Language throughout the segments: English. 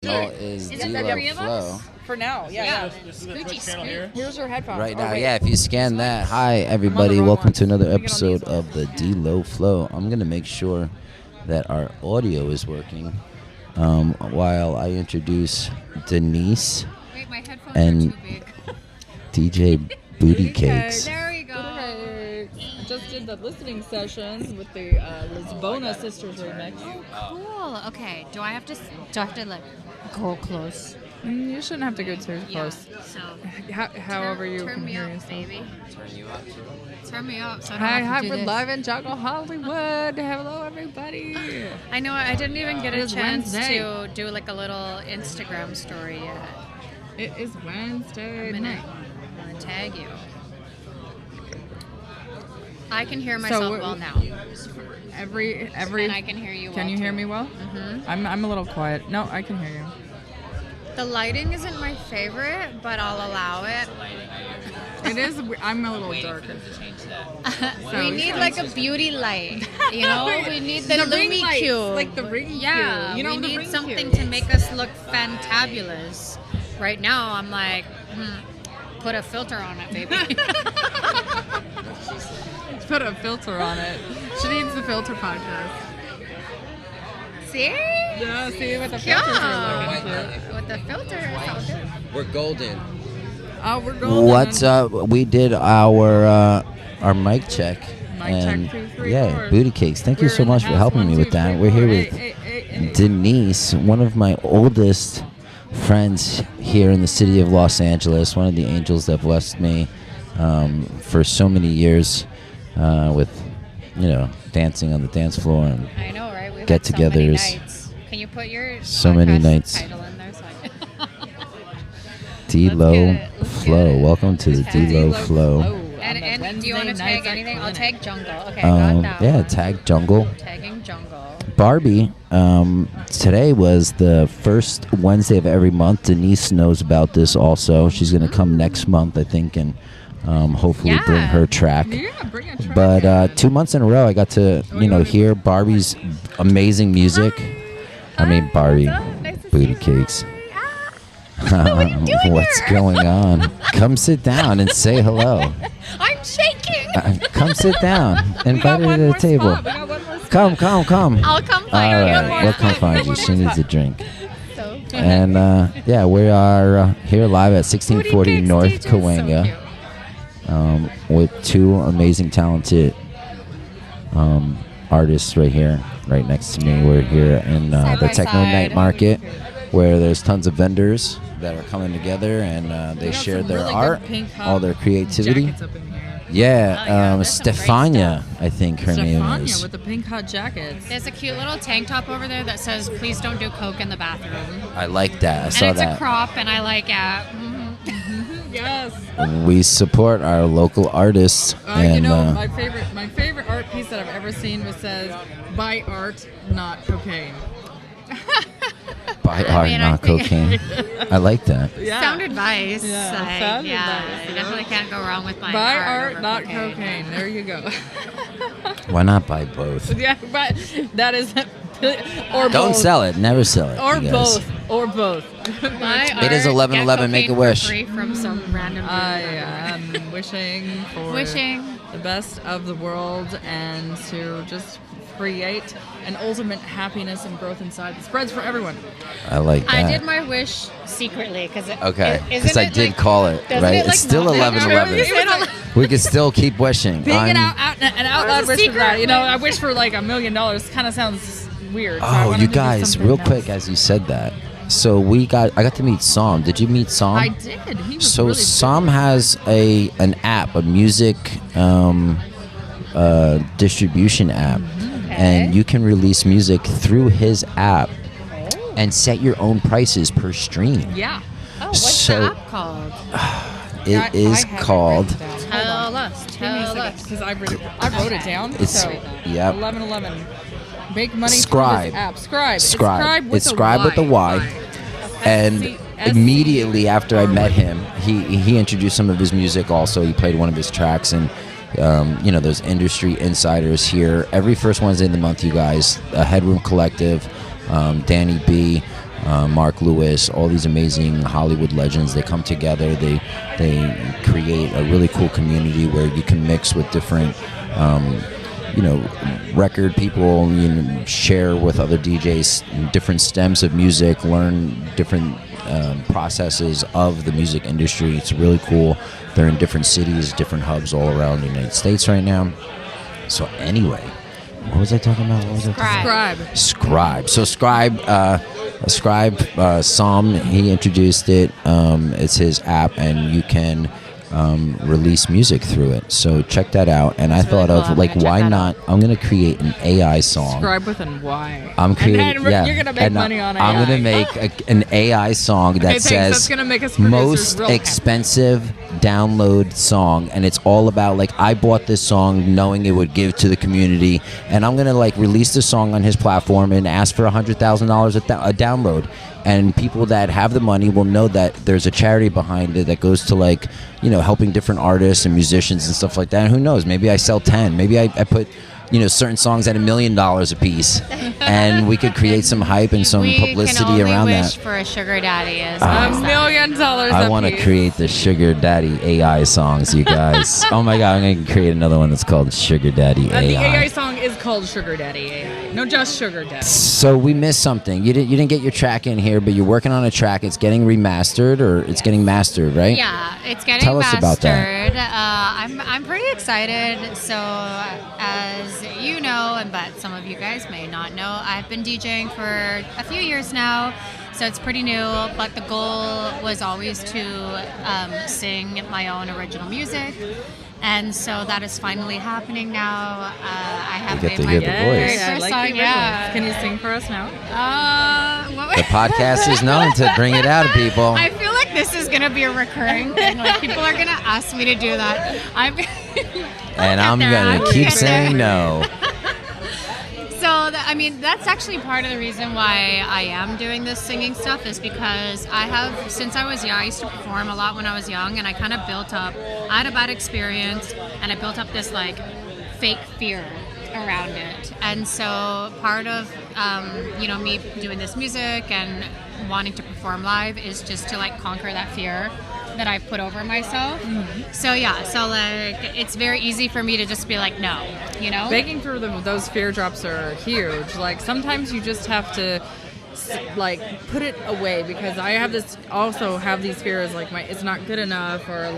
Is DLoFlow. For now, yeah. This is the Twitch channel here. Here's your headphones. Right now, yeah, if you scan that. Hi, everybody. Welcome to another episode of the D.Lo.Flow. I'm going to make sure that our audio is working while I introduce Denise Wait, my headphones and are too big. DJ Bootycakes. There we go. Okay. Just did the listening sessions with the Lisbona Sisters remix. Cool. Okay. Do I have to like go close? You shouldn't have to go too close. So However you turn can me hear up, yourself. baby. Turn me up. So I don't Hi, have to do we're this. live in Jungle Hollywood. Hello, everybody. I know. I didn't even get It a is chance Wednesday. to do like a little Instagram story yet. It is Wednesday I'm night. gonna tag you. I can hear myself well now, Every and I can hear you. Can well you hear too. me well? Mm-hmm. I'm a little quiet. No, I can hear you. The lighting isn't my favorite, but I'll allow it. It is. I'm a little darker. We need like a beauty light, you know? We need the ring Lumi lights, Q. like the ring Yeah, Q. You know, we the need ring something Q. to make us look fantabulous. Right now, I'm like, put a filter on it, baby. Put a filter on it. She needs the filter podcast. See? Yeah, see what the Yeah. filters are looking cute. With the filter, it's all good. We're golden. Oh, we're golden. What's up? We did our mic check. Mic check, And 2, 3, yeah, 4. Bootycakes. Thank you We're so in the much for house. helping 1, me 2, with that. 3, We're here 4. with Hey. Denise, one of my oldest friends here in the city of Los Angeles, one of the angels that blessed me for so many years with, dancing on the dance floor and I know, right? We've Get-togethers. had so many nights. Can you put your So many podcast nights. title in there so I can... D.Lo.Flow. Welcome to the Okay. D.Lo.Flow. And do you want to tag anything? I'll tag Jungle. Okay, I got that Yeah, one. tag Jungle. Tagging Jungle. Barbie, today was the first Wednesday of every month. Denise knows about this also. She's going to come next month, I think, and hopefully bring Yeah. her track. Yeah, bring a track. But 2 months in a row, I got to, hear Barbie's amazing music. I mean, Barbie, Nice to see Bootycakes. doing What's here? going on? Come sit down and say hello. I'm shaking. Come sit down. We got Invite her one to the more table. spot. We got one more spot. Come. I'll come All find you. right, we'll come find you. She needs a drink. So And yeah, we are here live at 1640 Bootycakes North DJ is so Cahuenga cute. with two amazing, talented artists right here, right next to me. We're here in Side the by Techno side. Night Market, where there's tons of vendors that are coming together and they We got share some their really good art, pink all their creativity. jackets up in here. Yeah, Oh, yeah, there's some great Stefania, I think her name Stefania is. with the pink hot jackets. There's a cute little tank top over there that says, "Please don't do coke in the bathroom." I like that. I And saw it's a that. crop, and I like it. Yes. We support our local artists, and my favorite art piece that I've ever seen was says, "Buy art, not cocaine." buy art, mean, I not think- cocaine. I like that. Yeah. Sound advice. Yeah, Like, sound yeah, advice, you definitely can't go wrong with my Buy art art, over not cocaine. cocaine. There you go. Why not buy both? Yeah, but that is, or Don't both. sell it. Never sell it. Or you guys. both. Buy It is art, 11/11, get make a cocaine wish. for free from some random dude. I am wishing for the best of the world and to just create an ultimate happiness and growth inside that spreads for everyone. I like that. I did my wish secretly because Okay, because I did call it, right? It, like, It's still not- 11/11. We can still keep wishing. Being an I'm- out loud That was a wish for that. secret You know, wish. I wish for like $1 million. Kind of sounds weird. So I Oh, wanted you to do guys, something real else. quick, as you said that. So I got to meet Sam. Did you meet Sam? I did. He was So really Sam super. has an app, a music distribution app, and you can release music through his app and set your own prices per stream. Yeah. Oh, what's So- the app called? It is called. Tell us. Because I wrote it down. It's- so yep. 1111. Make money Scribe. through this app. Scribe. Scribe. It's Scribe with the Y. And immediately after I met him, he introduced some of his music also. He played one of his tracks, and those industry insiders here every first Wednesday of the month, you guys. Headroom Collective, Danny B, Mark Lewis, all these amazing Hollywood legends. They come together. They create a really cool community where you can mix with different record people, share with other DJs different stems of music, learn different processes of the music industry. It's really cool. They're in different cities, different hubs all around the United States right now. So anyway, what was I talking about? Scribe. So Scribe, Sam, he introduced it. It's his app, and you can release music through it. So check that out. And I thought of why not? I'm gonna create an AI song. Scribe with an Y. I'm creating. You're gonna make money on AI. I'm gonna make an AI song that says that's gonna make us most expensive download song, and it's all about I bought this song knowing it would give to the community, and I'm gonna release the song on his platform and ask for $100,000 a download. And people that have the money will know that there's a charity behind it that goes to helping different artists and musicians and stuff like that. And who knows? Maybe I sell 10. Maybe I put certain songs at $1 million a piece, and we could create some hype and some publicity around that. We can only wish for a sugar daddy. $1 million. I want to create the sugar daddy AI songs, you guys. Oh my God, I'm going to create another one that's called Sugar Daddy AI. The AI song is called Sugar Daddy AI. No, just Sugar Daddy. So we missed something. You didn't get your track in here, but you're working on a track. It's getting remastered, or it's getting mastered, right? Yeah, it's getting Tell mastered. Us about that. I'm pretty excited. So as you know, but some of you guys may not know, I've been DJing for a few years now, so it's pretty new, but the goal was always to sing my own original music, and so that is finally happening now. I have get to hear the voice. First song, yeah. Can you sing for us now? The podcast is known to bring it out of people. I feel like this is going to be a recurring thing. People are going to ask me to do that. I'm going to keep saying no. So, that's actually part of the reason why I am doing this singing stuff, is because since I was young, I used to perform a lot when I was young, and I kind of I had a bad experience, and I built up this fake fear around it. And so part of, me doing this music and wanting to perform live is just to conquer that fear that I put over myself. Mm-hmm. So it's very easy for me to just be no, Breaking through those fear drops are huge. Sometimes you just have to put it away, because I have these fears it's not good enough, or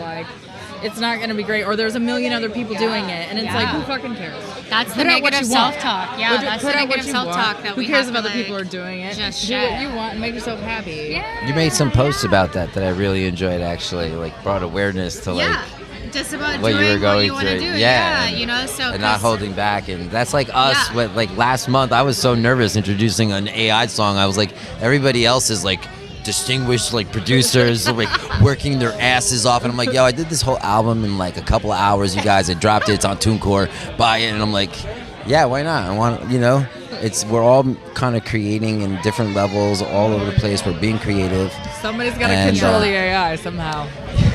it's not going to be great, or there's a million other people doing it, and it's who fucking cares? That's the negative self-talk. Yeah, that's the negative self-talk that we have to. Who cares if other people are doing it? Just do what you want and make yourself happy. Yeah. You made some posts about that I really enjoyed, actually, brought awareness to just about what doing you were going what you want to do. Yeah, so and not holding back. And that's us. Last month, I was so nervous introducing an AI song. I was everybody else is distinguished producers working their asses off, and I'm I did this whole album in a couple of hours, you guys. I dropped it. It's on TuneCore. Buy it. And I'm yeah, why not? I want we're all kind of creating in different levels all over the place. We're being creative. Somebody's got to control the AI somehow.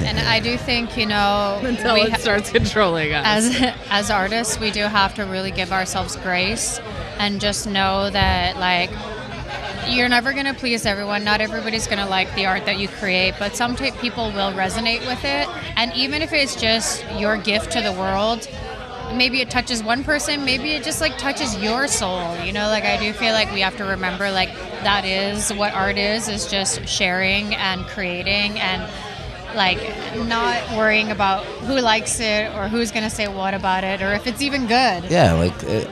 And I do think, until it starts controlling us. As artists, we do have to really give ourselves grace and just know that, you're never going to please everyone. Not everybody's going to like the art that you create, but some people will resonate with it. And even if it's just your gift to the world, maybe it touches one person, maybe it just touches your soul. I do feel we have to remember that is what art is just sharing and creating, and not worrying about who likes it or who's going to say what about it, or if it's even good. Yeah,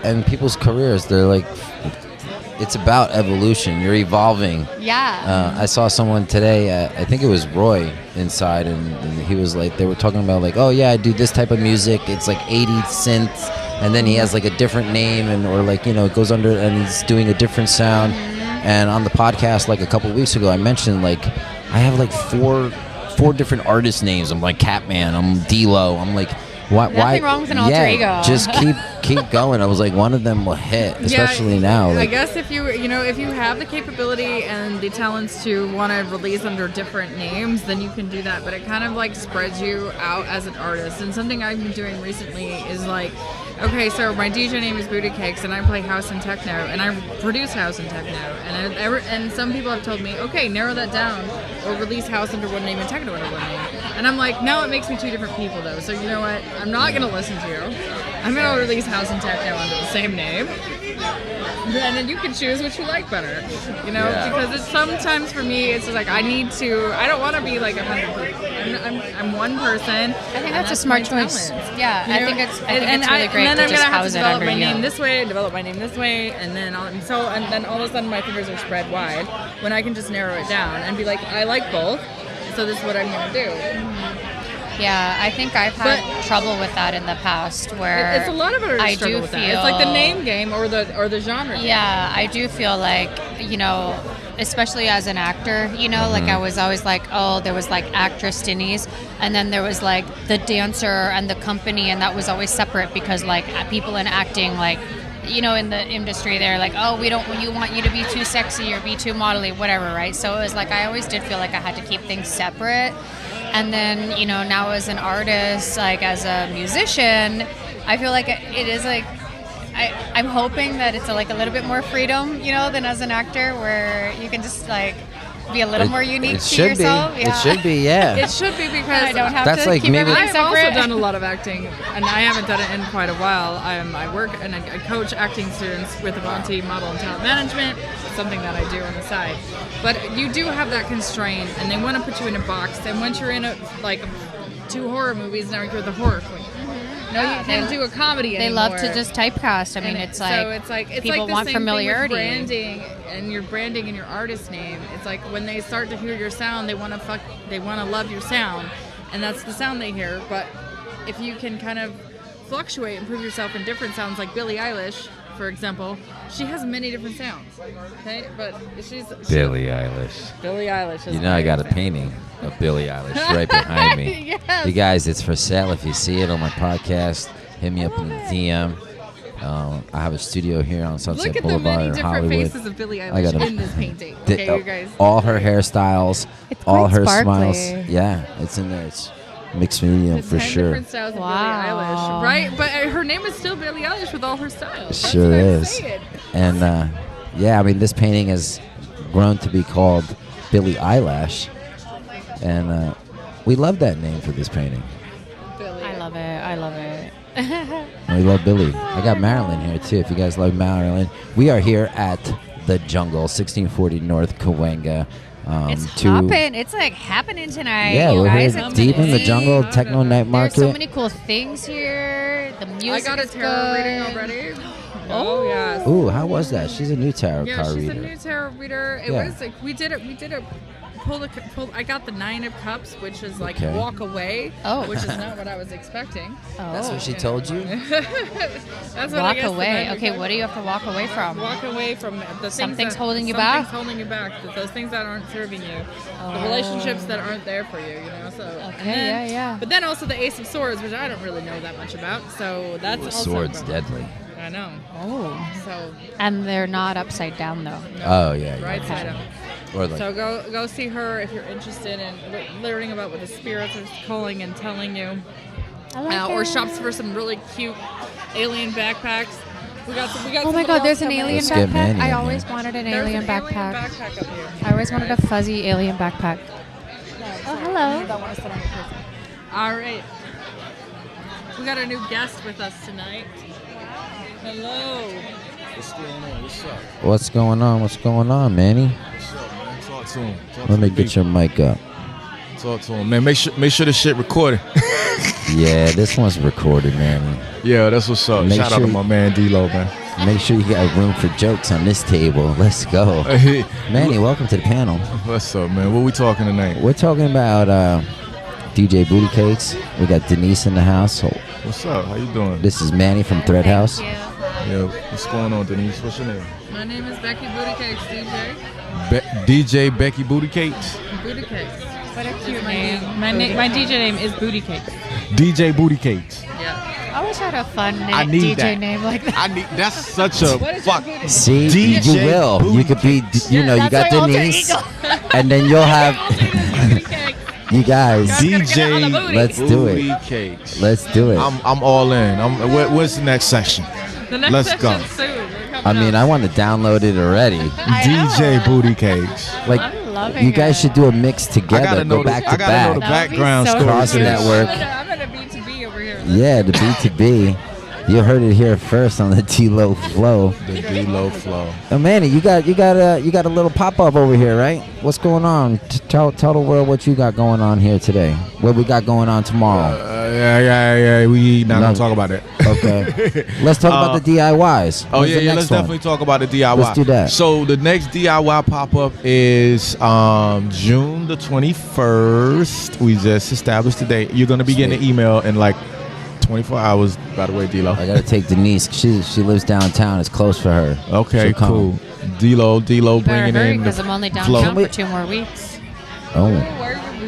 and people's careers, they're it's about evolution. You're evolving. Yeah. I saw someone today, I think it was Roy inside, and he was they were talking about oh yeah, I do this type of music. It's 80 synths, and then he has a different name, and or it goes under, and he's doing a different sound. Mm-hmm. And on the podcast a couple of weeks ago, I mentioned I have four different artist names. I'm Catman. I'm d.Lo. I'm why? Nothing wrong with an alter ego. Just keep going. I was one of them will hit, especially now. I guess if you have the capability and the talents to want to release under different names, then you can do that. But it kind of spreads you out as an artist. And something I've been doing recently is Okay, so my DJ name is Bootycakes, and I play house and techno, and I produce house and techno. And some people have told me, okay, narrow that down, or release house under one name and techno under one name. And I'm like, no, it makes me two different people, though. So you know what? I'm not gonna listen to you. I'm gonna release house and techno under the same name. And then you can choose what you like better, you know, because it's sometimes for me, it's just like I don't want to be like 100 people. I'm one person. I think that's a smart choice. Yeah, You know? I think it's really great and then to I'm just gonna have house to it develop under my you. name this way, develop my name this way, and then all of a sudden my fingers are spread wide when I can just narrow it down and be like, I like both, so this is what I'm gonna do. Yeah, I think I've had trouble with that in the past where It's a lot of artists I struggle do with feel that. It's like the name game or the genre game. Yeah, I do feel like, you know, especially as an actor, you know, like I was always like, oh, there was like actress Denise, and then there was like the dancer and the company, and that was always separate because like people in acting, like, you know, in the industry, they're like, oh, we want you to be too sexy or be too modelly, whatever, right? So it was like I always did feel like I had to keep things separate. And then, you know, now as an artist, like as a musician, I feel like it is like I'm hoping that it's like a little bit more freedom, you know, than as an actor where you can just like be a little more unique to yourself. It should be, yeah. It should be because I don't have That's to like keep me with- everything I've also separate. done a lot of acting, and I haven't done it in quite a while. I work and I coach acting students with Avanti Model and Talent Management, something that I do on the side. But you do have that constraint, and they want to put you in a box. And once you're in like 2 horror movies, now you're the horror queen. No, you can't do a comedy They anymore. love to just typecast. I mean, it's like people the want same familiarity. Thing with branding and your branding and your artist name. It's like when they start to hear your sound, they want to love your sound, and that's the sound they hear. But if you can kind of fluctuate and prove yourself in different sounds, like Billie Eilish, for example, she has many different sounds. Okay, but Billie Eilish. Billie Eilish. Is You know, I got a amazing. painting of Billie Eilish right behind me. Yes. You guys, it's for sale. If you see it on my podcast, hit me up in the DM. I have a studio here on Sunset Look at the Boulevard many in different Hollywood. faces of Billie I got Eilish a- in this painting. Di- Okay, you guys. all her hairstyles, It's all quite her sparkly. smiles. Yeah, it's in there. It's mixed medium The for 10 sure. different styles of Wow. Billie Eilish, right? But her name is still Billie Eilish with all her styles. That's Sure what I'm is. saying. And yeah, I mean, this painting has grown to be called Billie Eyelash, and we love that name for this painting. Billie. I love it. I love it. And we love Billy. I got Marilyn here too. If you guys love Marilyn, we are here at the Jungle, 1640 North Cahuenga. It's hopping. It's like happening tonight. Yeah, you we're guys. here It's deep in the busy. jungle, techno night There's market. so many cool things here. The music I got a is tarot good. reading already. Oh yes. Ooh, how was that? She's a new tarot Yeah, card she's reader. a new tarot reader. It Yeah. was like we did a pull. I got the 9 of Cups, which is like Okay. walk away. Oh. Which is not what I was expecting. Oh. That's what she told you? That's what I Walk guess the away. 9 of Okay, Cups- what do you have to walk away from? Walk away from the Something's things that, holding you something's back? holding you back. Those things that aren't serving you. Oh. The relationships that aren't there for you. You know. So. Okay, and then- yeah. But then also the Ace of Swords, which I don't really know that much about. So that's Ooh, also sword's from- deadly. I know. Oh. So And they're not upside down though. Oh yeah, right yeah. side up. Or like, So go see her if you're interested in learning about what the spirits are calling and telling you. I like Or it. shops for some really cute alien backpacks. We got Oh some my of God, those there's an coming. alien Let's get backpack. Manny I in always here. wanted an There's alien an backpack. alien backpack up here. I always wanted a fuzzy alien backpack. Oh, hello. That one is set on your person. All right. We got a new guest with us tonight. Hello. What's going on? What's up? what's going on? What's going on, Manny? What's up, man? Talk to him. Talk Let to me the get your mic up. people. Talk to him, man. Make sure the shit recorded. Yeah, this one's recorded, Manny. Yeah, that's what's up. Make Shout out sure to my man D.Lo, man. Make sure you got room for jokes on this table. Let's go. Manny, welcome to the panel. What's up, man? What we talking tonight? We're talking about DJ Bootycakes. We got Denise in the house. So What's up? How you doing? this is Manny from Thread House. Thank you. Yeah, what's going on, Denise? What's your name? My name is Becky Bootycakes, DJ. DJ Becky Bootycakes. Bootycakes. What a cute My name. name. My DJ name is Bootycakes. DJ Bootycakes. Yeah. I wish I had a fun I need DJ that. name like that. I need. That's such a What is your fuck. booty? See, DJ you will. You could be, you know, you got that's my alter Denise, ego. and then you'll have, Bootycakes. You guys, Guys gotta get on the DJ booty. Let's do it. Bootycakes. Let's do it. I'm all in. What's the next section? The next Let's section go. soon. We're coming I mean, up. I want to download it already. DJ Bootycakes. Bootycakes. Like, I'm loving you guys it. should do a mix I together. gotta know Go the, back I to gotta know the back. That would be background so story. Cross to this. network. I'm gonna B2B over here. Yeah, the B2B. You heard it here first on the DLoFlow. The DLoFlow. Oh, Manny, you got a little pop up over here, right? What's going on? Tell the world what you got going on here today. What we got going on tomorrow? Yeah. We not No. gonna talk about that. Okay. Let's talk about the DIYs. Oh When's yeah, the yeah. next Let's one? definitely talk about the DIY. Let's do that. So the next DIY pop up is June the 21st. We just established today. You're gonna be getting an email in like 24 hours. By the way, D.Lo. I gotta take Denise. She lives downtown. It's close for her. Okay, She'll come. cool. D.Lo Better bringing hurry in because the I'm only flow. downtown for 2 more weeks. Oh,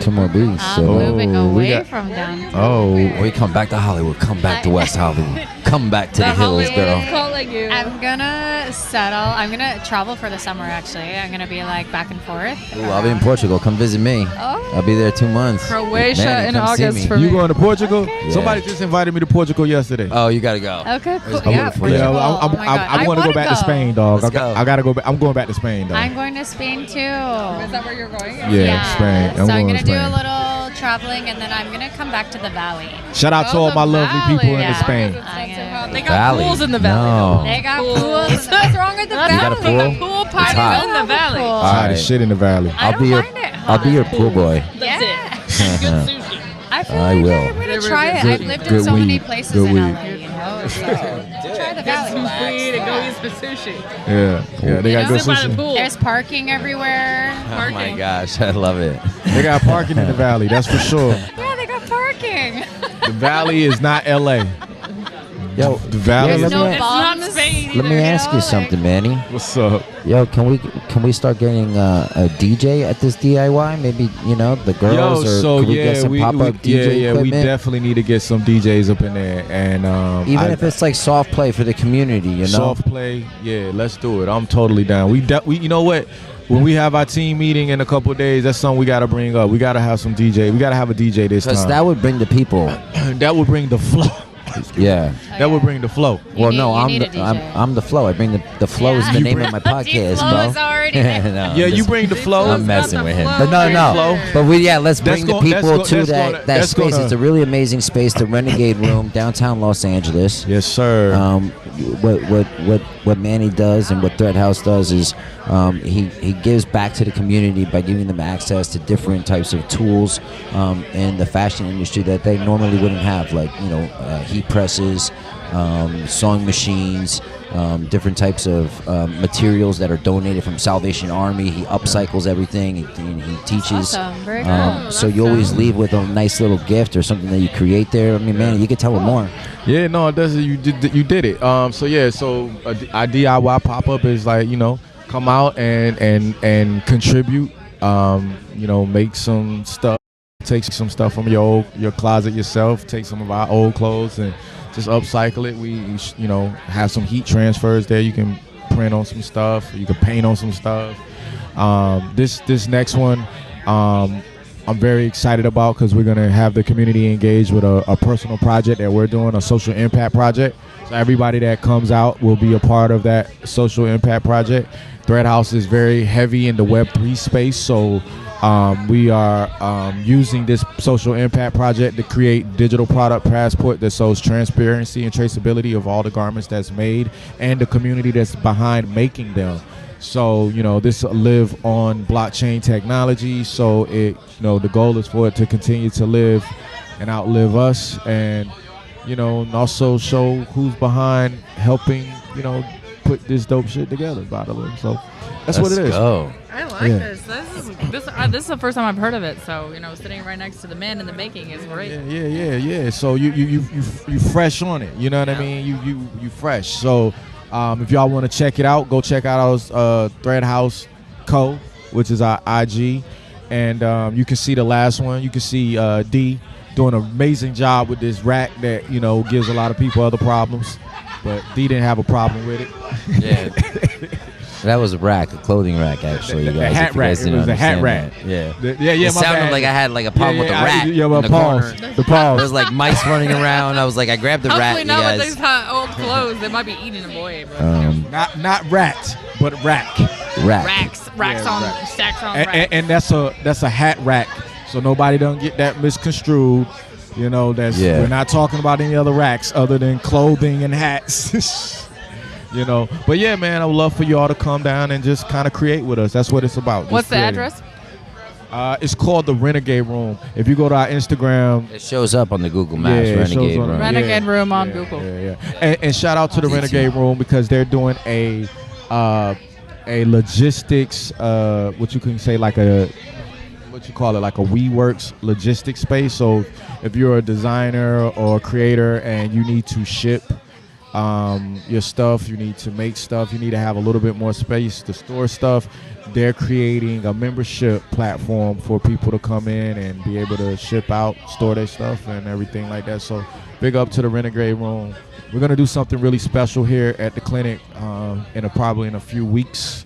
2 more beats. I'm So moving we away got- from downtown. Oh, we come back to Hollywood. Come back to West Hollywood. Come back to the hills, girl. Calling you. I'm gonna settle. I'm gonna travel for the summer. Actually, I'm gonna be like back and forth. Ooh, I'll be in Portugal. Come visit me. Oh. I'll be there 2 months. Croatia Manny, in come see August me. for you me. going to Portugal? Yeah. Somebody just invited me to Portugal yesterday. Oh, you gotta go. Okay, cool. I'm Yeah, looking for you. Portugal. Yeah, Oh my God. I want to go wanna back to Spain, dog. Let's go. I gotta go back. I'm going back to Spain, dog. I'm going to Spain too. Is that where you're going? Yeah, Spain. So I'm I'm going gonna to do a Spain. little traveling, and then I'm gonna come back to the valley. Shout out to all my lovely people in Yeah. Spain. They got Valley. pools in the valley. No. They got pools. What's wrong with the That's valley? You got a They got pool? pool It's parties hot. in the valley. Cool. Hot Alright. as shit in the valley. I don't mind it. I'll be your pool boy. That's Yeah. it. Good sushi. I feel I like will. I'm gonna try it. Good- I've lived good in so many weed. places Good in weed. LA, you know. So try the Get some valley. weed and go eat some sushi. Yeah, they got good Sit by the sushi. pool. There's parking everywhere. Oh my gosh, I love it. They got parking in the valley, that's for sure. Yeah, they got parking. The valley is not LA. Yo, The valley Yeah, is let me- It's not Bums. Spain let me either. ask you something, Manny. What's up? Yo, can we start getting a DJ at this DIY? Maybe the girls, or so can we yeah, get some pop-up DJ we equipment? definitely need to get some DJs up in there, and Even if it's like soft play for the community, soft play, yeah, let's do it. I'm totally down. We you know what? When we have our team meeting in a couple of days, that's something we got to bring up. We got to have some DJ. We got to have a DJ this because time. that would bring the people. That would bring the flow. Yeah. That would bring the flow. Well, need- no, you I'm need a the I'm, DJ. I'm the flow. I bring the flow is Yeah. the You name of my podcast, D-Flow bro. is already there. No, Yeah, I'm you just- bring the flow. I'm messing with him, flow. but no. Flow. But let's bring the people to that that's space. gonna- It's a really amazing space, the Renegade Room, downtown Los Angeles. Yes, sir. What Manny does and what Thread House does is he gives back to the community by giving them access to different types of tools in the fashion industry that they normally wouldn't have, like heat presses, sewing machines, different types of materials that are donated from Salvation Army. He upcycles everything. He teaches. Awesome. Very cool. So you always leave with a nice little gift or something that you create there. I mean, man, you could tell them more. Yeah, no, that's you did it. So yeah, so our DIY pop up is like come out and contribute. Make some stuff, take some stuff from your closet yourself, take some of our old clothes and just upcycle it. We have some heat transfers there. You can print on some stuff. You can paint on some stuff. This next one, I'm very excited about because we're gonna have the community engaged with a personal project that we're doing, a social impact project. So everybody that comes out will be a part of that social impact project. Thread House is very heavy in the Web3 space, so we are using this social impact project to create digital product passport that shows transparency and traceability of all the garments that's made and the community that's behind making them. So this live on blockchain technology. So the goal is for it to continue to live and outlive us, and and also show who's behind helping put this dope shit together. By the way, so that's what it is. Go. I like Yeah. this. This is the first time I've heard of it. So sitting right next to the man in the making is great. Yeah. So you fresh on it. You know what I mean? You fresh. So if y'all want to check it out, go check out our Thread House Co, which is our IG, and you can see the last one. You can see D doing an amazing job with this rack that gives a lot of people other problems, but D didn't have a problem with it. Yeah. That was a rack, a clothing rack, actually. The you guys, hat if you rack. guys It didn't was a hat understand rack. that. Yeah. Yeah. It My sounded bad. like I had like a problem with the rat Yeah, in but the pause. corner. The There pause. was like mice running around. I was like, I grabbed the rat. Hopefully You not guys. with these old clothes. They might be eating them away. But Not rat, but rack. Rack. racks Yeah, on rack. stacks on And, racks. and that's a hat rack, so nobody don't get that misconstrued. You know, we're not talking about any other racks other than clothing and hats. You know, but yeah, man, I would love for y'all to come down and just kind of create with us. That's what it's about. Just What's the creating. address? It's called the Renegade Room. If you go to our Instagram, It shows up on the Google Maps. Yeah, it shows Renegade on- Room. Renegade Room on Google. Yeah. And shout out to the Renegade Room because they're doing a logistics, what you can say, like what you call it, like a WeWorks logistics space. So if you're a designer or a creator and you need to ship your stuff, you need to make stuff, you need to have a little bit more space to store stuff, they're creating a membership platform for people to come in and be able to ship out, store their stuff and everything like that. So big up to the Renegade Room. We're going to do something really special here at the clinic probably in a few weeks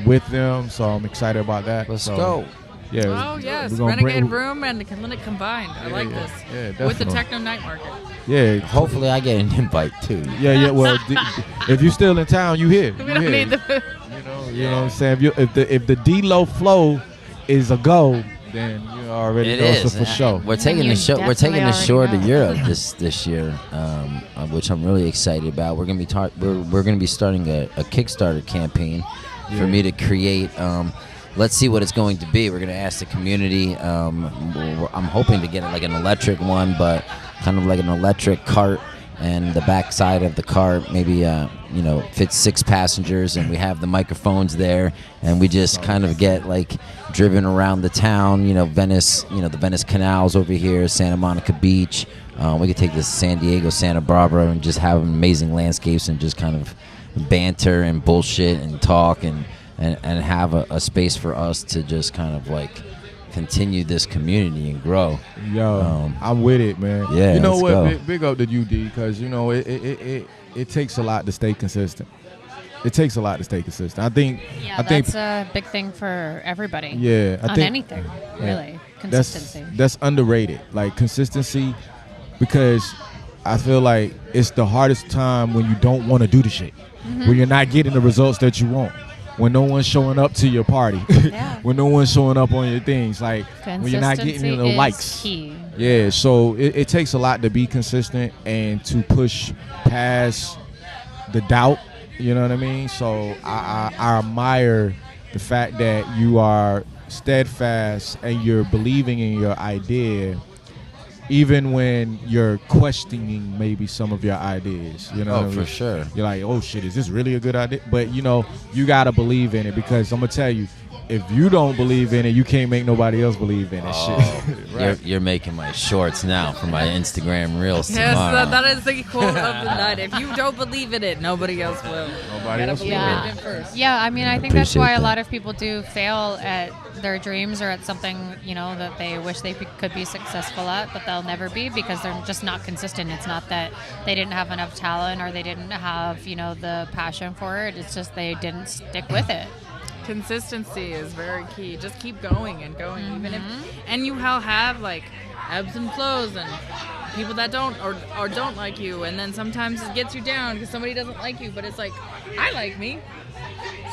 with them, so I'm excited about that. Let's So, go. Yeah. Oh yes, we're gonna Renegade bring- Room and the clinic combined. I like this. Yeah, With the definitely. techno night market. Yeah. Hopefully, I get an invite too. Yeah. Well, if you're still in town, you here. We You don't here. need the. You know what I'm saying? If the D.Lo.Flow is a go, then you already It know is it's for sure. We're taking You the show. We're taking the definitely show to already know. Europe this year, which I'm really excited about. We're gonna be we're gonna be starting a Kickstarter campaign for me to create. Let's see what it's going to be. We're gonna ask the community. I'm hoping to get like an electric one, but kind of like an electric cart, and the back side of the cart maybe fits 6 passengers, and we have the microphones there, and we just kind of get like driven around the town. Venice, the Venice canals over here, Santa Monica Beach. We could take this to San Diego, Santa Barbara, and just have amazing landscapes and just kind of banter and bullshit and talk and have a space for us to just kind of like continue this community and grow. Yo, I'm with it, man. Yeah, you know let's what? go. Big up to you, D, because it takes a lot to stay consistent. It takes a lot to stay consistent. I think. Yeah, I think. that's a big thing for everybody. Yeah, I on think anything, really. Consistency. That's underrated. Like consistency, because I feel like it's the hardest time when you don't want to do the shit, when you're not getting the results that you want. When no one's showing up to your party, Yeah. when no one's showing up on your things, like when you're not getting Consistency the is likes. key. Yeah, so it takes a lot to be consistent and to push past the doubt. You know what I mean? So I admire the fact that you are steadfast and you're believing in your idea, even when you're questioning maybe some of your ideas. You know what I mean? for sure. You're like, oh shit, is this really a good idea? But you gotta believe in it, because I'm gonna tell you, if you don't believe in it, you can't make nobody else believe in it. Shit. Right. You're making my shorts now for my Instagram reels Yes, tomorrow. that is the quote of the night. If you don't believe in it, nobody else will. Nobody else will. Yeah. Believe in it first. Yeah, I mean, I think that's appreciate why a that. lot of people do fail at their dreams or at something, that they wish they could be successful at, but they'll never be because they're just not consistent. It's not that they didn't have enough talent or they didn't have, the passion for it. It's just they didn't stick with it. Consistency is very key. Just keep going and going, even if, and you have like ebbs and flows and people that don't or don't like you, and then sometimes it gets you down because somebody doesn't like you. But it's like, I like me.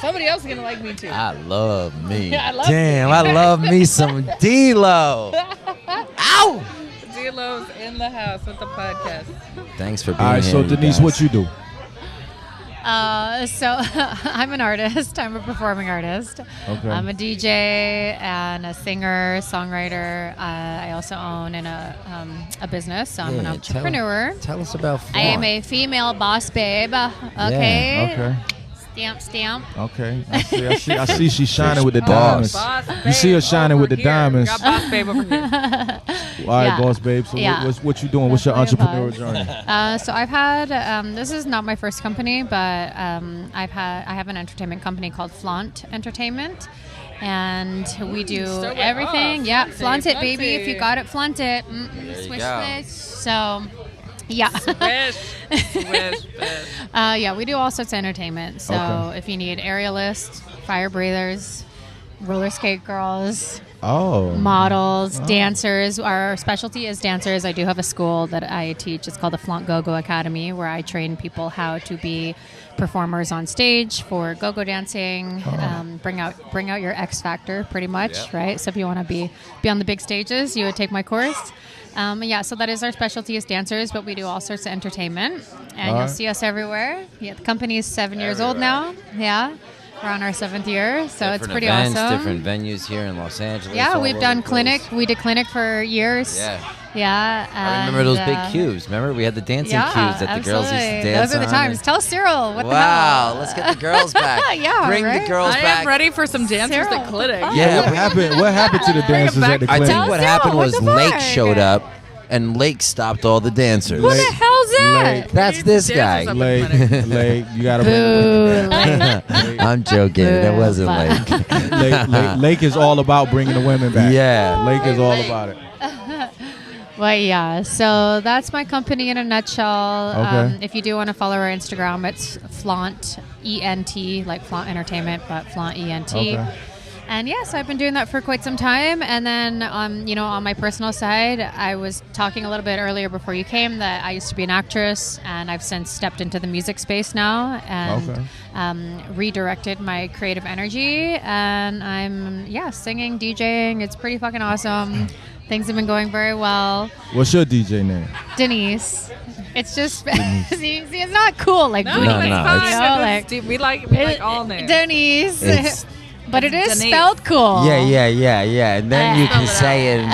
Somebody else is gonna like me too. I love me. I love Damn, I love me some D.Lo. Ow! D.Lo's in the house with the podcast. Thanks for being All right, here. so you Denise, guys. what you do? So I'm an artist. I'm a performing artist. Okay. I'm a DJ and a singer, songwriter. I also own a business. So I'm an Yeah, entrepreneur. Tell us about I am Fawn. a female boss babe. Okay. Okay. Stamp. Okay. I see she's shining with the Boss. diamonds. Boss You see her babe shining over with the here. diamonds. Got boss babe over here. All right, Yeah. boss babe. So Yeah. what you doing? What's your Definitely a entrepreneurial boss. journey? So I've had this is not my first company, but I have an entertainment company called Flaunt Entertainment, and we do Stow it everything. off. Yeah, Flaunt it, flaunt it, flaunt baby. it. If you got it, flaunt it. you Swish go. this. So Yeah. Swish. Swish. Yeah, we do all sorts of entertainment. So Okay. if you need aerialists, fire breathers, roller skate girls, Oh. models, dancers. Our specialty is dancers. I do have a school that I teach. It's called the Flaunt Go-Go Academy, where I train people how to be performers on stage for go-go dancing. Bring out your X factor, pretty much, right? So if you want to be on the big stages, you would take my course. Yeah, so that is our specialty is dancers, but we do all sorts of entertainment, and you'll see us everywhere. Yeah, the company is 7 years old now. Yeah. We're on our 7th year, so it's pretty events, awesome. Different venues here in Los Angeles. Yeah, all we've over done the clinic. place. We did clinic for years. Yeah. Yeah. I remember those big and, cubes. Remember we had the dancing yeah, cubes that the girls used to absolutely. dance Those are the on times. and- Tell Cyril what the Wow, hell. let's get the girls back. Yeah, Bring right? the girls I back. am ready for some dancers Cyril. at clinic. Yeah, What happened to the dancers at the I clinic? think what Cyril, happened what was the Lake fuck? showed up, and Lake stopped all the dancers. Who the hell's that? That's this guy. Dancers up Lake, Lake, you gotta Boo. bring. I'm joking. That wasn't Lake. Lake is all about bringing the women back. Yeah. Lake is all about it. Well, yeah. So that's my company in a nutshell. Okay. If you do want to follow our Instagram, it's Flaunt ENT, like Flaunt Entertainment, but Flaunt ENT. Okay. And yes, I've been doing that for quite some time. And then, on my personal side, I was talking a little bit earlier before you came that I used to be an actress, and I've since stepped into the music space now and redirected my creative energy. And I'm, singing, DJing. It's pretty fucking awesome. Things have been going very well. What's your DJ name? Denise. It's just, see, it's not cool like No, Booty it's no, fine. it's- You know, It's- like- we like all names. Denise. It's- But it is Denise. spelled cool. Yeah. And then you can Spell it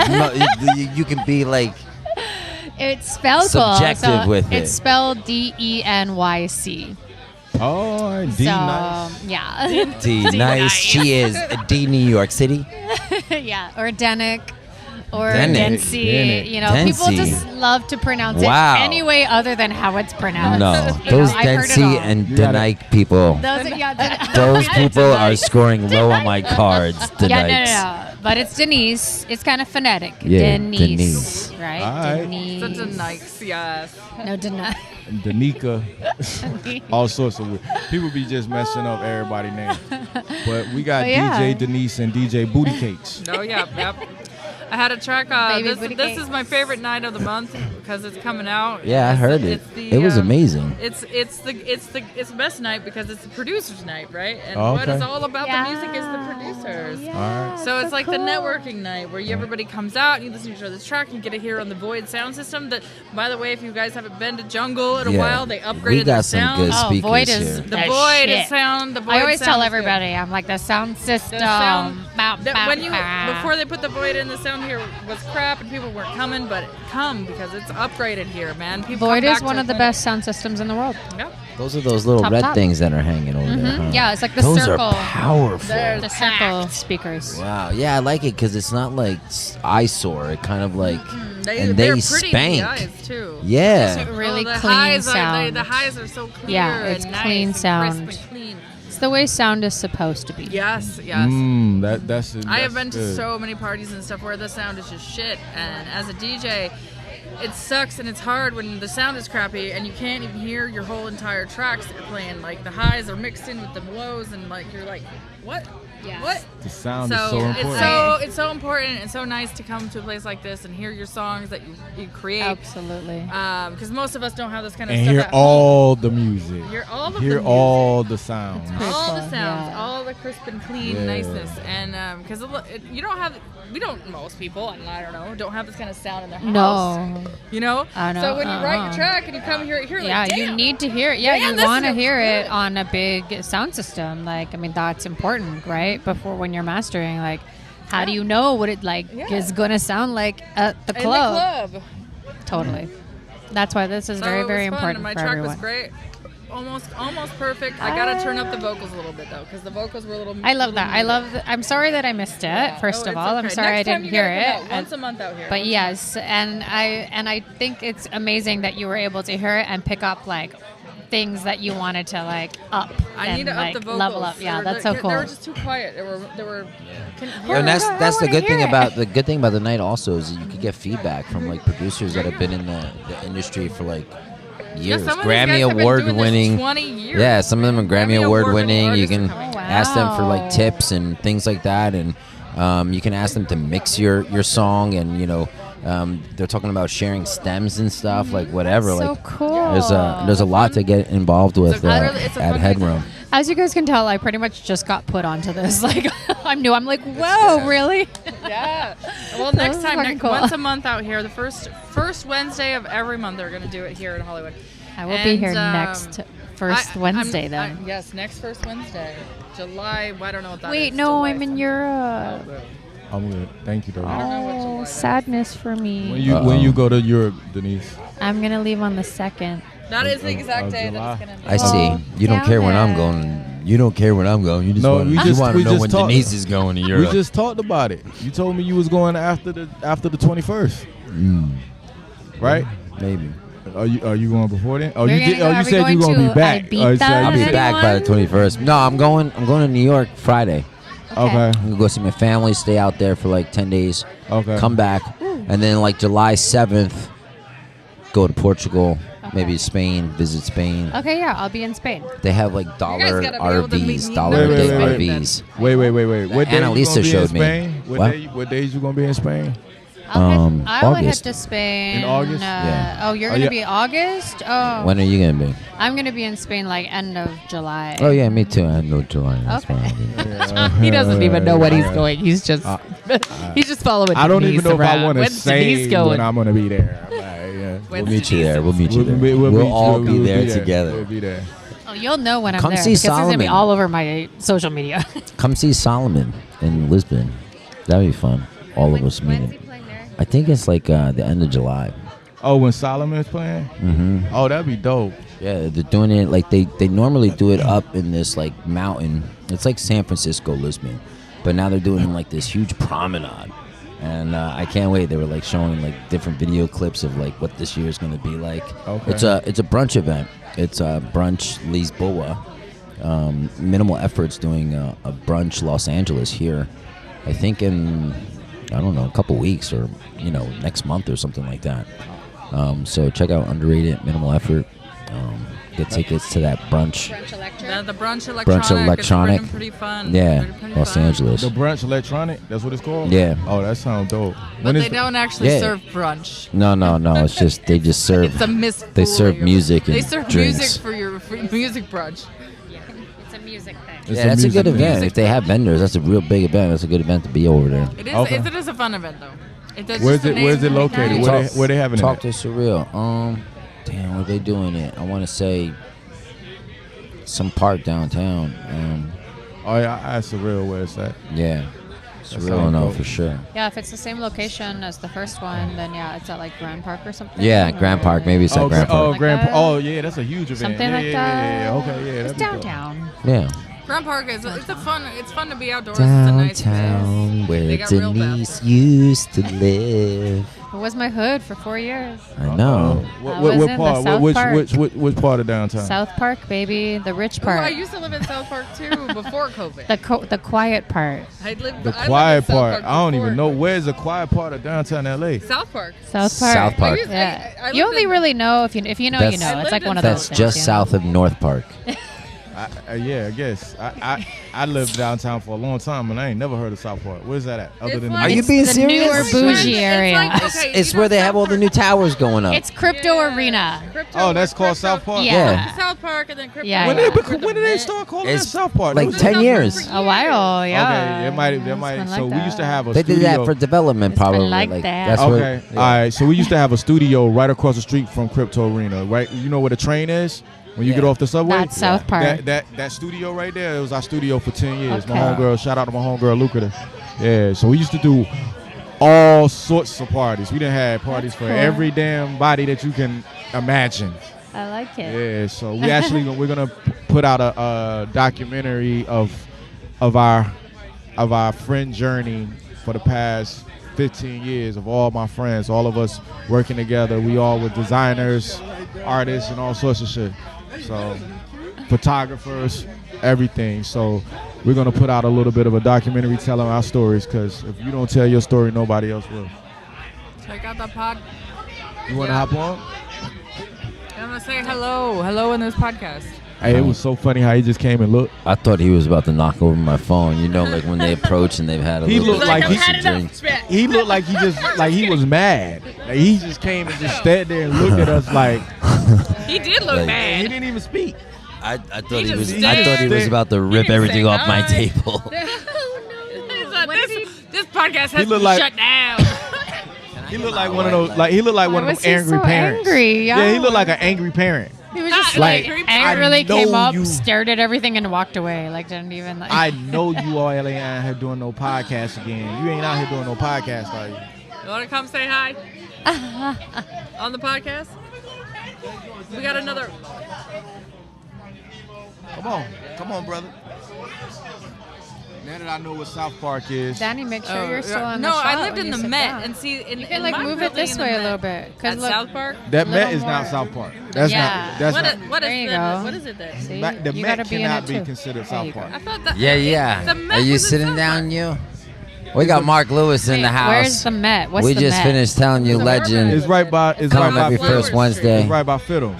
say it. You can be like, It's spelled Subjective cool. So with it. It's spelled DENYC. Oh, D So, nice. yeah. D nice. She is D New York City. Yeah. Or Denyc. Or Denyc. Dency. Denyc. People Dency. just love to pronounce Wow. it any way other than how it's pronounced. No, You those know, I've heard it Dency all. and You gotta- Denyc people. Those people are scoring low on my cards tonight. Yeah, no. But it's Denise. It's kind of phonetic. Yeah, Denise. Denise. Right? All right. Denise. Such a nice, yes. No, Denise. Danica. All sorts of weird. People be just messing up everybody's name. But we got Oh, yeah. DJ Denise and DJ Bootycakes. Oh, yep. I had a track. Baby This Bootycakes. is my favorite night of the month because it's coming out. Yeah, I It's heard the- it. it's the, It was amazing. It's the best night because it's the producer's night, right? And Oh, what okay. is all about Yeah. the music is the producers. Yeah, All right. So it's like the cool. networking night where everybody comes out and you listen to each other's track and you get to hear on the Void sound system. That, by the way, if you guys haven't been to Jungle in a Yeah. while, they upgraded We got their some sound. good Oh, speakers Void is here. The the Void shit. is sound. The Void I always sound tell is good. everybody, I'm like, the sound system. The sound Bow, that bow, when you bow. before they put the Void in, the sound here was crap and people weren't coming, but come because it's upgraded here, man. People Void come is back one to of the it. best sound systems in the world. Yep. Those are those little Top, red top. things that are hanging over there. Huh? Yeah, it's like the Those circle. are powerful. They're The circle speakers. Wow. Yeah, I like it because it's not like eyesore. It kind of like, and They're they pretty spank. eyes too. Yeah. It's a really the clean highs sound. the highs are so clear. Yeah, it's and nice clean and sound. crisp and clean. It's the way sound is supposed to be. Yes. That's I have been to good. so many parties and stuff where the sound is just shit, and as a DJ, it sucks and it's hard when the sound is crappy and you can't even hear your whole entire tracks that you're playing. Like the highs are mixed in with the lows, and like you're like, what? Yes. What? The sound So is so important. it's so important and so nice to come to a place like this and hear your songs that you create. Absolutely. Because most of us don't have this kind of and stuff hear at home. all the music. Hear all of the Hear music. all the sounds. pretty All the cool, sounds, yeah. all the crisp and clean Yeah. niceness, and because you don't have, most people, and I don't know, don't have this kind of sound in their house. No. You know. I know, So when you write your uh-uh. track and you come here, Yeah, like, you damn. need to hear it. Yeah, Damn, you this want to looks hear it good. on a big sound system. Like, I mean, that's important, right? Before when you're mastering, like, how do you know what it is going to sound like at the in club? the club. Totally. That's why this is So very, it very was fun, important and my for track everyone. was great. Almost perfect. I gotta turn up the vocals a little bit though, because the vocals were a little. I love little that. I muted. love. I'm sorry that I missed it. First Oh, of it's all, I'm okay. sorry Next I time didn't you hear gotta come it. out once a month out here. But yes, and I think it's amazing that you were able to hear it and pick up like things that you wanted to like up. I need to like, up the vocals. level up. Yeah, that's so cool. They were just too quiet. They were. And that's the wanna good thing hear it. about the night also is that you could get feedback from like producers that have been in the industry for like years. some of these Grammy guys have been award doing this winning. 20 years. Yeah, some of them are Grammy award winning. You artists can are coming. ask them for like Wow. tips and things like that, and you can ask them to mix your song, and they're talking about sharing stems and stuff, like whatever. So like cool. there's a lot to get involved with It's a at fun Headroom. As you guys can tell, I pretty much just got put onto this. Like, I'm new. I'm like, whoa, really? Yeah. Well, That next was time, fucking cool. once a month out here, the first Wednesday of every month, they're going to do it here in Hollywood. I will be here next first Wednesday then. Yes, next first Wednesday. July, I don't know what that is. Wait, no, July I'm in something. Europe. I'm good. Thank you, though. I don't know what July Oh, is. sadness for me. When you go to Europe, Denise. I'm gonna leave on the 2nd. That is the exact day that July. it's going to be. I see. You don't down care when I'm there. going. You don't care when I'm going. You just No, want we to just- we know just when talked- Denise is going to Europe. We just talked about it. You told me you was going after the 21st, right? Maybe. Are you going before then? Oh, We're you did. gonna Oh, go- you are we said going you gonna to be back. Ibiza? Oh, you said I'll be you- back by the Anyone? 21st. No, I'm going to New York Friday. Okay. I'm gonna go see my family, stay out there for like 10 days, Okay. come back, and then like July 7th, go to Portugal, maybe Spain, visit Spain. Okay, yeah, I'll be in Spain. They have like dollar gotta be able to meet RVs, me dollar in a day Spain RVs. Wait. What day Annalisa you gonna be showed in me. Spain? What? What days you gonna be in Spain? I'll head August. to Spain. In August? Yeah. Oh, you're Oh, gonna yeah. be August? Oh, When are you gonna be? I'm gonna be in Spain like end of July. Oh yeah, me too. I know July. That's Okay. fine. He doesn't even know what he's doing. He's just he's just following. I don't Denise even know if I around. want to When's say Denise going? when I'm gonna be there. Yeah. We'll meet you there. We'll meet you there. We'll We'll meet all you. be We'll there We'll together. be there. Oh, you'll know when I'm Come there see because it's gonna be Solomon. all over my social media. Come see Solomon in Lisbon. That'd be fun. All of us meeting. I think it's like the end of July. Oh, when Solomon's playing? Mm-hmm. Oh, that'd be dope. Yeah, they're doing it like they normally do it up in this like mountain. It's like San Francisco, Lisbon, but now they're doing like this huge promenade, and I can't wait. They were like showing like different video clips of like what this year is going to be like. Okay. It's a brunch event. It's a brunch Lisboa. Minimal Efforts doing a brunch Los Angeles here. I think in I don't know a couple weeks or next month or something like that. So check out Underrated Minimal Effort. Get tickets to that brunch. The brunch electronic. Electronic. It's pretty fun. Yeah, Pretty Los fun. Angeles. The brunch electronic. That's what it's called. Yeah. Oh, that sounds dope. But When is they the- don't actually Yeah. serve brunch. No. It's just they just serve. It's a misfooling. They serve music and They serve drinks. music for your music brunch. It's a music thing. It's Yeah, that's a good music thing. event. If they have vendors, that's a real big event. That's a good event to be over there. It is. Okay. It is a fun event though. It does Where's just the it? Where's name it make located? nice. Where they having Talk it? to Surreal. Damn, where they doing it? I want to say some park downtown. Oh yeah, I asked Surreal where it's at. Yeah, sounds Surreal, no, dope. for sure. Yeah, if it's the same location as the first one, then yeah, it's at like Grand Park or something. Yeah, Grand Park. Maybe it's at Grand Park. Like Grand. that. Oh yeah, that's a huge event. Something yeah, like yeah, that. Okay, yeah, It's that'd be dope. downtown. Yeah. Grand Park is it's fun to be outdoors. It's a nice Downtown place. where They got real Denise used to live. It was my hood for 4 years. I know. I was in the part? South Park. Which part of downtown? South Park, baby, the rich Ooh, I part, used to live in South Park too before COVID. the quiet part. I lived The I lived quiet in South part. Park I don't before even know COVID. where's the quiet part of downtown LA. South Park. South Park. South Park. Yeah. I you lived only in- really know if you know you That's- know. I It's like lived one in of That's those things, just you know? south of North Park. Yeah, I guess. I lived downtown for a long time and I ain't never heard of South Park. Where's that at? Other It's than like- Are you It's being the serious? newer It's bougie like- area. It's, like, okay, It's you where know they have all the new towers going up. It's Crypto Arena. Crypto, Oh, that's called Crypto- South Park? Yeah. South Park and then Crypto. Yeah, when, yeah. when did they start calling It's that South Park? like That was 10 South Park years. for A while, yeah. Okay, it might. It's been like So we used to that. have a They studio. did that for development, It's been probably. like that. That's Okay, where, yeah. all right. So we used to have a studio right across the street from Crypto Arena. Right, you know where the train is when you Yeah. get off the subway. That's South Park. That studio right there. It was our studio for 10 years. My Okay. homegirl. Shout out to my homegirl Lucas. Yeah. So we used to do all sorts of parties. We done had parties for cool. every damn body that you can imagine. I like it. Yeah. So we actually we're gonna put out a documentary of our friend journey for the past 15 years of all my friends, all of us working together. We all were designers, artists, and all sorts of shit. So photographers, everything. So we're gonna put out a little bit of a documentary telling our stories, because if you don't tell your story, nobody else will. Check out the pod. You wanna hop on? I'm gonna say hello in this podcast. Hey, it was so funny how he just came and looked. I thought he was about to knock over my phone. You know, like when they approach and they've had a He little looked bit like of he- to drink. He looked like he was mad. Like he just came and just stood there and looked at us like He did look Like- bad. he didn't even speak. I thought He he just was. stared. I thought he was about to rip didn't everything say off my hi. table. This podcast has looked to like- shut down. He looked like one of those. Like he looked like Why one of was them he angry so parents. angry? Yeah, he Yeah. looked like an angry parent. He was just Like, like, I angrily came know up, you- stared at everything, and walked away. Like, didn't even like. I know you all ain't out here doing no podcast again. You ain't out here doing no podcast, are you? You want to come say hi on the podcast? We got another. Come on, brother. Now that I know what South Park is, Danny, make sure you're still on No, the shot I lived when in you the sit Met down. and see. In, You can in like my move it building this in the way a Met, little bit. At Cause look, South Park. that Met little is not more. South Park. That's Yeah. not. That's What not. is, what There is you the, go. What is it then? see, The you Met gotta be in cannot it be too. considered There South you go. Park. I thought that. Yeah. The Met Are you was in sitting South down, Park. you? We got Mark Lewis in the house. Where's the Met? What's we the just Met? finished telling you The legend. It's right by. It's right Come by. every Flower first Street. Wednesday. It's right by Fiddle.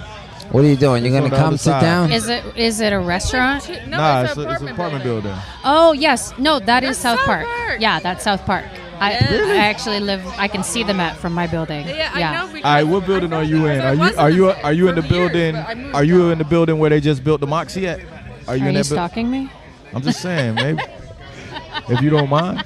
What are you doing? You're It's gonna on the come other sit side. down? Is it a restaurant? No, Nah, it's it's an an apartment building. Oh yes, no, that is That's South South Park. Park. Yeah, that's South Park. Yes. I actually live. I can see the Met from my building. Yeah, I know. Because All right, what building are you in? Are you in the building? Are you in the building where they just built the Moxie at? Are you Are in you that building? stalking me? I'm just saying, maybe. If you don't mind.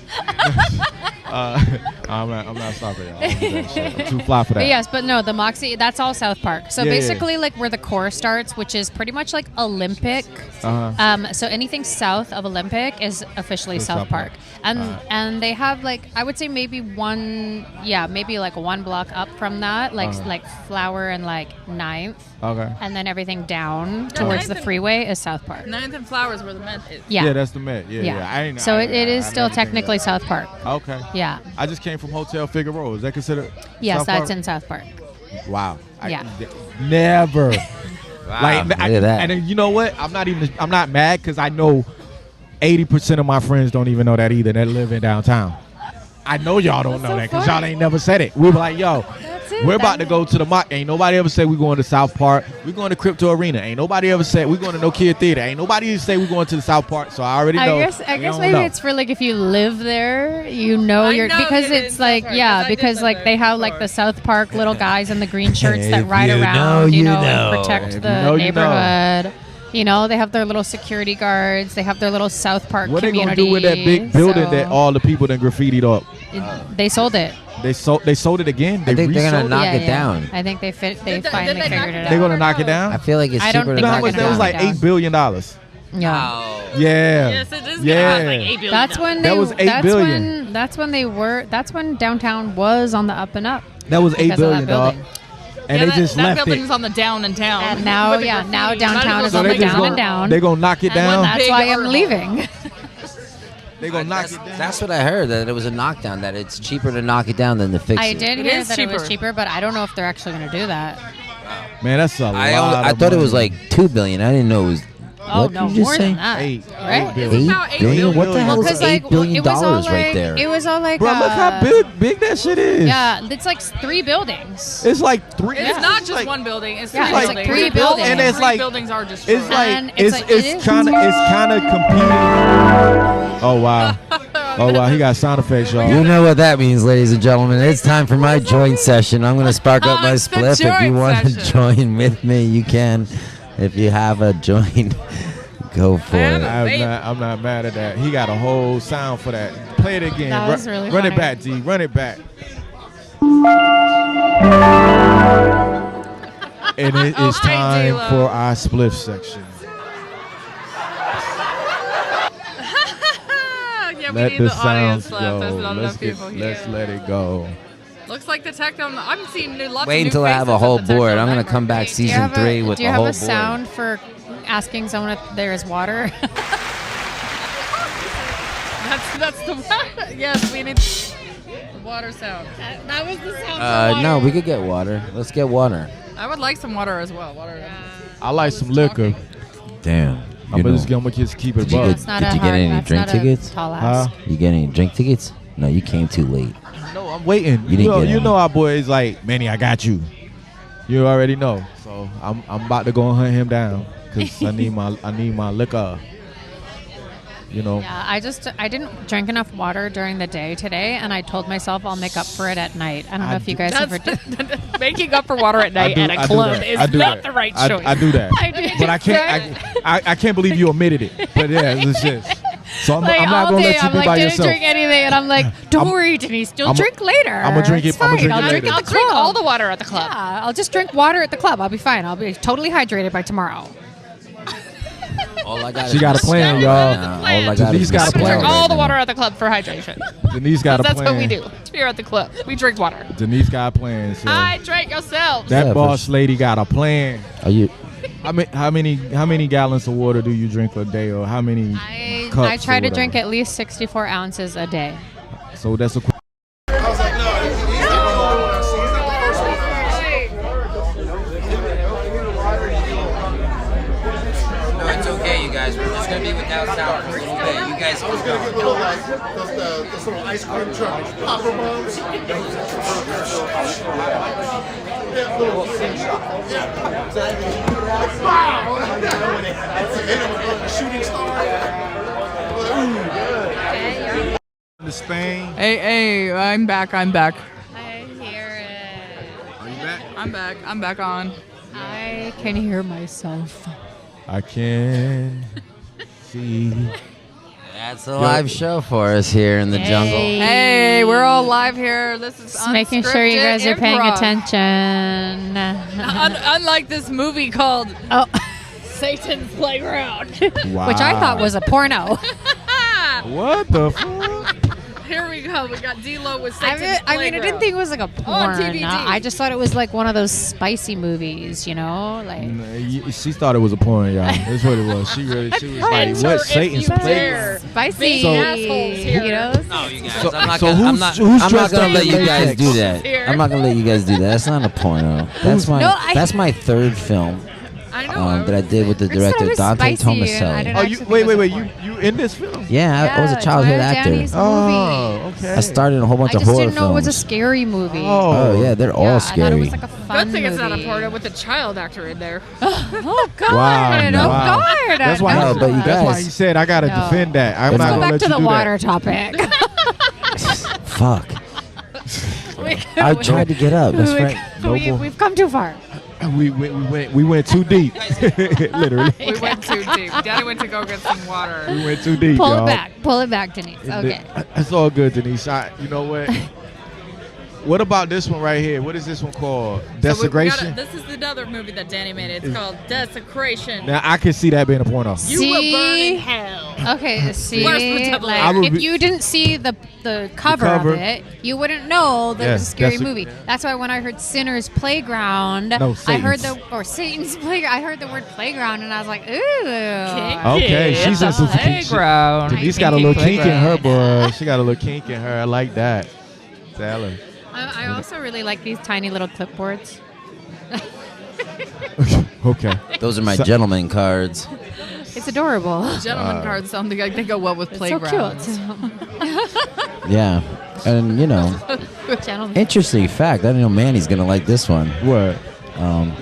I'm not stopping y'all. I'm too fly for that. But yes, but no, the Moxie, that's all South Park. So Yeah, basically, like where the core starts, which is pretty much like Olympic. Uh-huh. So anything south of Olympic is officially So South South Park, Park. and they have like I would say maybe like one block up from that, like Flower and like 9th, Okay. and then everything down towards the 9th and- freeway is South Park. 9th and Flowers where the Met is. Yeah, that's the Met. Yeah. I ain't, So I, it is I still never been technically there. South Park. Okay. Yeah. I just came from Hotel Figueroa. Is that considered? Yes, South that's Park? in South Park. Wow. Yeah. Never. Wow, look at that. And then, you know what? I'm not mad because I know 80% of my friends don't even know that either. That live in downtown. I know y'all don't know that because y'all ain't never said it. We were like, yo, we're about to go to the mock. Ain't nobody ever said we're going to South Park. We're going to Crypto Arena. Ain't nobody ever said we're going to No Kid Theater. Ain't nobody say we're going to the South Park. So I already know. I guess We don't maybe know. it's for like if you live there, you know I you're know because it it's is like South Park, yeah 'cause I did because live like there they have like before. the South Park little guys in the green shirts If that ride you know, around, you and know. protect If you the know, you know. neighborhood. You know, they have their little security guards. They have their little South Park What they community. gonna do with that big building so that all the people that graffitied up? they sold it. They sold it again. They I think they're gonna resold knock yeah, it yeah. down. I think they Did they finally knock figured it it They're out. gonna knock it down. I feel like it's I don't cheaper think to How knock much? it That was down. like down. $8 billion. Yeah. Yeah. Yes, it is. Yeah. Like $8 billion. That's when That was $8 billion. That's when downtown was on the up and up. That was $8 because of that billion, dog. building. And Yeah, they just that left building's it. on the down in town. And now, With the yeah, now graffiti. Might as downtown well is So on they the just down gonna and down. they gonna knock it And down. That's Big why I'm Earl. leaving. They gonna knock it down. That's what I heard. That it was a knockdown. That it's cheaper to knock it down than to fix I it. did It hear is that it was cheaper. cheaper, but I don't know if they're actually going to do that. Man, that's a lot. I of thought it was money. like $2 billion. I didn't know it was. Oh what no, did you more just say? than that. Eight. Right? It's about $8 $8 billion? What the billion. hell Well, is 'cause, like, $8 billion it was all right like there? it was all like Bro, look how big that shit is. Yeah, it's like 3 buildings. It's like 3. It's not just like, one building. It's Yeah, three it's buildings. like 3 All buildings. And it's three like- buildings are destroyed. It's like And it's like- it is- it's kind of competing. Oh wow. Oh wow, he got sound effects, y'all. You know what that means, ladies and gentlemen. It's time for my joint session. I'm going to spark up my It's the spliff. If you joint want to session. join with me, you can. If you have a joint, go for have it. a- I'm not mad at that. He got a whole sound for that. Play it again. That was really Run it funny. back, D. Run it back. And it Oh, is hi, time D.Lo. for our spliff section. Yeah, we Let need the the audience sounds left. go. There's not enough people here. Let's let it go. Looks like the techno. I'm seeing lots Wait of new until I have a faces whole at the board. Techno I'm going to Network. come back Do you season have 3 with do you the have whole a board. sound for asking someone if there is water? That's the yes. We need the water sound. That was the sound. No, we could get water. Let's get water. I would like some water as well. Water. I like some liquor. Damn. I'm gonna just keep it Did you above. get any drink tickets? You get any drink tickets? No, you came too late. No, I'm waiting. You know our boy is like, Manny, I got you. You already know. So I'm about to go and hunt him down because I need my liquor. You know. Yeah, I didn't drink enough water during the day today, and I told myself I'll make up for it at night. I don't know if you guys ever did. Making up for water at night at a club is not the right choice. I do that. But I can't. I can't believe you omitted it. But yeah, it's just. So I'm not gonna let you be by yourself. Didn't drink anything, and I'm like, don't worry, Denise. You'll drink later. I'm gonna drink it. I'll drink all the water at the club. Yeah, I'll just drink water at the club. I'll be fine. I'll be totally hydrated by tomorrow. She got a plan, y'all. Denise got a plan. Drink all the water at the club for hydration. Denise got a plan. That's what we do here at the club. We drink water. Denise got a plan. So Hydrate yourselves. That boss lady got a plan. Are you? How many gallons of water do you drink a day, or how many cups? I try to drink at least 64 ounces a day. So that's a. Gonna be without sour for a little bit. You guys keep going. Those little ice cream truck popper bombs. Shooting star. The Spain. Hey, I'm back. I hear it. Are you back? I'm back on. I can hear myself. I can see. That's a live show for us here in the jungle. Hey, we're all live here. This is just making sure you guys are paying attention. Unlike this movie called Satan's Playground. Wow. Which I thought was a porno. What the fuck? Here we go. We got D.Lo with Satan's I mean, I didn't think it was like a porn. TBD. I just thought it was like one of those spicy movies, you know? Like She thought it was a porn, y'all. That's what it was. She was like, what? Satan's Playground? Spicy assholes here. You know? No, you guys. So, I'm not so gonna, who's, I'm not, who's I'm not dressed gonna up let in you guys latex? do that. I'm not gonna let you guys do that. That's not a porno. That's my third film. I know. That I did with the director Dante Tomaselli. Wait. You in this film? Yeah, I was a childhood actor. Okay. I started in a whole bunch of I just horror didn't know it was a films. scary movie. Oh yeah, they're all I thought it scary. was like a fun Good thing it's not a movie. porno with a child actor in there. Oh God! Wow, Oh no. God! That's why. No, but you That's why guys- he said I gotta No. defend that. I'm Let's not go gonna back let to you the do water topic. Fuck. I tried to get up. That's right. We've come too far. We went too deep. Literally. We went too deep. Daddy went to go get some water. We went too deep, Pull y'all. it back, Denise. Okay. It's all good, Denise. You know what? What about this one right here? What is this one called? Desecration? This is another movie that Danny made. It's called Desecration. Now, I can see that being a porno. You will burn in hell. Okay, see, Where's the double like, I would if be- you didn't see the cover of it, you wouldn't know that it was a scary Yes, movie. That's why when I heard Sinner's Playground, No, I heard Satan's. Satan's Playground. I heard the word playground, and I was like, ooh. Okay, she's in some Playground. Denise got a little kink in her, boy. She got a little kink in her. I like that. Tell her. I also really like these tiny little clipboards. Okay. Those are my gentleman cards. It's adorable. Gentleman cards sound like they go well with So playgrounds. cute. Yeah, and Gentlemen. interesting fact. I didn't know Manny's gonna like this one. What?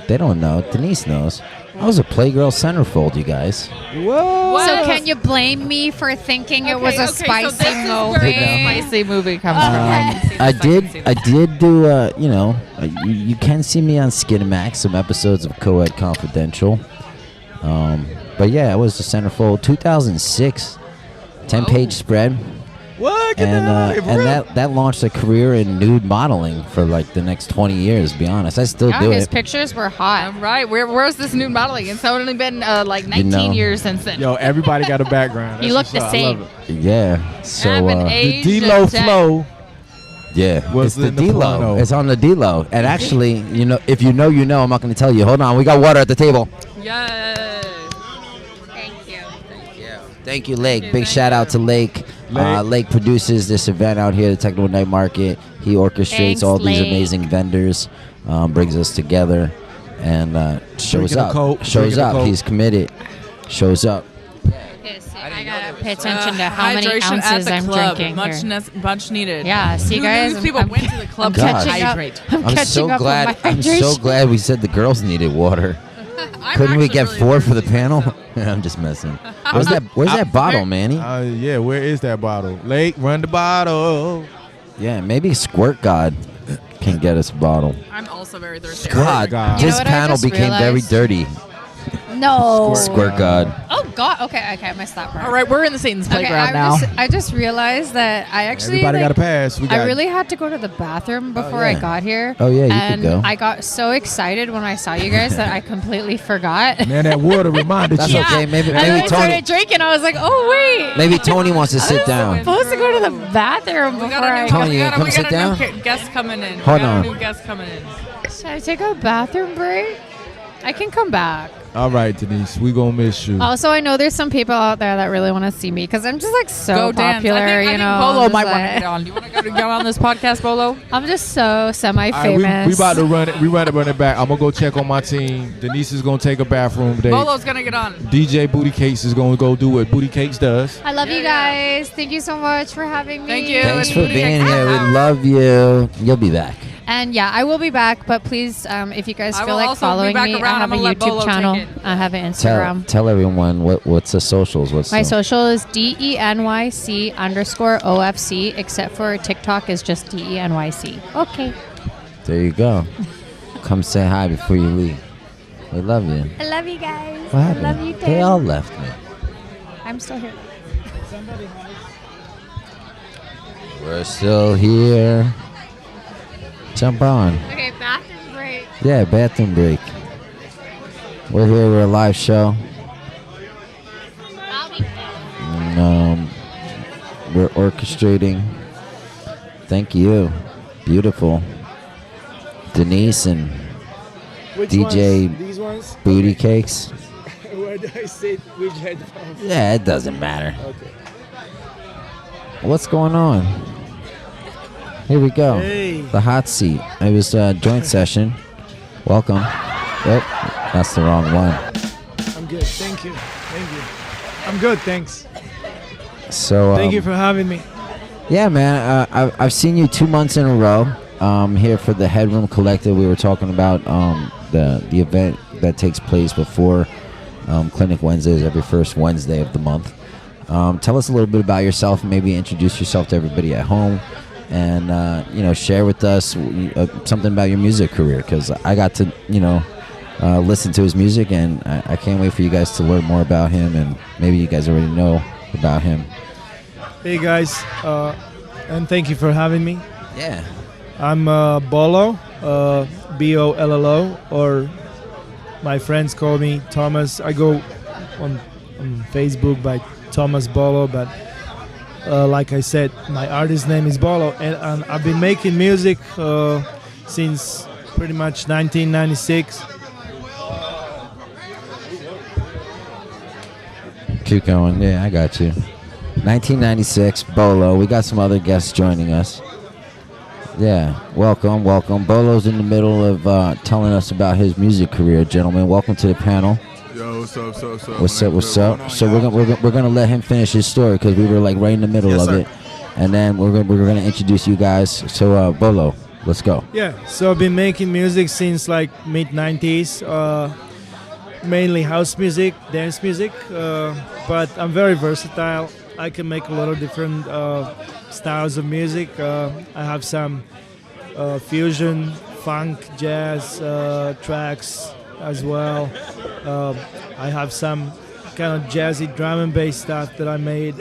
They don't know. Denise knows. I was a Playgirl centerfold, you guys. What? So can you blame me for thinking it was a spicy this is where movie? the Spicy movie comes I did do. You can see me on Skinamax, some episodes of Coed Confidential. But yeah, I was the centerfold. 2006, 10-page spread. What? And that launched a career in nude modeling for like the next 20 years. To be honest, I still do His it. pictures were hot. Right. Where's this new modeling? It's only been like 19 years since then. Yo, everybody got a background. You That's look what's the up. I same. love it. Yeah. So Haven't The aged D.Lo.Flow. yeah, Was it's the in the D.Lo. porno. It's on the D.Lo. And actually, if you know, you know. I'm not going to tell you. Hold on, we got water at the table. Yay. Thank you, Lake. Big shout out to Lake. Lake. Lake produces this event out here, the Technical Night Market. He orchestrates Thanks, all these Lake. amazing vendors, brings us together. and shows Drinking a up. Coke, Shows drinking a up. Coke. He's committed. Shows up. Okay, see, I gotta pay attention to how many Hydration at ounces the I'm club. drinking Much, here. much needed. Yeah, see, Who guys, knew I'm- people I'm- went to the club to God. hydrate. I'm I'm catching so up glad. with my I'm so hydration. glad we said the girls needed water. I'm Couldn't we actually get really 4 for the thirsty panel? myself. I'm just messing. Where's that bottle, Manny? Yeah, where is that bottle? Lake, run the bottle. Yeah, maybe Squirt God can get us a bottle. I'm also very thirsty. God, God. You know this what I panel just became very realized? dirty. No. Squirt God. Oh God. Okay, I missed that part. All right, we're in the Satan's Okay, playground now. I just realized that I actually Everybody got like, a pass. We got I really had to go to the bathroom before I yeah. got here. Oh, yeah, you could and go. I got so excited when I saw you guys that I completely forgot. Man, that water reminded That's you. okay. Maybe And then I Tony. started drinking. I was like, oh wait. Maybe Tony wants to sit down. Supposed to go to the bathroom We before got a I new, Tony, we you got a, come we sit got down? a new guest coming in. Hold we got on. a new guest coming in. Should I take a bathroom break? I can come back. All right, Denise, we gonna miss you. Also, I know there's some people out there that really want to see me because I'm just like so Go dance. popular. I think I'm Bollo just might want to like- get on. Do you want to go on this podcast, Bollo? I'm just so All semi-famous. right, we about to run it. We about to run it back. I'm gonna go check on my team. Denise is gonna take a bathroom today. Bollo's gonna get on. DJ Bootycakes is gonna go do what Bootycakes does. I love you guys. Thank you so much for having me. Thank you. Thanks for Anita. being here. We love you. You'll be back. And yeah, I will be back. But please, if you guys I feel will like also be following back me, I around. have a I'm gonna let YouTube Bollo channel. take it. I have an Tell Instagram. everyone what's the socials. What's My the, social is DENYC_OFC, except for TikTok is just DENYC. Okay. There you go. Come say hi before you leave. We love you. I love you guys. What happened? I love you too. They all left me. I'm still here. We're still here. Jump on. Okay, bathroom break. Yeah, bathroom break. We're here. We're a live show. I'll be We're orchestrating. Thank you. Beautiful. Denise and Which DJ ones? These ones? Bootycakes. Where do I sit? Which headphones? Yeah, it doesn't matter. Okay. What's going on? Here we go. Hey. The hot seat. It was a joint session. Welcome. Oh, that's the wrong one. I'm good. Thank you. Thank you. I'm good. Thanks. So Thank you for having me. yeah, man. I've seen you 2 months in a row. Here for the Headroom Collective. We were talking about the event that takes place before Clinic Wednesdays every first Wednesday of the month. Tell us a little bit about yourself. Maybe introduce yourself to everybody at home, and share with us something about your music career, because I got to listen to his music, and I can't wait for you guys to learn more about him, and maybe you guys already know about him. Hey guys, and thank you for having me. Yeah. I'm Bollo, Bollo, or my friends call me Thomas. I go on Facebook by Thomas Bollo, but like I said, my artist name is Bollo, and I've been making music since pretty much 1996. Keep going. Yeah, I got you. 1996, Bollo. We got some other guests joining us. Yeah, welcome. Bolo's in the middle of telling us about his music career, gentlemen. Welcome to the panel. Yo, what's up? What's up? So we're gonna let him finish his story, because we were like right in the middle Yes, of sir. it, and then we're gonna introduce you guys. So Bollo, let's go. Yeah, so I've been making music since like mid-90s, mainly house music, dance music, but I'm very versatile. I can make a lot of different styles of music. I have some fusion, funk, jazz tracks as well. I have some kind of jazzy drum and bass stuff that I made.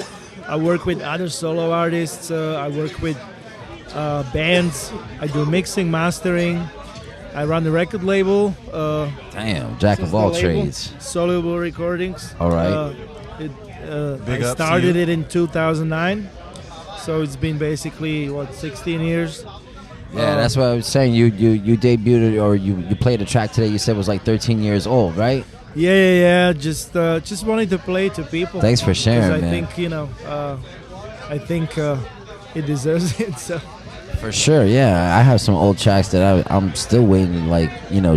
I work with other solo artists. I work with bands. I do mixing, mastering. I run the record label. Damn, jack of all trades. Soluble Recordings. All right. Big I ups to started you. it in 2009, so it's been basically 16 years. Yeah, that's what I was saying. You debuted, or you played a track today. You said was like 13 years old, right? Yeah. Just wanted to play to people. Thanks for sharing, 'Cause man. I think it deserves it. So For sure, yeah. I have some old tracks that I'm still waiting to, like,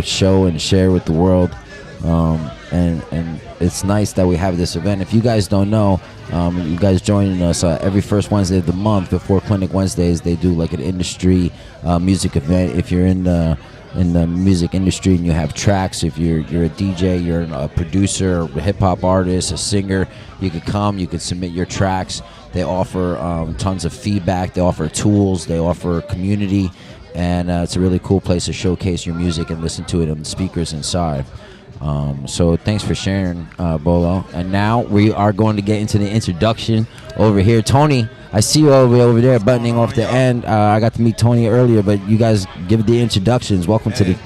show and share with the world. And it's nice that we have this event. If you guys don't know, you guys joining us every first Wednesday of the month before Clinic Wednesdays, they do like an industry music event. If you're in the music industry and you have tracks, if you're a DJ, you're a producer, a hip hop artist, a singer, you could come, you could submit your tracks. They offer tons of feedback, they offer tools, they offer community, and it's a really cool place to showcase your music and listen to it on the speakers inside. So thanks for sharing, Bollo. And now we are going to get into the introduction over here. Tony, I see you over there buttoning off the end. I got to meet Tony earlier, but you guys give the introductions. Welcome to the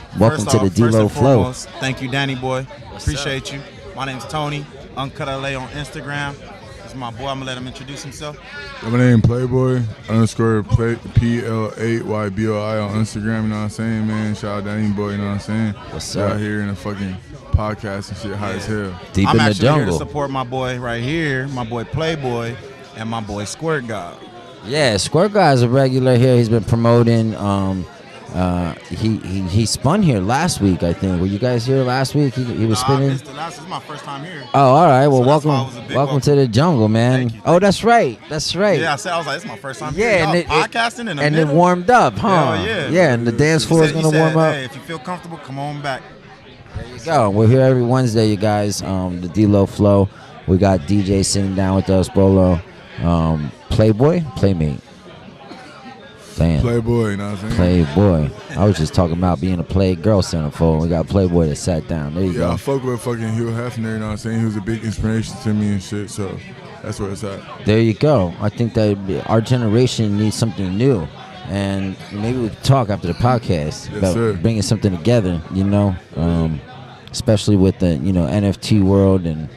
D.Lo.Flow. Thank you, Danny boy. Appreciate you. My name's Tony, Uncut LA on Instagram. This is my boy. I'm gonna let him introduce himself. My name Playboy _PL8YBOI on Instagram. You know what I'm saying, man? Shout out Danny boy. You know what I'm saying? What's out up? Here in the fucking podcast and shit, high as hell. Deep I'm in the actually here to jungle. support my boy right here, my boy Playboy, and my boy Squirt God. Yeah, Squirt Guy's a regular here. He's been promoting. He spun here last week, I think. Were you guys here last week? He was spinning. This is my first time here. Oh, all right. Well, So that's why it was a welcome big welcome to the jungle, man. Thank you. Oh, that's right. That's right. Yeah, I was like, this is my first time Yeah, here. and Y'all it podcasting in the and middle? it warmed up, huh? Hell yeah. Yeah, and the dance floor is He gonna warm up. Hey, if you feel comfortable, come on back. There you go. We're here every Wednesday, you guys. The D.Lo.Flow. We got DJ sitting down with us, Bollo. Playboy, Playmate. Damn. Playboy, you know what I'm saying? Playboy. I was just talking about being a play girl centerfold. We got Playboy that sat down. There you Yeah, go. I fuck with fucking Hugh Hefner, you know what I'm saying? He was a big inspiration to me and shit, so that's where it's at. There you go. I think that our generation needs something new. And maybe we could talk after the podcast Yes, about sir. bringing something together, especially with the, NFT world and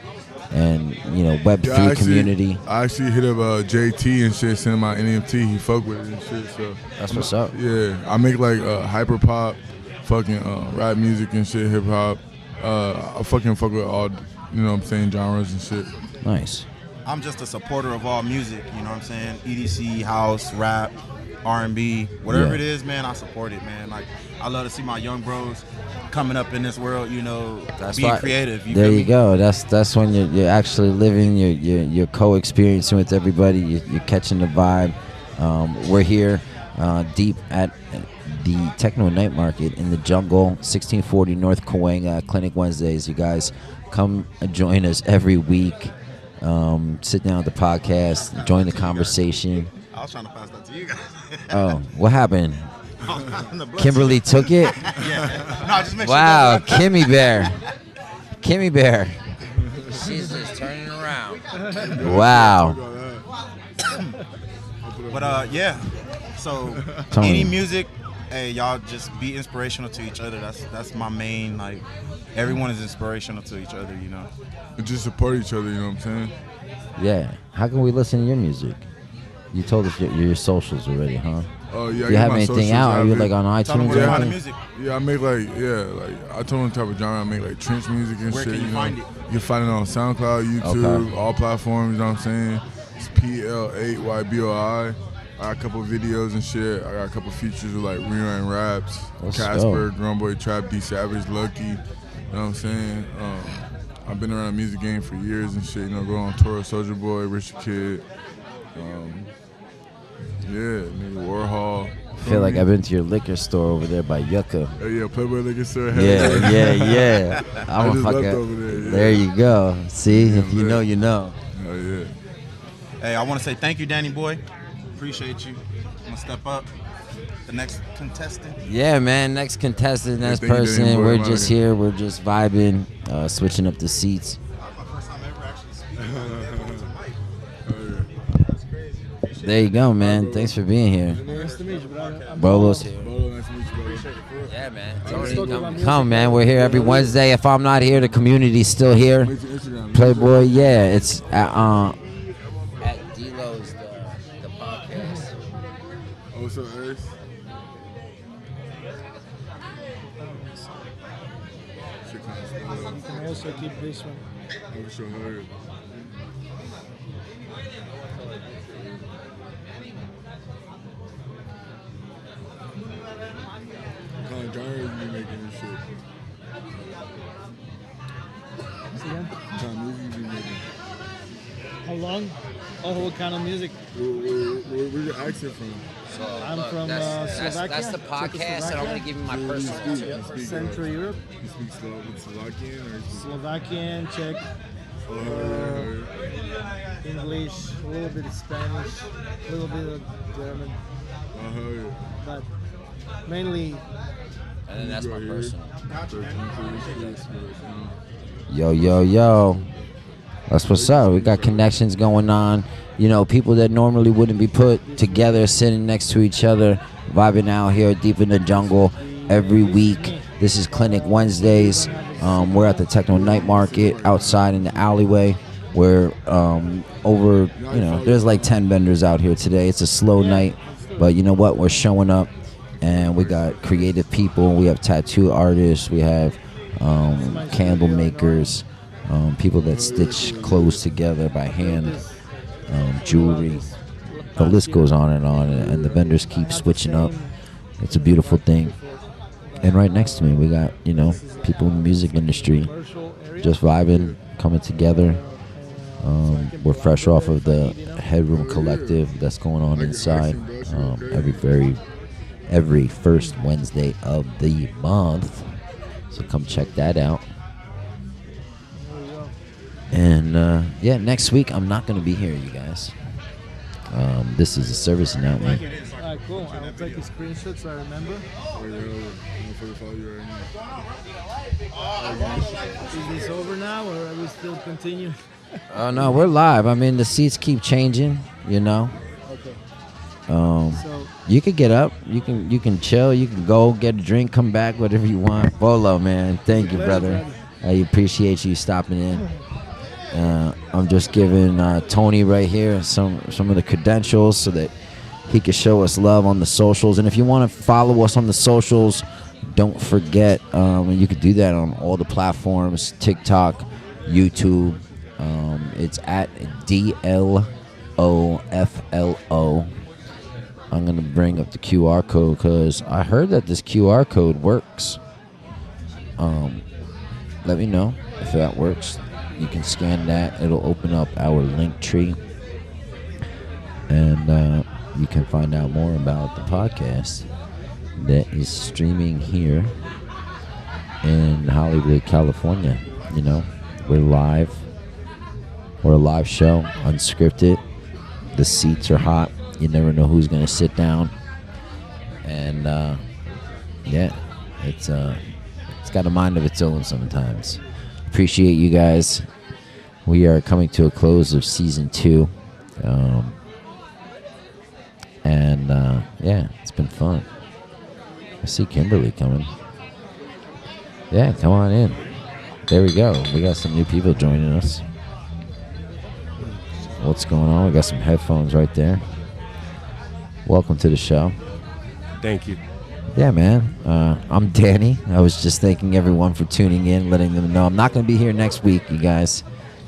Web3 community. I actually hit up JT and shit, sent him my NFT. He fuck with it and shit, so. That's what's up. Yeah, I make like hyper pop, fucking rap music and shit, hip hop. I fucking fuck with all, genres and shit. Nice. I'm just a supporter of all music, you know what I'm saying? EDC, house, rap, R&B, whatever Yeah. it is, man, I support it, man. Like, I love to see my young bros coming up in this world, being creative. There feel you me? go. That's when you're actually living. You're co-experiencing with everybody. You're catching the vibe. We're here deep at the Techno Night Market in the jungle, 1640 North Cahuenga, Clinic Wednesdays. You guys come join us every week. Sit down at the podcast, join the conversation. I was trying to pass that to you guys. Oh, what happened? The blood- Kimberly took it? Yeah. No, just make sure Wow, that- Kimmy Bear. Kimmy Bear. She's just turning around. Wow. But yeah. So Tony. any music, hey, y'all just be inspirational to each other. That's my main, like, everyone is inspirational to each other, And just support each other, you know what I'm saying? Yeah. How can we listen to your music? You told us your socials already, huh? Oh, yeah. I Do you get have my anything socials out? Are you there. like on Tell them iTunes what or kind of anything? music. Yeah, I make I told them type of genre. I make like trench music and Where shit. can you find it? You can find it on SoundCloud, YouTube, Okay. all platforms. You know what I'm saying? It's PL8YBOI. I got a couple videos and shit. I got a couple features with like rerun raps, Let's Casper, go. Grumboy, Trap, D Savage, Lucky. You know what I'm saying? I've been around the music game for years and shit. Go on tour, Soulja Boy, Richard Kid. Yeah, nigga Warhol. I feel like I've been to your liquor store over there by Yucca. Yeah, Playboy Liquor Store. Yeah. I'm I a just left fucker. over there. Yeah. There you go. See, Yeah, if you know, you know. Oh yeah. Hey, I want to say thank you, Danny boy. Appreciate you. I'm gonna step up. The next contestant. Yeah, man. Next contestant, next thank you, person. Danny boy. We're I'm just outta here. here. We're just vibing, switching up the seats. My first time ever actually speaking. That's crazy. Appreciate There you go, man. Thanks for being here. Nice to meet you, brother. Bollo's here. Bolo, nice to meet you, brother. Yeah, man. Come, man. We're here every Wednesday. If I'm not here, the community's still here. What's your Instagram? Playboy, yeah. It's at D.Lo's the podcast. Oh, what's up, Ace? Shit kinda slow. You can also keep this one. Oh, for sure, hard. song, all kind of music. Where your accent from? So, I'm from Slovakia. That's the podcast, and I'm going to give you my personal too. Central Europe. You speak Slovakian or Slovakian, Czech, English, a little bit of Spanish, a little bit of German, but mainly. And then that's my personal. Yo. That's what's up. We got connections going on. You know, people that normally wouldn't be put together, sitting next to each other, vibing out here deep in the jungle every week. This is Clinic Wednesdays. We're at the Techno Night Market outside in the alleyway. We're there's like 10 vendors out here today. It's a slow night, but you know what? We're showing up, and we got creative people. We have tattoo artists. We have candle makers. People that stitch clothes together by hand, jewelry. The list goes on, and the vendors keep switching up. It's a beautiful thing. And right next to me, we got, people in the music industry just vibing, coming together. We're fresh off of the Headroom Collective that's going on inside every first Wednesday of the month. So come check that out. And next week I'm not going to be here, you guys. This is a service announcement. Alright, cool. I'll take a screenshot so I remember. Is this over now, or are we still continuing? Oh no, we're live. I mean, the seats keep changing. Okay. You could get up. You can chill. You can go get a drink, come back, whatever you want. Bollo, man, thank you, brother. I appreciate you stopping in. I'm just giving Tony right here some of the credentials so that he can show us love on the socials. And if you want to follow us on the socials, don't forget, you could do that on all the platforms, TikTok, YouTube. It's at DLOFLO. I'm going to bring up the QR code because I heard that this QR code works. Let me know if that works. You can scan that. It'll open up our link tree. And you can find out more about the podcast that is streaming here in Hollywood, California. We're live. We're a live show, unscripted. The seats are hot. You never know who's going to sit down. And, it's got a mind of its own sometimes. Appreciate you guys. We are coming to a close of season 2. It's been fun. I see Kimberly coming. Yeah, come on in. There we go. We got some new people joining us. What's going on? We got some headphones right there. Welcome to the show. Thank you. Yeah, man. I'm Danny. I was just thanking everyone for tuning in, letting them know I'm not going to be here next week, you guys.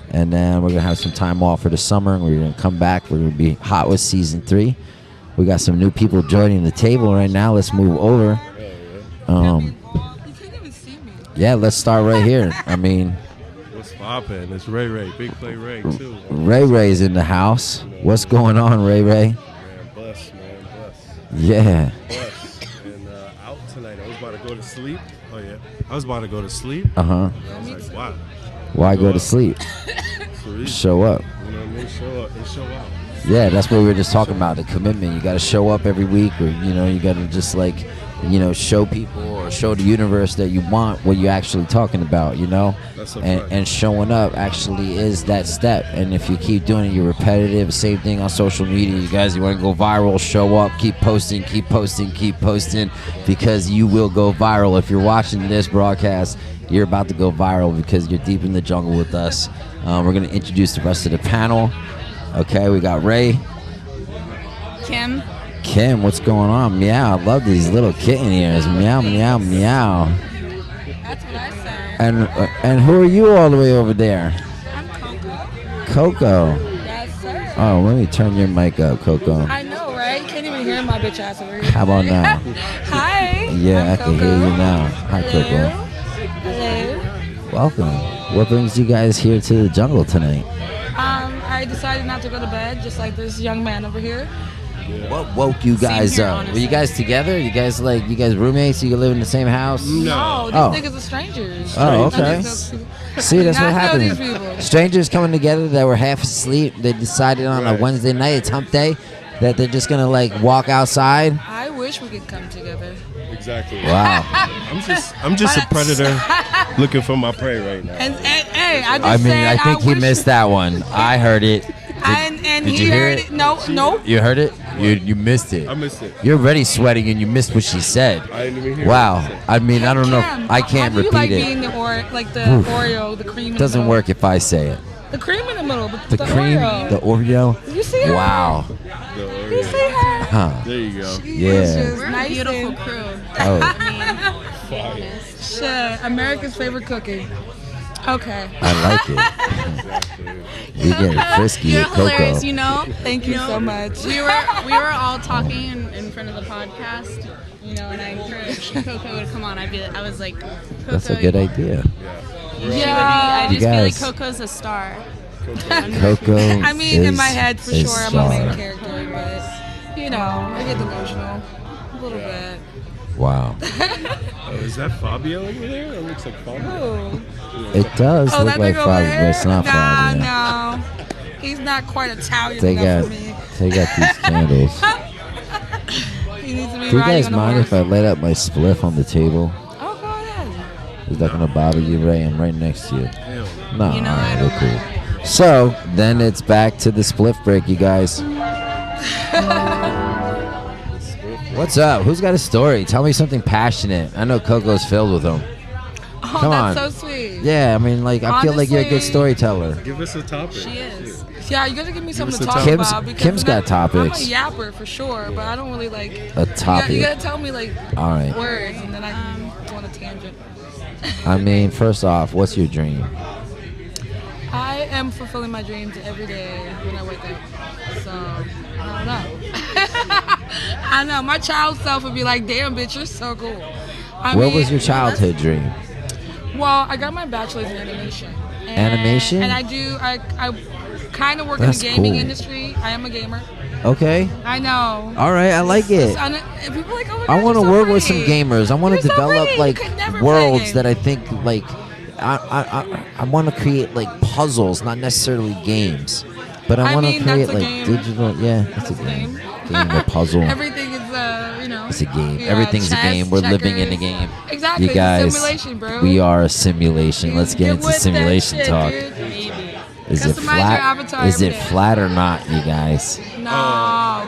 And then we're going to have some time off for the summer, and we're going to come back. We're going to be hot with season 3. We got some new people joining the table right now. Let's move over. You can't even see me. Yeah, let's start right here. I mean, what's poppin'? It's Ray. Big Play Ray, too. Ray's in the house. What's going on, Ray? Man, bless. Yeah. Bless. And out tonight. I was about to go to sleep. Oh, yeah. I was about to go to sleep. Uh-huh. I was like, wow. Why go to sleep? Show up. You know what I mean? Show up and show out. Yeah, that's what we were just talking about, the commitment. You got to show up every week, or, you got to just, show people or show the universe that you want what you're actually talking about, That's and showing up actually is that step. And if you keep doing it, you're repetitive. Same thing on social media, you guys. You want to go viral, show up, keep posting, because you will go viral. If you're watching this broadcast, you're about to go viral because you're deep in the jungle with us. We're going to introduce the rest of the panel. Okay, we got Ray. Kim, what's going on? Meow. I love these little kitten ears. Meow, meow, meow. That's what I say. And who are you all the way over there? I'm Coco. Yes, sir. Oh, let me turn your mic up, Coco. I know, right? You can't even hear my bitch ass over here. How about now? Hi. Yeah, I can hear you now. Hi, Coco. Hello. Welcome. What brings you guys here to the jungle tonight? I I decided not to go to bed, just like this young man over here. What woke you guys here, up? honestly. Were you guys together? You guys roommates? You live in the same house? No, these Oh. niggas are strangers. Oh, okay. I just know people. See, that's what I know these happens. people. Strangers coming together that were half asleep. They decided on a Wednesday night, it's hump day, that they're just gonna like walk outside. I wish we could come together. Exactly. Wow. I'm just a predator looking for my prey right now. And hey, I just I mean, said I think he wish missed that one. I heard it. And Did he you hear heard it? No. You heard it? You missed it. I missed it. You're already sweating and you missed what she said. I didn't even hear Wow. what she said. I mean, I don't know. I can't How do you repeat like it. being the Oof. Oreo, the cream in the Doesn't middle? work if I say it. The cream in the middle, The cream, Oreo. the Oreo. You see her? Wow. You see her? Huh. There you go. Yeah. We're nice beautiful crew. Oh. Shit, America's favorite cookie. Okay. I like it. You get frisky You're at Coco. hilarious, you know. Thank you so much. We were all talking in front of the podcast, you know, and I encouraged Coco to come on. I was like, Coco, That's a good idea. I You just feel like guys- Coco's a star. Coco I mean, in my is head, for a sure, I'm a main star. character, but, you know, I get delusional. A little bit. Wow. Is that Fabio over there? It looks like Fabio. Who? It does Oh, look that like nigga over Fabio, but there? it's not Fabio. No. He's not quite Italian They enough got, for me. they got these candles. He needs to be Do you riding guys on a mind horse. if I light up my spliff on the table? Oh, go ahead. Is that gonna bother you, Ray? I'm right next to you. No, You know, alright, we're cool. So then it's back to the spliff break, you guys. What's up? Who's got a story? Tell me something passionate. I know Coco's filled with them. Oh, Come that's on. so sweet. Yeah, I mean, like, I feel like you're a good Honestly- storyteller. Give us a topic. She is. Yeah, you gotta give me something us to a talk topic. about. because Kim's got topics. I'm a yapper for sure, but I don't really like A topic. You gotta tell me like All right. words, and then I can go on a tangent. I mean, first off, what's your dream? I am fulfilling my dreams every day when I wake up. So I don't know. I know my child self would be like, "Damn, bitch, you're so cool." What was your childhood dream? Well, I got my bachelor's in animation. Animation? And I kind of work That's in the gaming cool. industry. I am a gamer. Okay. I know. All right, I like it. People are like, oh my I God, want to you're so work with some pretty. gamers. I want to You're so develop pretty. like You could never play worlds games. that I think like I want to create like puzzles, not necessarily games, but I want to mean, create that's a like game. digital. Yeah, it's a game. Game or puzzle. Everything is, you know. It's a game. yeah, Everything's chess, a game. We're living in a checkers. game. Exactly. You guys, It's a simulation, bro. we are a simulation. Let's get into with that simulation shit, talk. dude. Is it Customize your flat? avatar Is every it day. flat or not, you guys? No,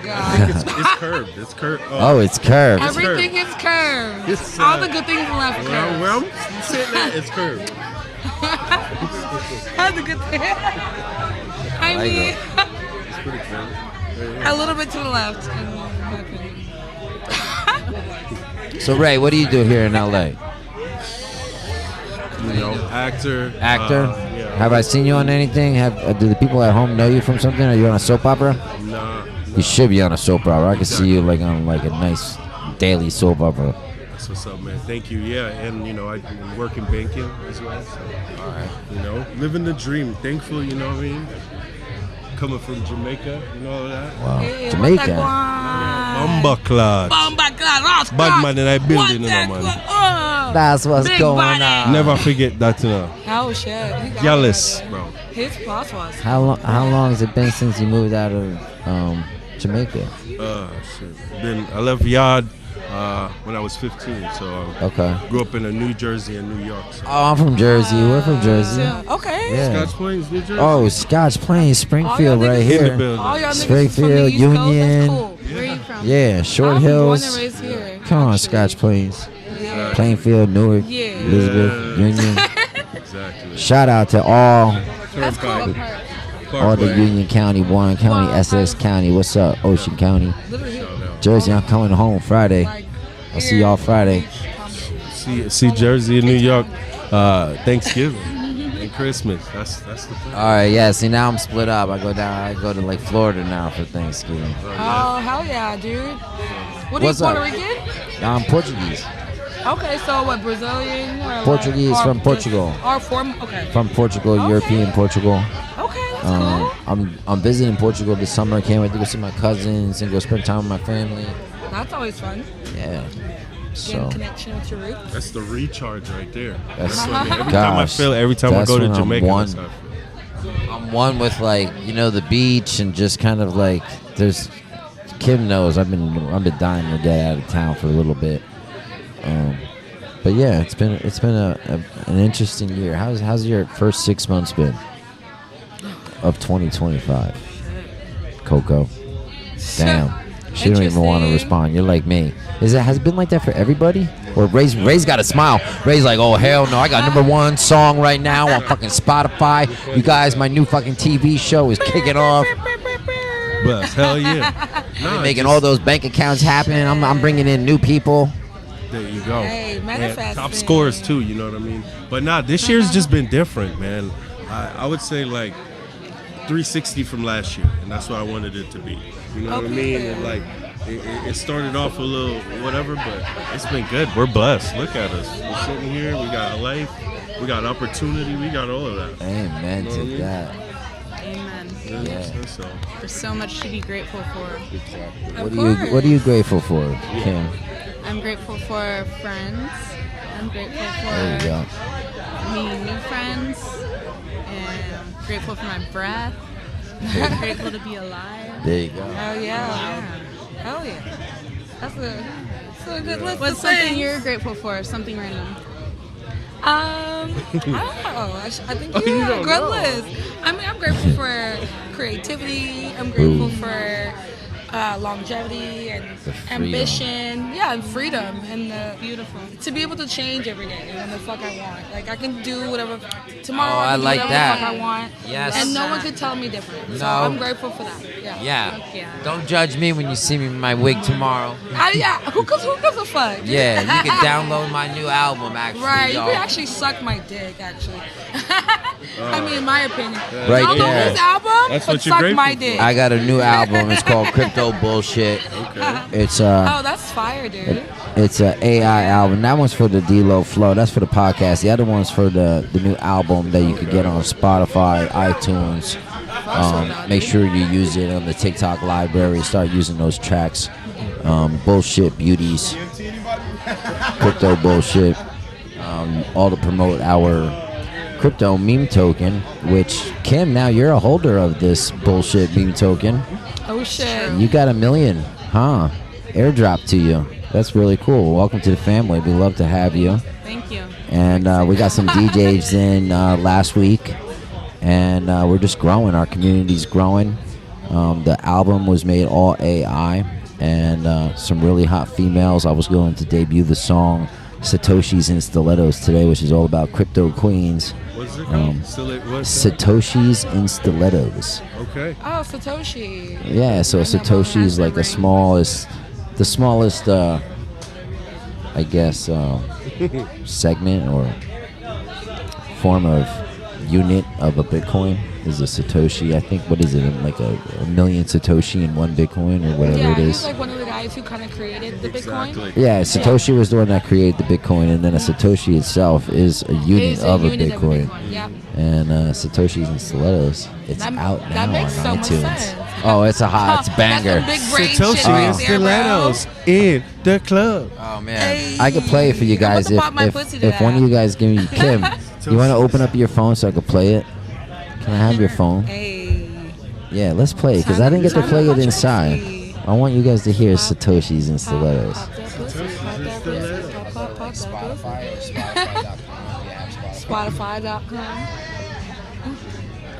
God. It's curved. It's curved. Oh, it's curved. Everything is curved. It's, All the good things in life are curved. Where I'm sitting at, it's curved. All the good things. I like mean, It's pretty curved. a little bit to the left, in my opinion. So Ray, what do you do here in LA? You know, actor. Actor? Yeah. Have I seen you on anything? Do the people at home know you from something? Are you on a soap opera? Nah. You should be on a soap opera. I can see you like on like a nice daily soap opera. That's what's up, man. Thank you. Yeah, and you know, I work in banking as well. So, all right. You know, living the dream. Thankful, you know what I mean? Coming from Jamaica, you know that? Wow. Hey, Jamaica. Bomba clad. Bad man in that building, you know, man. That's what's Big going body. on. Never forget that, you know. Oh, shit. He got Jealous, it. bro. His boss was. How long has it been since you moved out of Jamaica? Shit. I left yard when I was 15, so I Okay. grew up in New Jersey and New York. So. Oh, I'm from Jersey. We're from Jersey. Okay. Yeah. Scotch Plains, New Jersey. Oh, Scotch Plains, Springfield, All y'all right niggas- In the here. building. All y'all niggas Springfield, from the East Coast, Union. that's cool. Where are you from? Yeah, Short I'm Hills. born and raised here. Come on, actually. Scotch Plains. Yeah. Plainfield, Newark, Yeah. Elizabeth, Union. Exactly. Shout out to all That's cool. all the Union County, Warren County, Essex County. What's up, Ocean County, Jersey? I'm coming home Friday. I'll see y'all Friday. See Jersey and New York, Thanksgiving and Christmas. That's the plan. All right, yeah. See, now I'm split up. I go to like Florida now for Thanksgiving. Oh, hell yeah, dude. What are What's you, Puerto up? Rican? I'm Portuguese. Okay, so what, Brazilian? Or Portuguese what? from Or Portugal. Or from, okay. From Portugal, Okay. European Portugal. Okay, I'm visiting Portugal this summer. Can't wait to go see my cousins and go spend time with my family. That's always fun. Yeah. So Getting connection with your roots. That's the recharge right there. That's every time I go to Jamaica, that's how I feel. I'm one with like the beach and just kind of like there's. Kim knows I've been dying to get out of town for a little bit. But yeah, it's been an interesting year. How's your first 6 months been of 2025? Coco, damn, she don't even want to respond. You're like me. Has it been like that for everybody? Or Ray's got a smile. Ray's like, oh hell no, I got #1 song right now on fucking Spotify. You guys, my new fucking TV show is kicking off. But hell yeah, making all those bank accounts happen. I'm bringing in new people. There you go. Hey, manifesting. Top scores too, you know what I mean? But this year's just been different, man. I would say like 360 from last year, and that's what I wanted it to be. You know what I mean? And like it started off a little whatever, but it's been good. We're blessed. Look at us. We're sitting here. We got a life. We got opportunity. We got all of that. Amen to that. Amen. Yeah. So. There's so much to be grateful for. Exactly. What are you grateful for, Kim? I'm grateful for friends. I'm grateful There you go. for meeting new friends. And I'm grateful for my breath. I'm grateful to be alive. There you go. Hell yeah. Hell yeah. That's a good list. What's something you're grateful for? Something random. I don't know. I think you have a good list. I mean, I'm grateful for creativity. I'm grateful for longevity and ambition. Yeah, and freedom. And beautiful. To be able to change every day when the fuck I want. Like, I can do whatever. Tomorrow I can do whatever the fuck I want. Yes. And no one can tell me different. No. So I'm grateful for that. Yeah. Don't judge me when you see me in my wig tomorrow. Who gives a fuck? Yeah, you can download my new album, actually. Right, y'all. you can actually suck my dick, actually. I mean, in my opinion. Right Download there. this album, That's but what you're suck grateful my for. dick. I got a new album. It's called Crypto Bullshit. Okay. It's Oh, that's fire, dude. It's an AI album. That one's for the D.Lo.Flow. That's for the podcast. The other one's for the new album that you could get on Spotify, iTunes. Make sure you use it on the TikTok library. Start using those tracks. Bullshit Beauties. Crypto Bullshit. All to promote our crypto meme token, which, Kim, now you're a holder of this bullshit meme token. Oh, shit. You got 1 million, huh? Airdrop to you. That's really cool. Welcome to the family. We love to have you. Thank you. And we got some DJs in last week, and we're just growing. Our community's growing. The album was made all AI, and some really hot females. I was going to debut the song Satoshis and Stilettos today, which is all about crypto queens. What's it called? Satoshis and Stilettos. Okay. Oh, Satoshi. Yeah, so Satoshi is like the smallest, I guess, segment or form of unit of a Bitcoin is a Satoshi. I think, what is it, like a million Satoshi in one Bitcoin or whatever it is. He's like one of the guys who kind of created the Bitcoin. Yeah, Satoshi was the one that created the Bitcoin, and then a Satoshi itself is a unit of a Bitcoin. Yep. And Satoshis and Stilettos, it's out now that makes on so much iTunes. sense. Oh, it's a banger. That's some big brain Satoshi shit right and there, bro. Stilettos in the club. Oh man, I could play it for you guys I'm about to pop my pussy to if one of that. you guys give me Kim. You want to open up your phone so I could play it? Can I have your phone? Hey. Yeah, let's play it because I didn't get to play it inside. I want you guys to hear Satoshis and Stilettos. Spotify.com.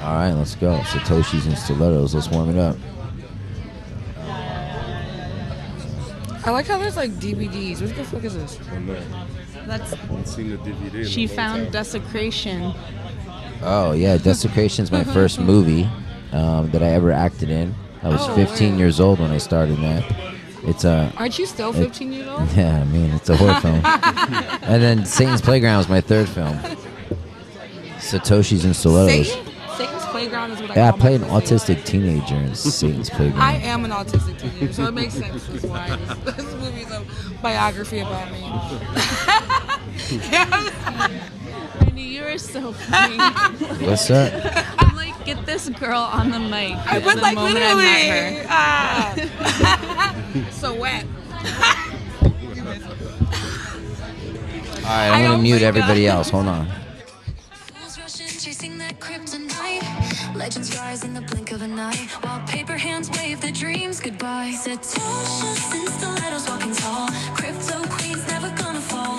All right, let's go. Satoshis and Stilettos. Let's warm it up. I like how there's like DVDs. What the fuck is this? That's. I haven't seen the DVD in She a long found time. Desecration. Oh yeah, Desecration's my first movie that I ever acted in. I was 15 years old when I started that. It's a. Aren't you still 15 years old? Yeah, I mean it's a horror film. And then Satan's Playground was my third film. Satoshis and Stilettos. Satan's Playground is what I Yeah, I call played an my pussy. autistic teenager in Satan's Playground. I am an autistic teenager, so it makes sense. That's why this movie is a biography about me. I knew you were so funny. What's that? I'm like Get this girl on the mic. I would the like moment literally. I met her. So wet. All right, I'm gonna mute everybody else. Hold on. Chasing that kryptonite. Legends rise in the blink of an eye. While paper hands wave the dreams goodbye. Satoshis and stilettos walking tall. Crypto queens never gonna fall.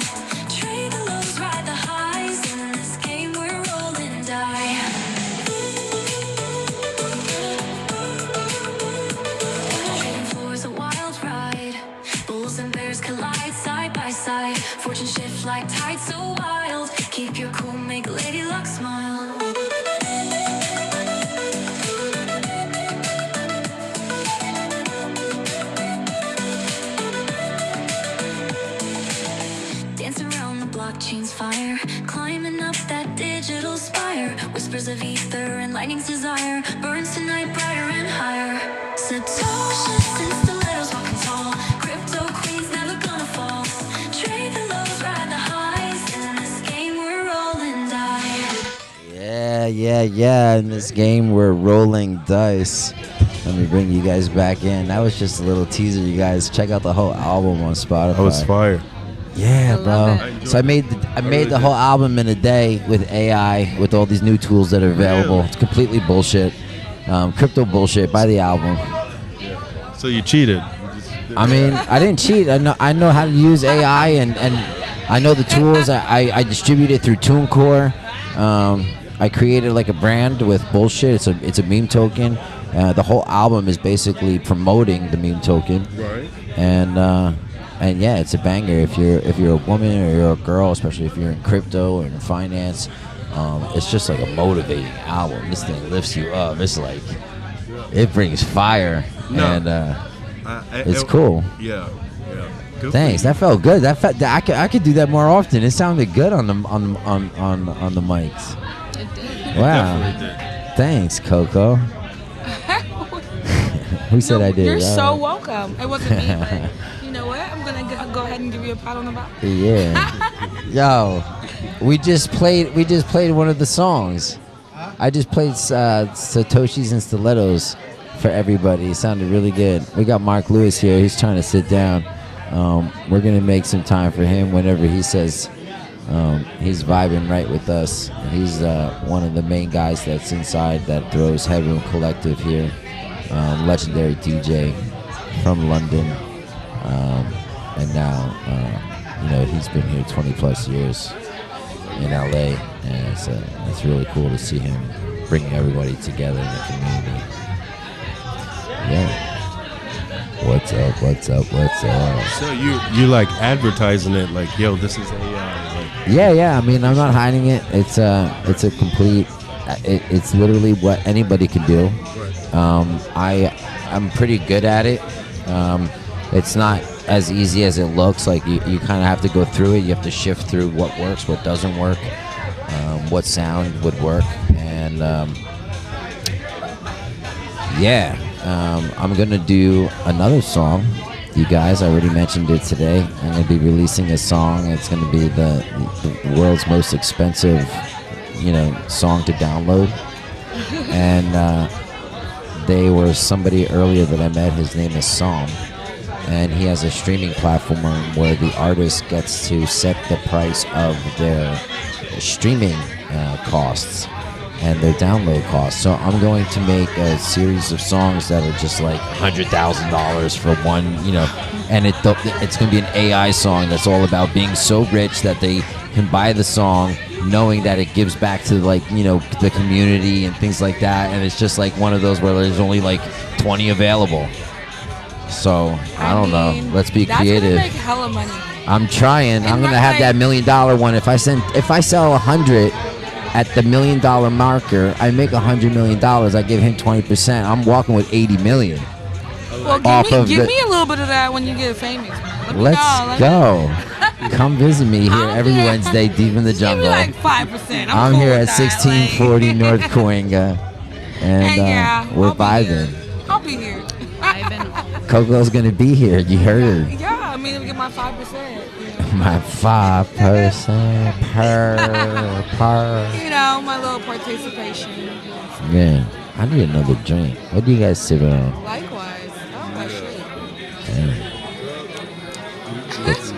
Trade the lows, ride the highs. In this game we're rolling die. Trading floors a wild ride. Bulls and bears collide side by side. Fortune shift like tide so wild. Keep your cool, make Lady Luck smile. Dancing around the blockchain's fire. Climbing up that digital spire. Whispers of ether and lightning's desire. Burns tonight brighter and higher. Satoshis and stilettos walking tall. Crypto queens never gonna fall. Trade the lows, ride the highs. In this game we're rolling dice. Yeah. In this game, we're rolling dice. Let me bring you guys back in. That was just a little teaser, you guys. Check out the whole album on Spotify. That was fire. Yeah, bro. So I made the whole album in a day with AI, with all these new tools that are available. It's completely bullshit, crypto bullshit. Buy the album. So you cheated. I mean, I didn't cheat. I know how to use AI, and I know the tools. I distribute it through TuneCore. I created like a brand with bullshit. It's a meme token. The whole album is basically promoting the meme token. Right. And yeah, it's a banger. If you're a woman or you're a girl, especially if you're in crypto or in finance, it's just like a motivating album. This thing lifts you up. It's like it brings fire, and it's cool. Yeah. Good Thanks. That felt good. I could do that more often. It sounded good on the mics. It did. Wow. It definitely did. Thanks, Coco. Who said I did? You're so welcome. It wasn't me, but you know what? I'm gonna go ahead and give you a pat on the back. Yeah. Yo, we just played one of the songs. I just played Satoshis and Stilettos for everybody. It sounded really good. We got Mark Lewis here. He's trying to sit down. We're gonna make some time for him whenever he says he's vibing right with us. He's one of the main guys that's inside that throws Headroom Collective here. Legendary DJ from London, and now he's been here 20 plus years in LA, and it's really cool to see him bringing everybody together in the community. Yeah. What's up? So you like advertising it like, yo, this is AI. Yeah. I mean, I'm not hiding it. It's a complete. It's literally what anybody can do. I'm pretty good at it. It's not as easy as it looks. Like you kind of have to go through it. You have to shift through what works, what doesn't work, what sound would work, and I'm gonna do another song. You guys, I already mentioned it today. I'm gonna be releasing a song. It's gonna be the world's most expensive, song to download, and they were somebody earlier that I met. His name is Psalm, and he has a streaming platform where the artist gets to set the price of their streaming costs and their download costs. So I'm going to make a series of songs that are just like $100,000 for one, and it's going to be an AI song that's all about being so rich that they can buy the song knowing that it gives back to the community and things like that, and it's just like one of those where there's only like 20 available. So I don't know. Let's be creative. That's gonna make hella money. I'm trying. I'm gonna have that $1 million one. If I sell 100 at the $1 million marker, I make $100 million. I give him 20%. I'm walking with 80 million. Well, give me a little bit of that when you get famous, man. Let's go. Come visit me here every Wednesday, deep in the jungle. Give me like 5%. I'm cool here at with that, 1640 North Cahuenga, and we're vibing. I'll be here. Coco's gonna be here. You heard her. Yeah, I mean, get my 5%. My 5% per. My little participation. Yeah. I need another drink. What do you guys sip on? Likewise. Oh, my shit. Damn. It's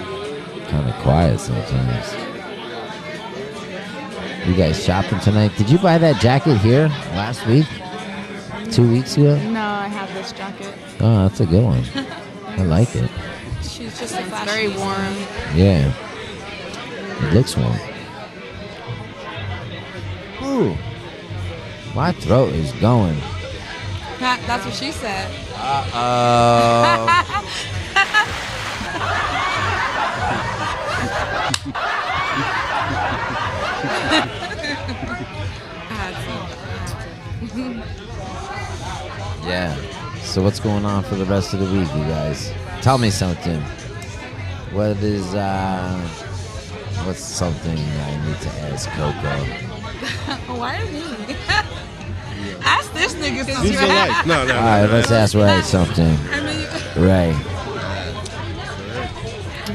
kind of quiet sometimes. You guys shopping tonight? Did you buy that jacket here last week? 2 weeks ago? No, I have this jacket. Oh, that's a good one. I like it. She's just a It's fashion very designer. warm. Yeah. It looks warm. Ooh. My throat is going. That's what she said. Uh-oh. Yeah. So what's going on for the rest of the week, you guys? Tell me something. What is, what's something I need to ask Coco? Why me? Ask this nigga something. These are life. No. All right, let's ask Ray something. I mean, Ray.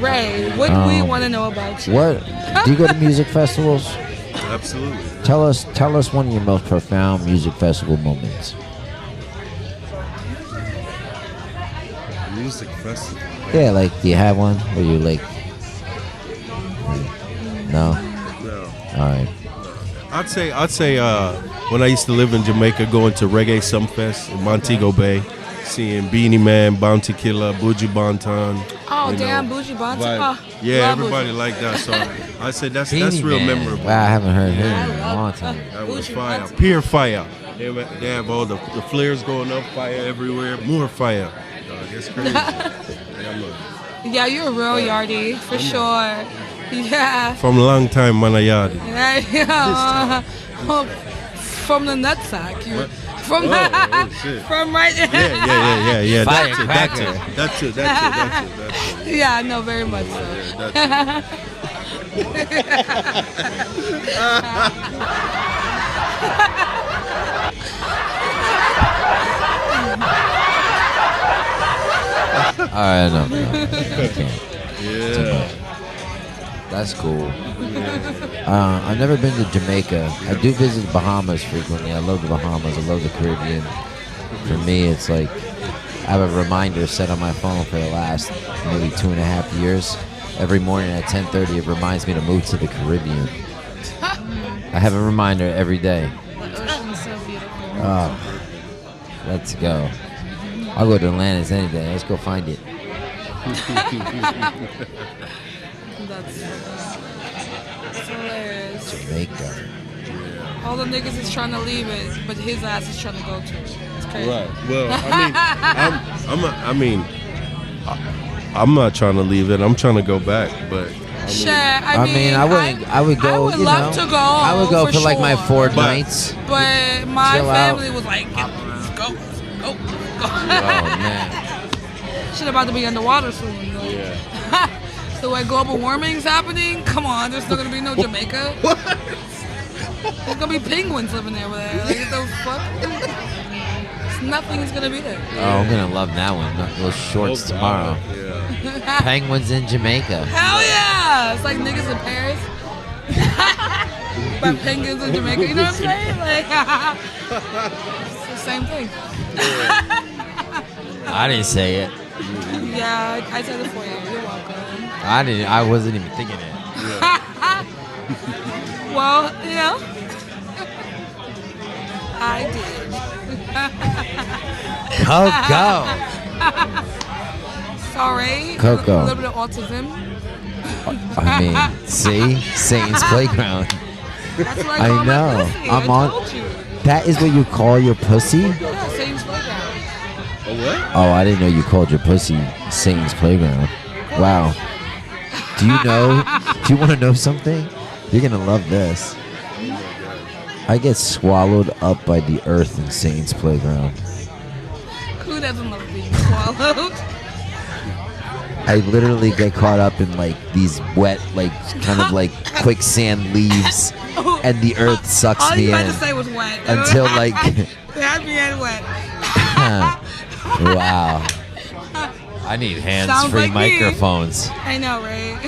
Ray, what do we want to know about you? What? Do you go to music festivals? Absolutely. Tell us one of your most profound music festival moments. Music festival. Yeah, like, do you have one where you like? No. No. All right. I'd say when I used to live in Jamaica, going to Reggae Sumfest in Montego Bay, seeing Beanie Man, Bounty Killer, Buju Banton. Oh, damn, Bougie Bonta. Oh, yeah, love everybody Bougie. like that. So I said that's Beanie real Man. memorable. Wow, I haven't heard him in a long time. That was Bougie fire. Bonta. Pure fire. They have all the flares going up, fire everywhere, more fire. It's crazy. Yeah, you're a real yardie, for sure. Yeah. From a long time, Manayadi. Yeah. From the nutsack. You. From shit. from right there. Yeah. Firecracker. That's it. Yeah, I know very much so. All right, no. I can't. Yeah. That's cool. I've never been to Jamaica. I do visit the Bahamas frequently. I love the Bahamas. I love the Caribbean. For me, it's like I have a reminder set on my phone for the last maybe 2.5 years. Every morning at 10:30, it reminds me to move to the Caribbean. I have a reminder every day. The ocean's so beautiful. Oh, let's go. I'll go to Atlantis any day. Let's go find it. That's hilarious. Jamaica. All the niggas is trying to leave it, but his ass is trying to go to it. It's crazy. Right. Well, I'm not trying to leave it. I'm trying to go back, but. I mean, I would go. I would love to go. I would go for like my sure. 4 nights. But my Chill family out. was like, let's go. Oh man. Shit about to be underwater soon. Yeah. The way global warming's happening, come on, there's not gonna be no Jamaica. What? There's gonna be penguins living there. Like, what the fuck? Nothing's gonna be there. Oh, I'm gonna love that one. Those shorts tomorrow. Yeah. Penguins in Jamaica. Hell yeah! It's like niggas in Paris. But penguins in Jamaica, you know what I'm saying? Like, it's the same thing. I didn't say it. Yeah, I said it for you. You're welcome. I wasn't even thinking it. Well, you know, I did. Coco. Sorry. Coco. A little bit of autism. I mean, see? Satan's Playground. That's what I I call know. my pussy. I'm I on. told you. That is what you call your pussy? Yeah, Satan's Playground. A what? Oh, I didn't know you called your pussy Satan's Playground. Wow. Do you know? Do you want to know something? You're going to love this. I get swallowed up by the earth in Satan's Playground. Who doesn't love being swallowed? I literally get caught up in like these wet, like kind of like quicksand leaves, and the earth sucks All me you in had to say was wet. until like. Happy and wet. Wow. I need hands-free like me. microphones. I know, right?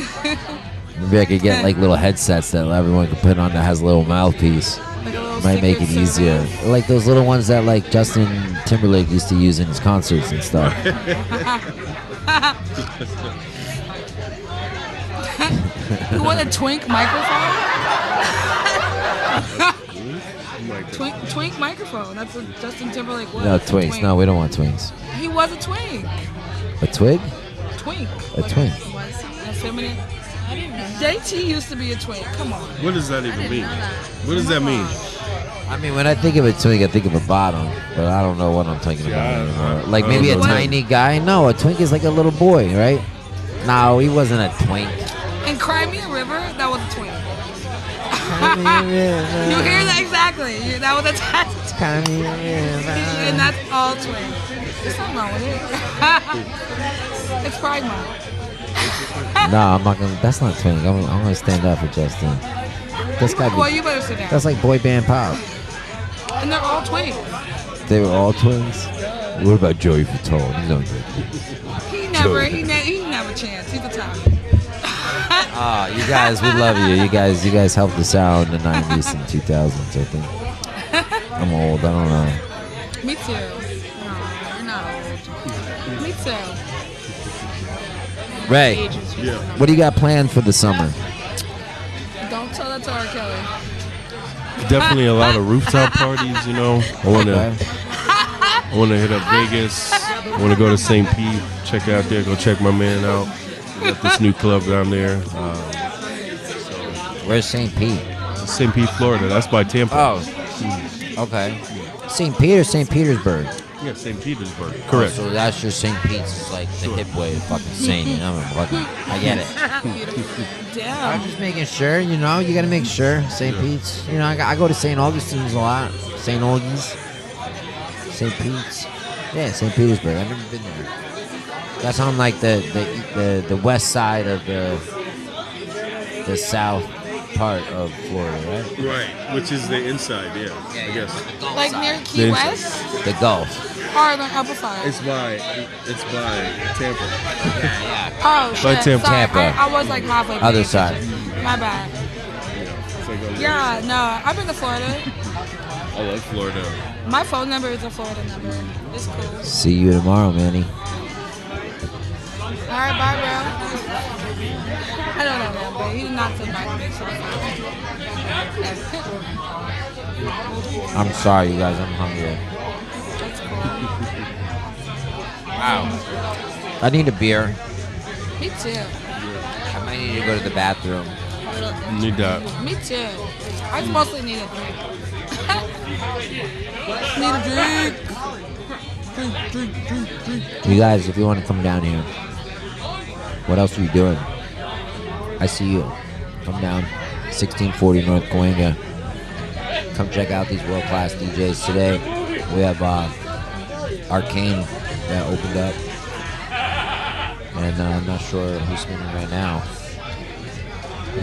Maybe I could get like little headsets that everyone can put on that has a little mouthpiece. Like a little might make it easier. Like those little ones that like Justin Timberlake used to use in his concerts and stuff. You want a twink microphone? Twink microphone. That's what Justin Timberlake was. No, twinks. Twink. No, we don't want twinks. He was a twink. A twig? Twink. A twink. Was he? A feminine? I didn't know. JT used to be a twink. Come on. What does that even mean? What does that mean? I mean, when I think of a twink, I think of a bottom, but I don't know what I'm thinking about anymore. Like maybe a tiny guy? No, a twink is like a little boy, right? No, he wasn't a twink. In Crimea River, that was a twink. You hear that exactly? That was a test. And that's all twink. There's something wrong with it. It's Pride Month. No, I'm not gonna. That's not twink. I'm gonna stand up for Justin. That's gotta be. Well, you better sit down. That's like boy band pop. And they're all twins. They were all twins. What about Joey Fatone? He's not good. He never chance. He's a top. Ah, you guys, we love you. You guys helped us out in the 90s and 2000s, I think. I'm old. I don't know. Me too. No, you're not old. Me too. Ray, what do you got planned for the summer? Don't tell that to R. Kelly. Definitely a lot of rooftop parties, you know. I want to hit up Vegas. I want to go to St. Pete, check out there, go check my man out. We got this new club down there. Where's St. Pete? St. Pete, Florida. That's by Tampa. Oh, okay. St. Pete or St. Petersburg? Yeah, St. Petersburg. Oh, Correct. so that's just St. Pete's is like the hip way of fucking saying it. I get it. Damn. I'm just making sure, you know, you gotta make sure. St. Pete's. You know, I go to St. Augustine's a lot. St. Augies. St. Pete's. Yeah, St. Petersburg. I've never been there. That's on like the west side of the south part of Florida, right? Right, which is the inside, I guess. Like near Key West? The Gulf. Or the upper side? It's by Tampa. Oh, By shit. Tampa. Sorry, I was like halfway. Other paying side. attention. My bad. Yeah, no, I've been to Florida. I love Florida. My phone number is a Florida number. It's cool. See you tomorrow, Manny. All right, bye, bro. I don't know, man, but he's not to invite me, so I'm sorry, you guys. I'm hungry. that's cool. Wow. I need a beer. Me too. I might need to go to the bathroom. Need that. Me too. I mostly need a drink. Need a drink. Drink. You guys, if you want to come down here, what else are you doing? I see you. Come down, 1640 North Cahuenga. Come check out these world-class DJs today. We have Arcane that opened up. And I'm not sure who's spinning right now.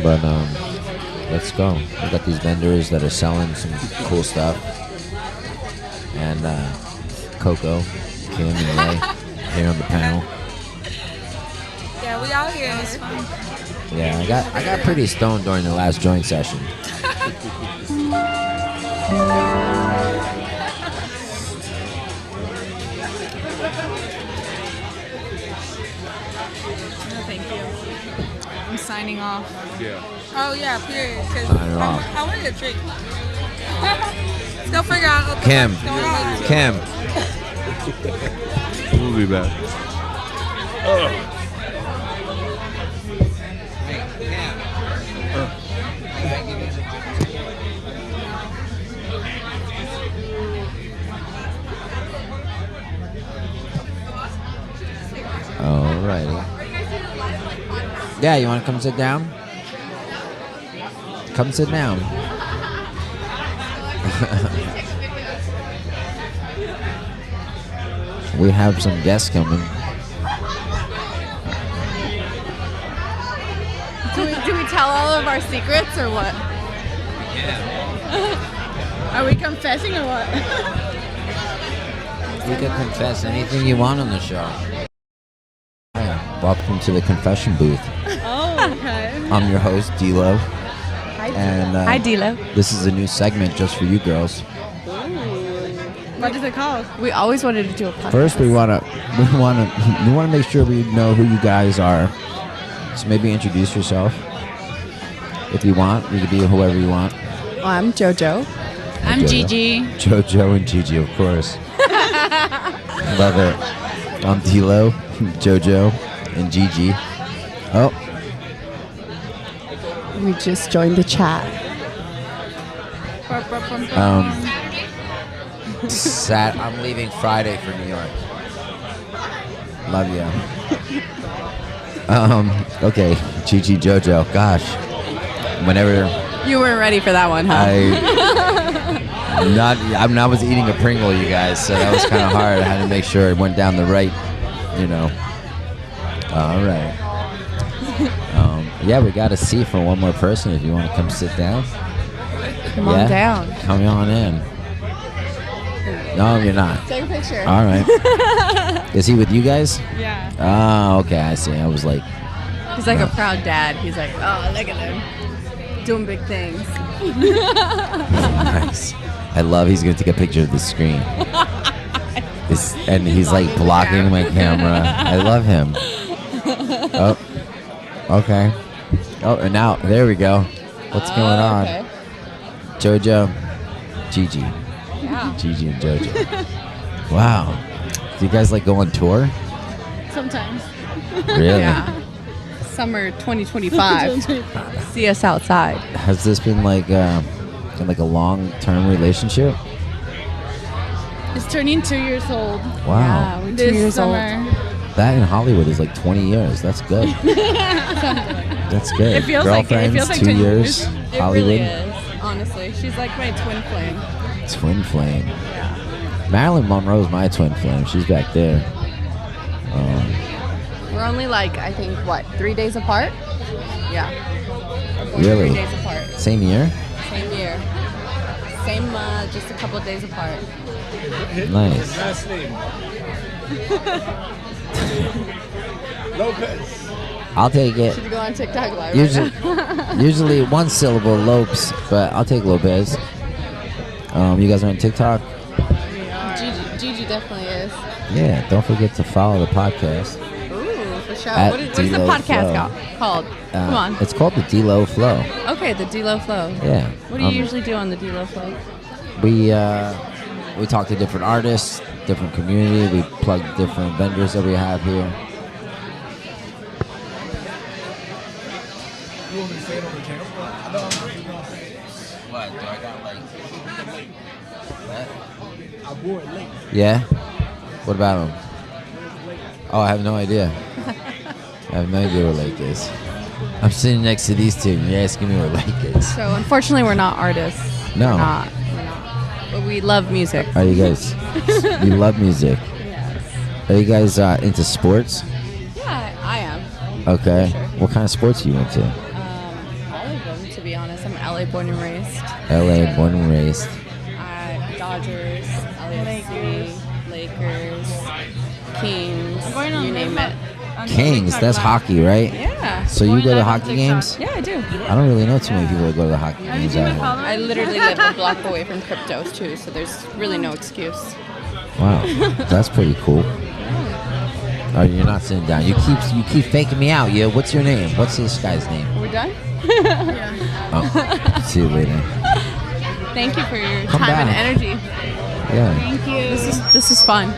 But let's go. We got these vendors that are selling some cool stuff. And Coco, Kim, and Ray here on the panel. Yeah, we out here. It's fun. Yeah, I got pretty stoned during the last joint session. No, thank you. I'm signing off. Yeah. Oh, yeah, period. Because Sign it off. I wanted a drink. Still figure out what the Kim. fuck's going on. Kim. We'll be back. Alrighty. Yeah, you want to come sit down? Come sit down. We have some guests coming. Do we tell all of our secrets or what? Are we confessing or what? You can confess anything you want on the show. Hi, welcome to the confession booth. Oh, okay. I'm your host, d.Lo. Hi, And Hi, D.Lo. This is a new segment just for you girls. What is it called? We always wanted to do a podcast. First, we wanna make sure we know who you guys are. So maybe introduce yourself if you want. You can be whoever you want. Well, I'm JoJo. I'm JoJo. Gigi. JoJo and Gigi, of course. Love it. I'm D.Lo, JoJo, and Gigi. Oh, We just joined the chat. I'm leaving Friday for New York. Love you. Okay, Gigi, JoJo. Gosh, whenever You weren't ready for that one, huh? I was eating a Pringle, you guys, so that was kind of hard. I had to make sure it went down the right, All right. Yeah, we got a seat for one more person if you want to come sit down. Come on down. Come on in. No, you're not. Take a picture. All right. Is he with you guys? Yeah. Oh, okay, I see. I was like... He's like no. a proud dad. He's like, oh, look at him. Doing big things. Nice. I love he's going to take a picture of the screen. And he's like blocking my camera. I love him. Oh, okay. Oh, and now, there we go. What's going on? Okay. JoJo, Gigi. Yeah. Gigi and JoJo. Wow. Do you guys like go on tour? Sometimes. Really? Yeah. Summer 2025. See us outside. Has this been like a long-term relationship? It's turning 2 years old. Wow. Yeah, we're 2 This years summer. old. That in Hollywood is like 20 years. That's good. That's good. It feels Girlfriends, like 2 years. It Hollywood. really is, honestly. She's like my twin flame. Twin flame. Yeah. Marilyn Monroe's my twin flame. She's back there. We're only like, I think, 3 days apart? Yeah. We're born Really? 3 days apart. Same year? Same year. Same, just a couple of days apart. Nice. Last name. Lopez. I'll take it. Should go on TikTok live Usually one syllable, Lopes, but I'll take Lopez. You guys are on TikTok? Gigi definitely is. Yeah, don't forget to follow the podcast. Ooh, for sure. At What is the D.Lo podcast Flow. called? Come on. It's called the D.Lo.Flow. Okay, the D.Lo.Flow. Yeah. What do you usually do on the D.Lo.Flow? We talk to different artists, different community. We plug different vendors that we have here. You want me to say it on the camera? What? Do I got like... What? I wore it late. Yeah? What about him? Oh, I have no idea. I have no idea where Lake is. I'm sitting next to these two, and you're asking me where Lake is. So, unfortunately, we're not artists. No. We're not. But we love music. Are you guys... you love music? Yes. Are you guys into sports? Yeah, I am. Okay. Sure. What kind of sports are you into? All of them, to be honest. I'm LA born and raised. LA, born and raised. Dodgers, LAFC, Lakers, Kings, I'm going on you name it. Kings, that's hockey, right? Yeah. So you go to hockey games? Yeah, I do. I don't really know too many people that go to the hockey games out here. I literally live a block away from cryptos too, so there's really no excuse. Wow, that's pretty cool. Oh, you're not sitting down. You keep faking me out. Yeah, what's your name? What's this guy's name? Are we done? Oh, see you later. Thank you for your Come time and back. energy. Yeah, Thank you. This is fun.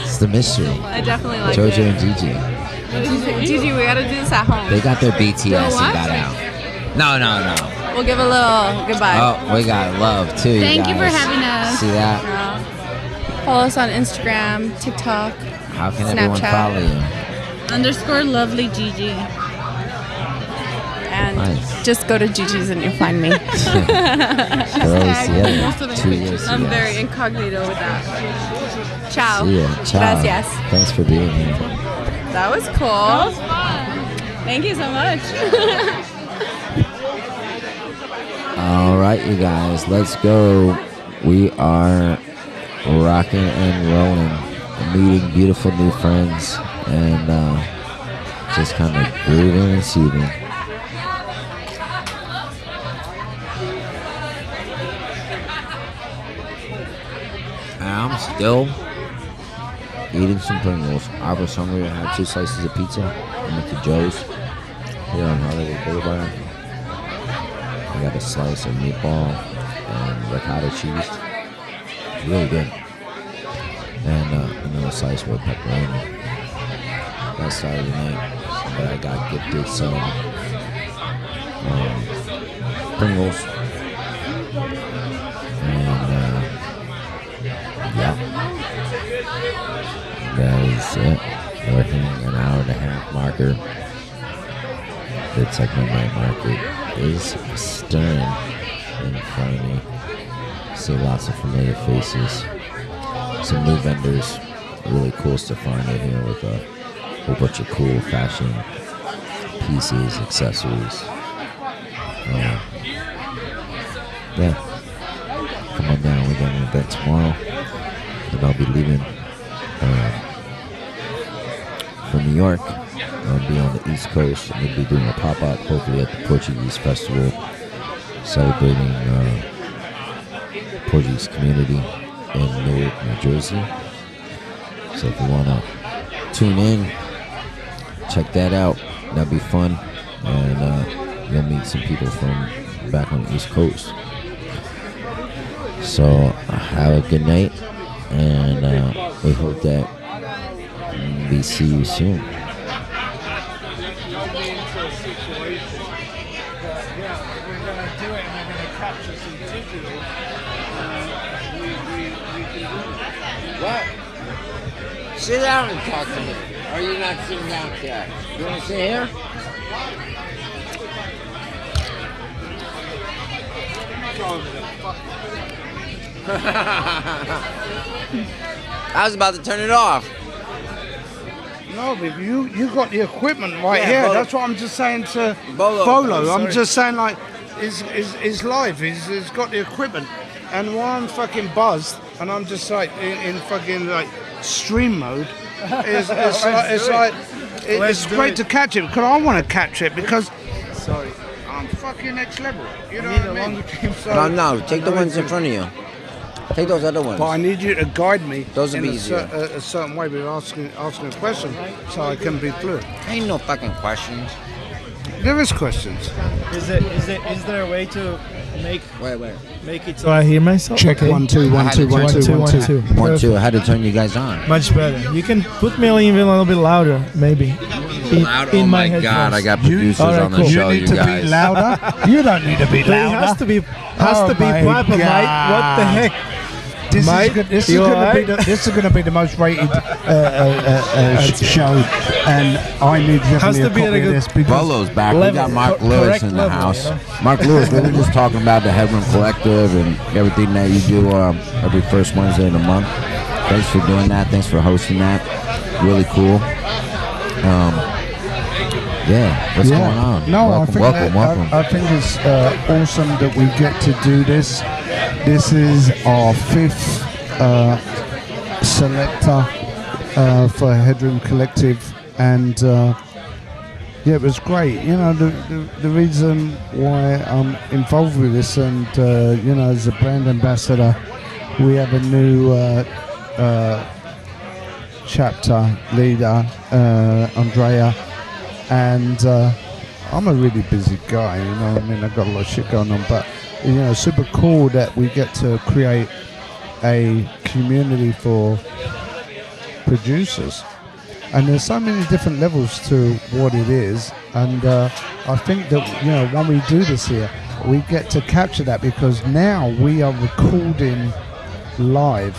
it's the mystery. I definitely like JoJo it. and Gigi. Gigi, we gotta do this at home. They got their BTS Go and what? got out. No. We'll give a little goodbye. Oh, we got love too. Thank you for guys. having us. See that? Follow us on Instagram, TikTok, How can everyone Snapchat. follow you? _lovely Gigi. And Nice. just go to Gigi's and you'll find me. They're always together. 2 years I'm together. very incognito with that. Ciao. See ya. Ciao. Gracias. Thanks for being here. That was cool. That was fun. Thank you so much. All right, you guys, let's go. We are rocking and rolling, meeting beautiful new friends, and just kind of grooving and soothing. Still eating some Pringles. I was hungry. I had 2 slices of pizza. I went to Joe's here on Hollywood Boulevard. I got a slice of meatball and ricotta cheese. It's really good. And another slice with pepperoni. That's Saturday night. But I got gifted some Pringles. And yeah. That is it. Working an hour and a half marker. The Techno Night Market is stirring in front of me. See lots of familiar faces. Some new vendors. Really cool stuff on here with a whole bunch of cool fashion pieces, accessories. Yeah. Come on down. We got an event tomorrow. And I'll be leaving for New York. I'll be on the East Coast. And we'll be doing a pop-up, hopefully at the Portuguese Festival, celebrating Portuguese community in Newark, New Jersey. So if you want to tune in, check that out. That'll be fun. And you'll meet some people from back on the East Coast. So have a good night. And we hope that we see you soon. What? Sit down and talk to me. Or are you not sitting down yet? You want to sit here? I was about to turn it off. No, but you got the equipment right Yeah, here. Bollo. That's what I'm just saying to Bollo. I'm just saying, like, is live. He's got the equipment. And while I'm fucking buzzed, and I'm just like in fucking like stream mode, it's great to catch it because I want to catch it because I'm fucking next level. You know what I mean? So, No, take the ones in front of you. Take those other ones. But I need you to guide me Those will in be easier. a certain way with asking a question so I can be fluent. Ain't no fucking questions. There is questions. Is there a way to make it so I hear myself? Check Okay. 1 2 1 2 1 2 1 2. 1 2. I had to turn you guys on. Much better. You can put me even a little bit louder, maybe. Loud? Oh my God! I got producers on the show. You need to guys. be louder. You don't need to be louder. It has to be proper, mate. What the heck? This Mate, is you going to be the most rated show, and I need definitely a copy of this because Bollo's back. We got Mark Lewis in the house. Mark Lewis, we were just talking about the Headroom Collective and everything that you do every first Wednesday of the month. Thanks for doing that. Thanks for hosting that. Really cool. What's going on? No, Welcome. I think it's awesome that we get to do this. This is our 5th selector for Headroom Collective, and it was great. You know, the reason why I'm involved with this, and as a brand ambassador, we have a new chapter leader, Andrea, and I'm a really busy guy. You know, I mean, I've got a lot of shit going on, but super cool that we get to create a community for producers. And there's so many different levels to what it is. And I think that, when we do this here, we get to capture that because now we are recording live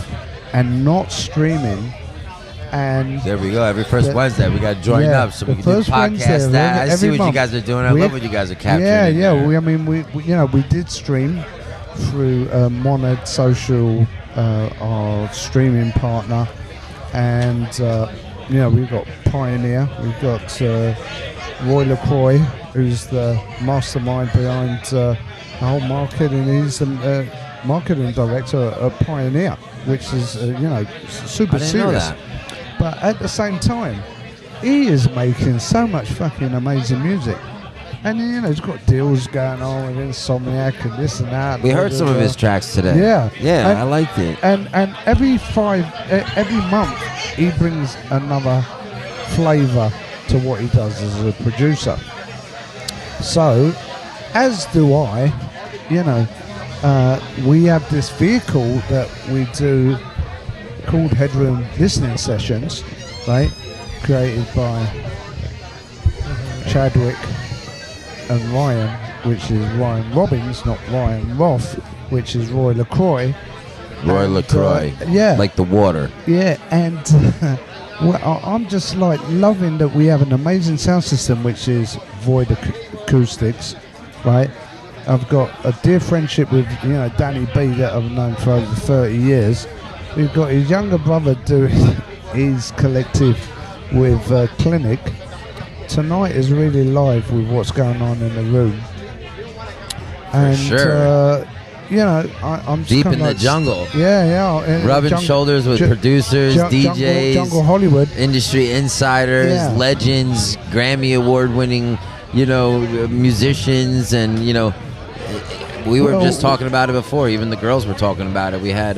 and not streaming. And there we go. Every first Wednesday, we got joined up so we can do podcast. That I see what you guys are doing. I love what you guys are capturing. We did stream through Monad Social, our streaming partner, and we've got Pioneer. We've got Roy LaCroix, who's the mastermind behind the whole marketing. He's the marketing director at Pioneer, which is super serious. But at the same time, he is making so much fucking amazing music And then, he's got deals going on with Insomniac and this and that. We heard some of his tracks today. Yeah. Yeah, And- I liked it. And every month he brings another flavour to what he does as a producer. So, as do I, we have this vehicle that we do called Headroom Listening Sessions, right? Created by Chadwick and Ryan, which is Ryan Robbins, not Ryan Roth, which is Roy LaCroix. Roy LaCroix. Yeah. Like the water. Yeah, and I'm just like loving that we have an amazing sound system, which is void acoustics, right? I've got a dear friendship with Danny B that I've known for over 30 years. We've got his younger brother doing his collective with Clinic. Tonight is really live with what's going on in the room. And sure. I'm just Deep in kinda the jungle. Yeah. Rubbing shoulders with producers, DJs, jungle Hollywood, industry insiders, legends, Grammy award-winning, musicians, and we were just talking about it before. Even the girls were talking about it. We had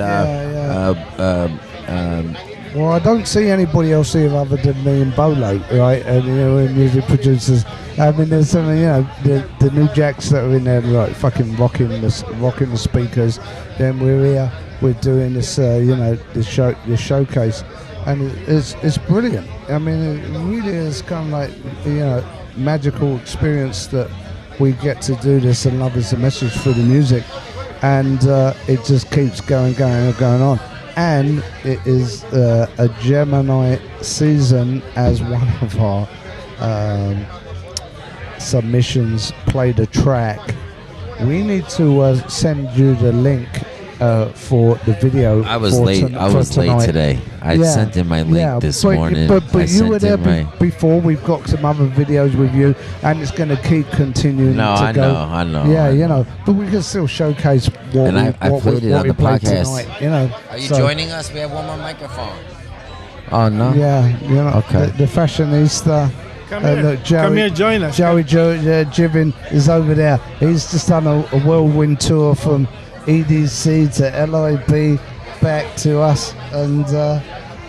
well, I don't see anybody else here other than me and Bollo, right? And music producers. I mean, there's some, the new jacks that are in there, like fucking rocking the speakers. Then we're here, we're doing this, this showcase, and it's brilliant. I mean, it really is kind of like magical experience that we get to do this and love is the message through the music, and it just keeps going on. And it is a Gemini season, as one of our submissions played a track. We need to send you the link for the video. I was late. I was late today. I sent in my link this morning. But you were there before. We've got some other videos with you, and it's going to keep continuing to go. I know. Yeah, but we can still showcase what I played it on the podcast. Tonight, Are you joining us? We have one more microphone. Oh no. Yeah, Okay. The fashionista. Come here, join us. Joey Jivin is over there. He's just done a whirlwind tour from EDC to LIB back to us, and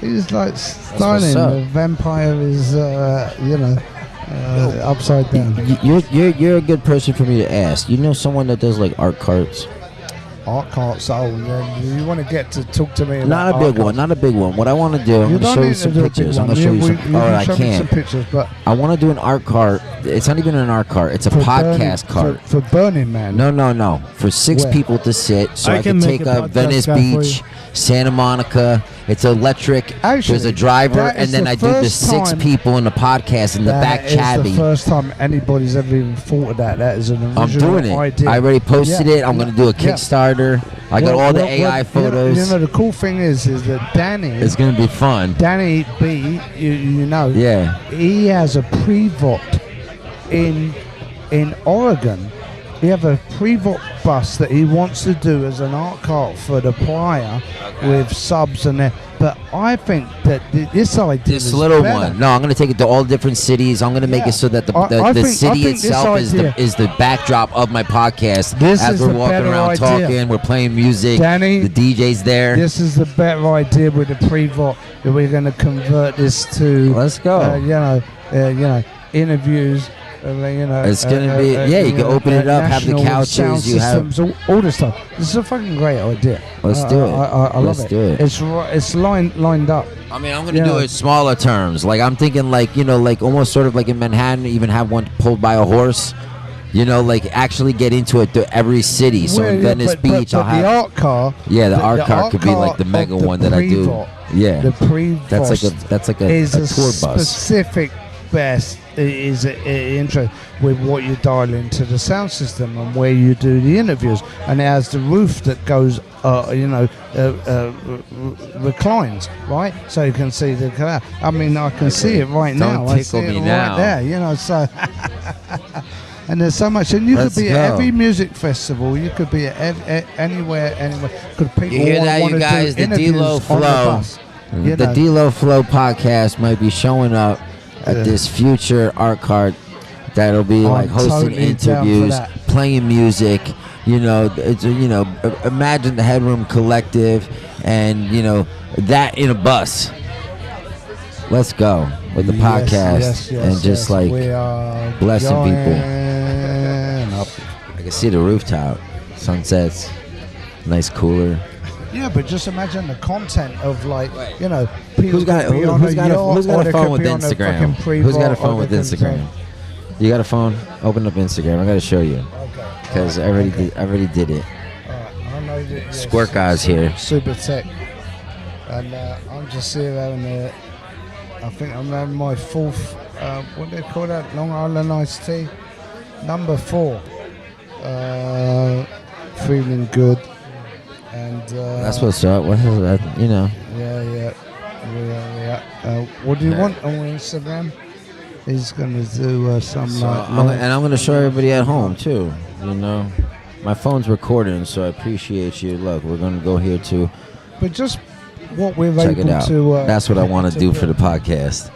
he's like stunning. The vampire is, upside down. You're a good person for me to ask. You know someone that does like art carts? Art carts, you want to get to talk to me about not a big one. What I want to do, I'm going to show you some pictures. I'm going to show you some. I can't. Some pictures, but I want to do an art cart. It's not even an art cart. It's a podcast cart. For Burning Man. No. For 6 people to sit, so I can take up Venice Beach, Santa Monica. It's electric. Actually, there's a driver, and then I do the 6 people in the podcast in the back chabby. That is the first time anybody's ever even thought of that. That is an original I'm doing it. idea. I already posted it. I'm going to do a Kickstarter. I got all the AI photos. The cool thing is that Danny. It's going to be fun. Danny B, Yeah. he has a pre-vot in Oregon. He have a pre-vot bus that he wants to do as an art cart for the Prior with subs and that. But I think that this idea is little better. one. No, I'm going to take it to all different cities. I'm going to make it so that the city itself is the backdrop of my podcast. As we're walking around talking, we're playing music. Danny, the DJ's there. This is the better idea with the pre-vot that we're going to convert this to. Let's go. Interviews. It's gonna be you can open it up, have the couches, you have all this stuff. This is a fucking great idea. Let's do it. I love it. Do it. It's lined up. I mean, I'm gonna do it smaller terms. Like I'm thinking, like almost sort of like in Manhattan, even have one pulled by a horse. Like actually get into it to every city. So in Venice Beach, I'll have the art car. Yeah, the art car could be like the mega one that I do. Yeah, the pre-vot. That's like a tour bus. Specific best is intro with what you dial into the sound system and where you do the interviews, and it has the roof that goes reclines, right, so you can see the canal. I mean, I can see it right now. I see it right there, so and there's so much, and you could be at every music festival, you could be at anywhere. Could people you hear that, you guys? The DLoFlow, the DLoFlow podcast might be showing up at this future art cart that'll be like I'm hosting totally down for interviews, that. playing music. You know, imagine the Headroom Collective, and that in a bus. Let's go with the podcast and just like we are blessing people. Up. I can see the rooftop, sunsets, nice cooler. Yeah, but just imagine the content of people. Who's got a phone with Instagram? Who's got a phone with Instagram? You got a phone? Open up Instagram. I got to show you. Because I already did it. I know that Squirt Guy's here. Super tech, and I'm just here having I think I'm having my fourth. What do they call that? Long Island iced tea, number 4. Feeling good, and that's what's up. What is that? Yeah. What do you want on Instagram? He's gonna do some. I'm gonna show everybody at home too. My phone's recording, so I appreciate you. Look, we're gonna go here too. But just what we're check able it out. to. That's what I want to do for the podcast.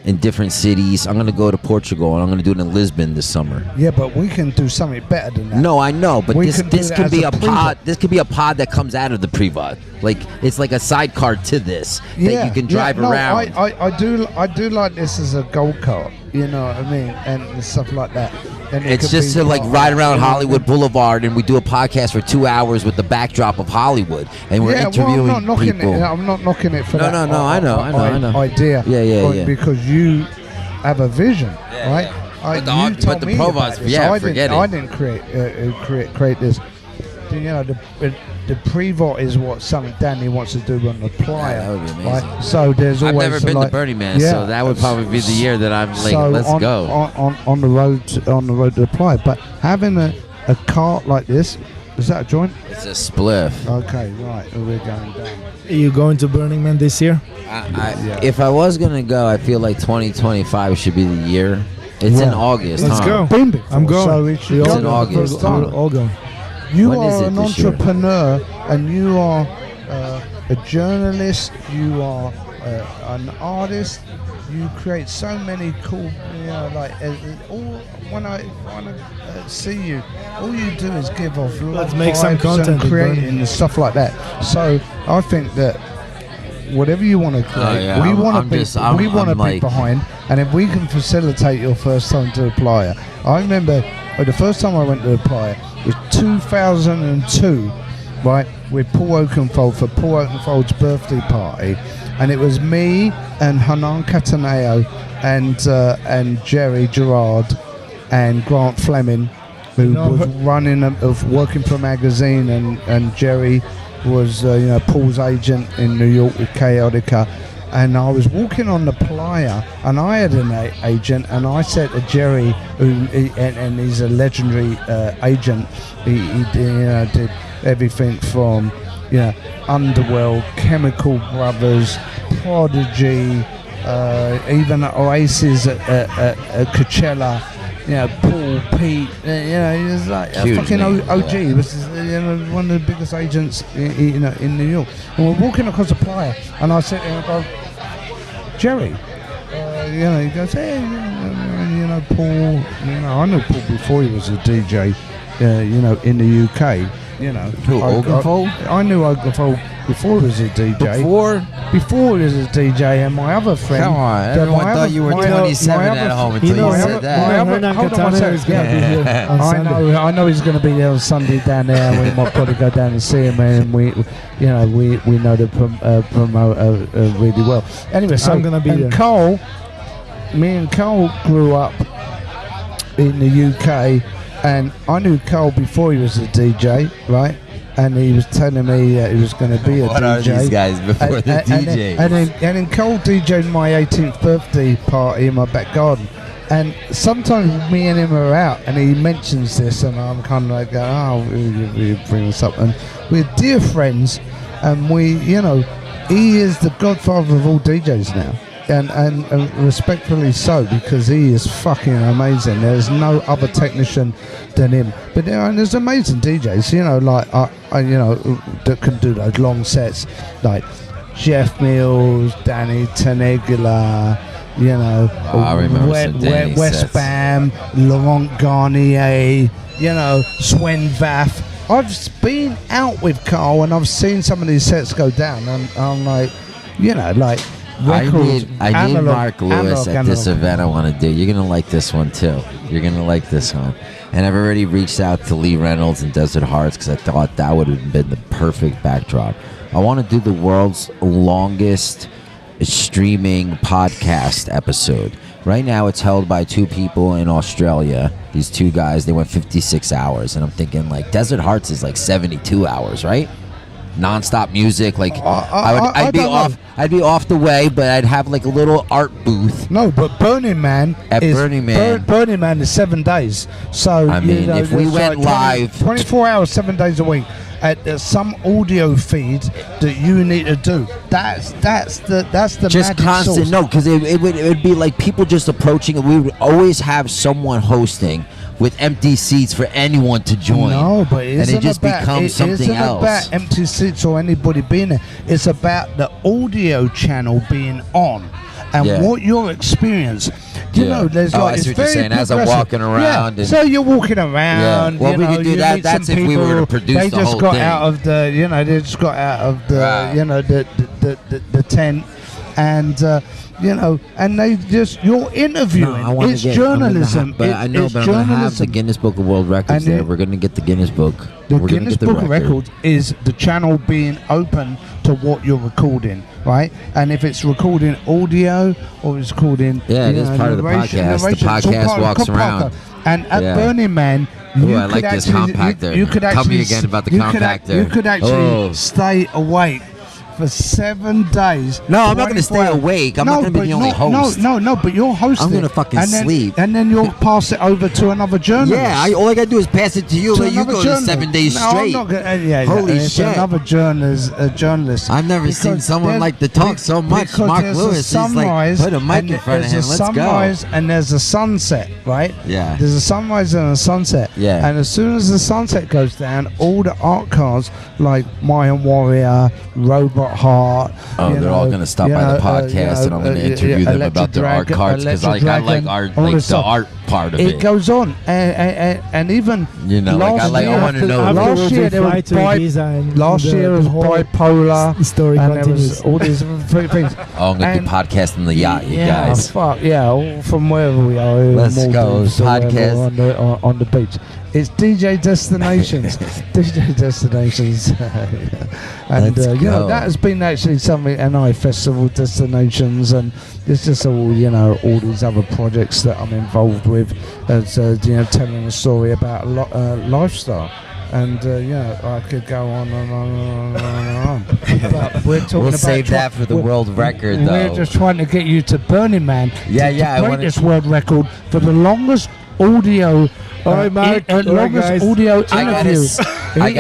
In different cities, I'm gonna go to Portugal, and I'm gonna do it in Lisbon this summer. Yeah, but we can do something better than that. No, I know, but We this can could do it be as a a pod. This could be a pod that comes out of the pre-vod. Like it's like a sidecar to this that you can drive around. I do like this as a gold cart. You know what I mean, and stuff like that. And It's just to like ride around Hollywood Boulevard, and we do a podcast for 2 hours with the backdrop of Hollywood, and we're interviewing I'm not knocking people. it. I'm not knocking it for No, that. no, I know. Idea. Yeah. Because you have a vision, right? But You told the me Provost, about this. forget it. I didn't create this. The pre-vot is what something Danny wants to do on the playa. That would be amazing. Right? So there's I've always never been to Burning Man, so that would probably be the year that I'm like, let's go. On the road to the playa. But having a cart like this, is that a joint? It's a spliff. Okay, right. We're going down. Are you going to Burning Man this year? If I was gonna go, I feel like 2025 should be the year. It's in August. Let's go. I'm going. So it's in August. All going. You When is are it an this year? entrepreneur, and you are a journalist. You are an artist. You create so many cool, when I see you, all you do is give off love. Let's make some vibes content and with creating Burning. and stuff like that. So I think that whatever you want to create, we want to be behind, and if we can facilitate your first time to the playa. I remember the first time I went to the playa was 2002, right, with Paul Oakenfold for Paul Oakenfold's birthday party, and it was me and Hanan Cataneo and Jerry Gerard and Grant Fleming, who was working for a magazine, and Jerry was Paul's agent in New York with Chaotica. And I was walking on the playa, and I had an agent, and I said to Jerry, and he's a legendary agent. He did everything from Underworld, Chemical Brothers, Prodigy, even Oasis at Coachella. Paul, Pete, he was like a fucking OG. He was one of the biggest agents in New York. And we're walking across the playa, and I said to him, I go, Jerry, he goes, hey, Paul, I knew Paul before he was a DJ, in the UK. Who, Oakenfold? I knew Oakenfold before he was a DJ. Before he was a DJ, and my other friend. Come on, everyone thought you were 27 at home until you said that. Hold on one second. I know he's going to be there on Sunday down there. We might probably go down and see him, and we know the promoter really well. Anyway, so I'm gonna be there. Me and Cole grew up in the UK, and I knew Cole before he was a DJ, right? And he was telling me that he was going to be a DJ. What are these guys before the DJs? And then Cole DJ'd my 18th birthday party in my back garden. And sometimes me and him are out, and he mentions this, and I'm kind of like, we bring this up. And we're dear friends, and he is the godfather of all DJs now. And respectfully so, because he is fucking amazing. There's no other technician than him. But there's amazing DJs, that can do those long sets, like Jeff Mills, Danny Tenegula, you know, I remember some Danny West sets. Bam, Laurent Garnier, you know, Sven Vath. I've been out with Carl and I've seen some of these sets go down, and I'm like, you know, like records. I need Mark Lewis at this event I want to do. You're gonna like this one too. You're gonna like this one. And I've already reached out to Lee Reynolds and Desert Hearts because I thought that would have been the perfect backdrop. I want to do the world's longest streaming podcast episode. Right now it's held by two people in Australia. These two guys, they went 56 hours. And I'm thinking like Desert Hearts is like 72 hours, right? Non-stop music, like I'd be off the way, but I'd have like a little art booth. No, but Burning Man Burning Man is 7 days. So I mean, if we went live 24 hours, 7 days a week at some audio feed that you need to do. That's the just magic constant sauce. no, because it would be like people just approaching, and we would always have someone hosting with empty seats for anyone to join. No, but and it just becomes something else. It isn't about empty seats or anybody being there. It's about the audio channel being on. And what your experience, you know, there's I like see it's what you're very saying. As I'm walking around, and so you're walking around. Well, you we know, could do you that. meet That's some if we were to people, produce they the just whole got thing. out of the, you know, they just got out of the, you know, the tent, and you know, and they just you're interviewing. No, it's journalism. But I know, but I'm going to have the Guinness Book of World Records there. We're going to get the Guinness Book. The Guinness Book of Records is the channel being open to what you're recording, right? And if it's recording audio or it's recording, it is part of the podcast. The podcast walks around. And at Burning Man, you I could like this actually, compactor. you could Tell actually me again about the you compactor. you could actually stay awake for 7 days. No, I'm not going to stay awake. I'm not going to be the only host. No, but you're hosting. I'm going to fucking sleep. And then you'll pass it over to another journalist. Yeah, all I got to do is pass it to you. Let you go to 7 days no, straight. I'm not gonna, Holy it's shit. another journalist. I've never seen someone like to talk so much. Mark Lewis is like, put a mic in front of him. There's a sunrise and there's a sunset, right? Yeah. There's a sunrise and a sunset. Yeah. And as soon as the sunset goes down, all the art cars like Mayan Warrior, Robot Heart. They're all going to stop by the podcast, and I'm going to interview them about their art cards because I like art, like the art part of it. It goes on, and even I want to know. Last year there was bipolar. The story and there continues. was all these different things. Oh, I'm going to do podcast on the yacht, you guys. Fuck yeah, from wherever we are. Let's go, podcast on the beach. It's DJ Destinations. DJ Destinations. And you know, that has been actually something, NI Festival Destinations, and there's just all, you know, all these other projects that I'm involved with, as you know, telling a story about lifestyle. And I could go on and on and on and on. But we're talking We'll about save that for the world record, though. We're just trying to get you to Burning Man. Yeah, to break this world record for the longest audio. Longest audio interview. I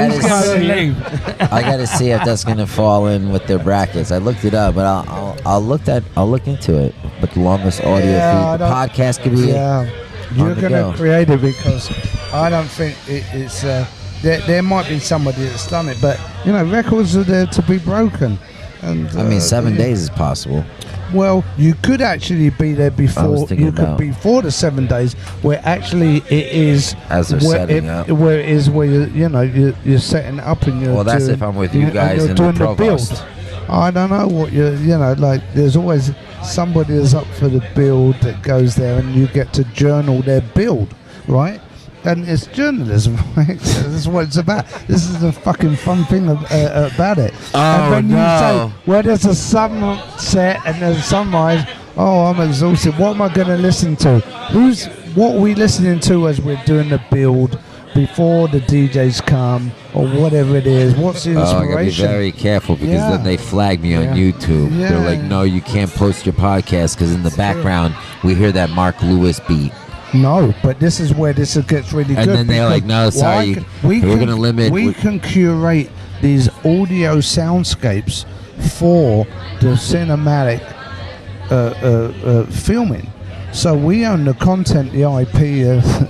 gotta see if that's gonna fall in with their brackets. I looked it up, but I'll look into it. But the longest audio feed, the podcast could be. Yeah, you're gonna create it because I don't think it's. There might be somebody that's done it, but you know, records are there to be broken. And I mean, 7 days is possible. Well, you could actually be there before. You could be before the 7 days, where actually it is as they're setting up. Where it is where you're setting up and you're. Well, that's if I'm with you guys and doing the provost. build. I don't know what like. There's always somebody that's up for the build that goes there, and you get to journal their build, right? And it's journalism, right? That's what it's about. This is the fucking fun thing about it. And when you say, well, there's a sunset and there's a sunrise, I'm exhausted. What am I going to listen to? What are we listening to as we're doing the build before the DJs come or whatever it is? What's the inspiration? I gotta be very careful because then they flag me on YouTube. Yeah. They're like, no, you can't post your podcast because in the background we hear that Mark Lewis beat. No, but this is where this gets really good. And then they're like, no, sorry, we're going to limit. We can curate these audio soundscapes for the cinematic filming. So we own the content, the IP,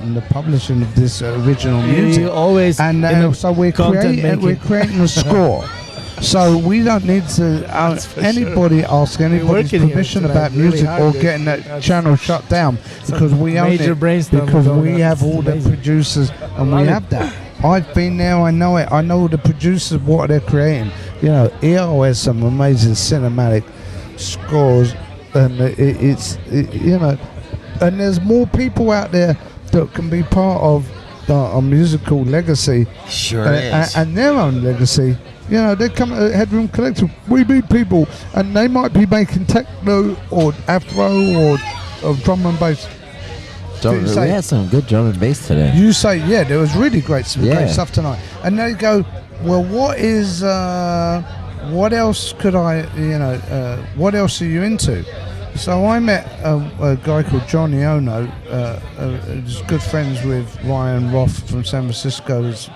and the publishing of this original music. You always and so we're creating a score. So we don't need to anybody ask anybody's permission about music or getting that channel shut down because we own it. Because we have all the producers and we have that. I've been there. I know it. I know the producers what they're creating. You know, EO has some amazing cinematic scores, and it's you know, and there's more people out there that can be part of a musical legacy. Sure is. And their own legacy. You know, they come to Headroom Collective. We meet people, and they might be making techno or afro or drum and bass. We had some good drum and bass today. You say, yeah, there was really great stuff tonight. And they go, well, what else could I, what else are you into? So I met a guy called Johnny Ono, who's good friends with Ryan Roth from San Francisco, who's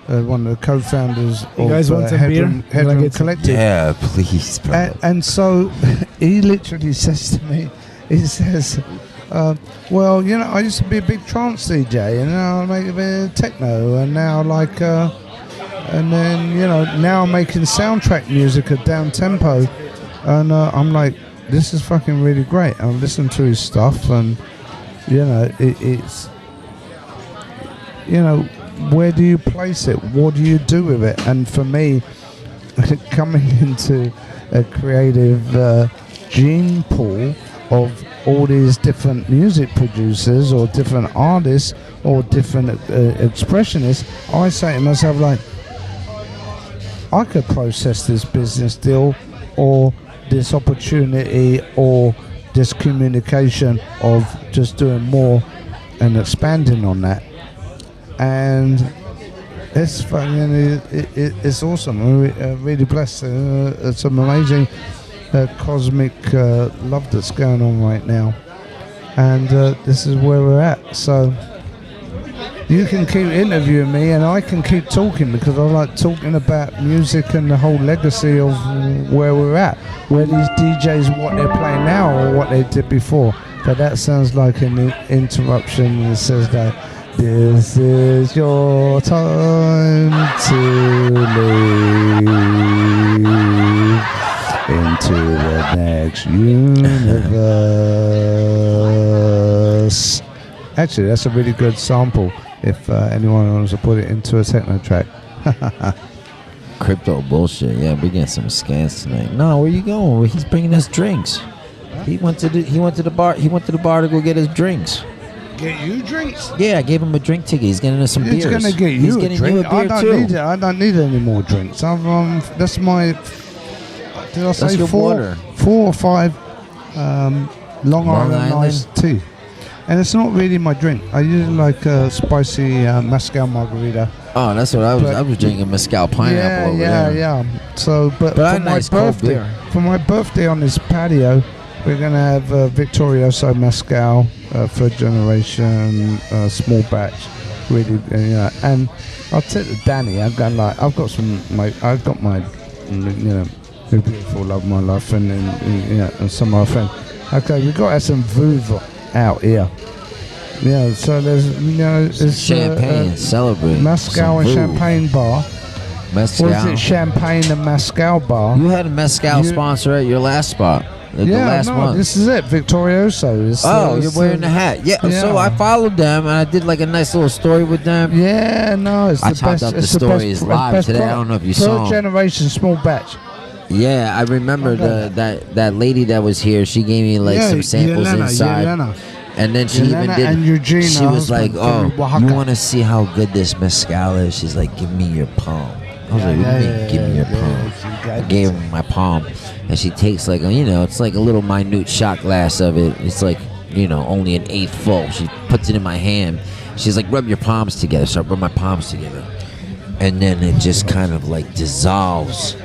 one of the co-founders of Headroom Collective. Yeah, please, bro. And so he literally says to me, he says, well, you know, I used to be a big trance DJ, and now I make a bit of techno, and now and then, you know, now I'm making soundtrack music at down tempo, and I'm like, this is fucking really great. I'm listening to his stuff, and you know, it's, you know, where do you place it? What do you do with it? And for me, coming into a creative gene pool of all these different music producers or different artists or different expressionists, I say to myself, like, I could process this business deal or this opportunity or this communication of just doing more and expanding on that. And it's fucking, it's awesome. I'm really blessed. It's some amazing cosmic love that's going on right now, and this is where we're at. So you can keep interviewing me and I can keep talking, because I like talking about music and the whole legacy of where we're at, where these DJs, what they're playing now or what they did before. But that sounds like an interruption. It says that this is your time to leave into the next universe. Actually, that's a really good sample if anyone wants to put it into a techno track. Crypto bullshit. Yeah, we getting some scans tonight. No, where you going? Well, he's bringing us drinks. He went to the bar to go get his drinks. Get you drinks? Yeah, I gave him a drink ticket. He's getting us some beers. He's gonna get you a drink. I don't need any more drinks. That's my. Did I say four or five Long Island iced tea? And it's not really my drink. I usually like spicy mezcal margarita. Oh, that's what I was. I was drinking mezcal pineapple over there. Yeah. So, but for my birthday on this patio, we're gonna have Victorioso mezcal, third generation, small batch, really. And I'll take the Danny. I've got my beautiful love of my life, and some of my friends. Okay, we've got to have some Vouv out here. Yeah, so there's it's champagne, celebrate. Mezcal and champagne bar. Mezcal. Or is it champagne and mezcal bar? You had a mezcal sponsor at your last spot. The last one. This is it, Victorioso. You're wearing the hat. Yeah, so I followed them and I did like a nice little story with them. Yeah, no, it's the best. I talked up the stories live today. I don't know if you saw. Third generation, small batch. Yeah, I remember that lady that was here. She gave me like some samples inside. And then she even did. And Eugenia, she was like, "Oh, you want to see how good this mezcal is?" She's like, "Give me your palm." I was like, "What do you mean, give me your palm?" I gave her my palm, and she takes like it's like a little minute shot glass of it. It's like only an eighth full. She puts it in my hand. She's like, "Rub your palms together." So I rub my palms together, and then it just kind of like dissolves.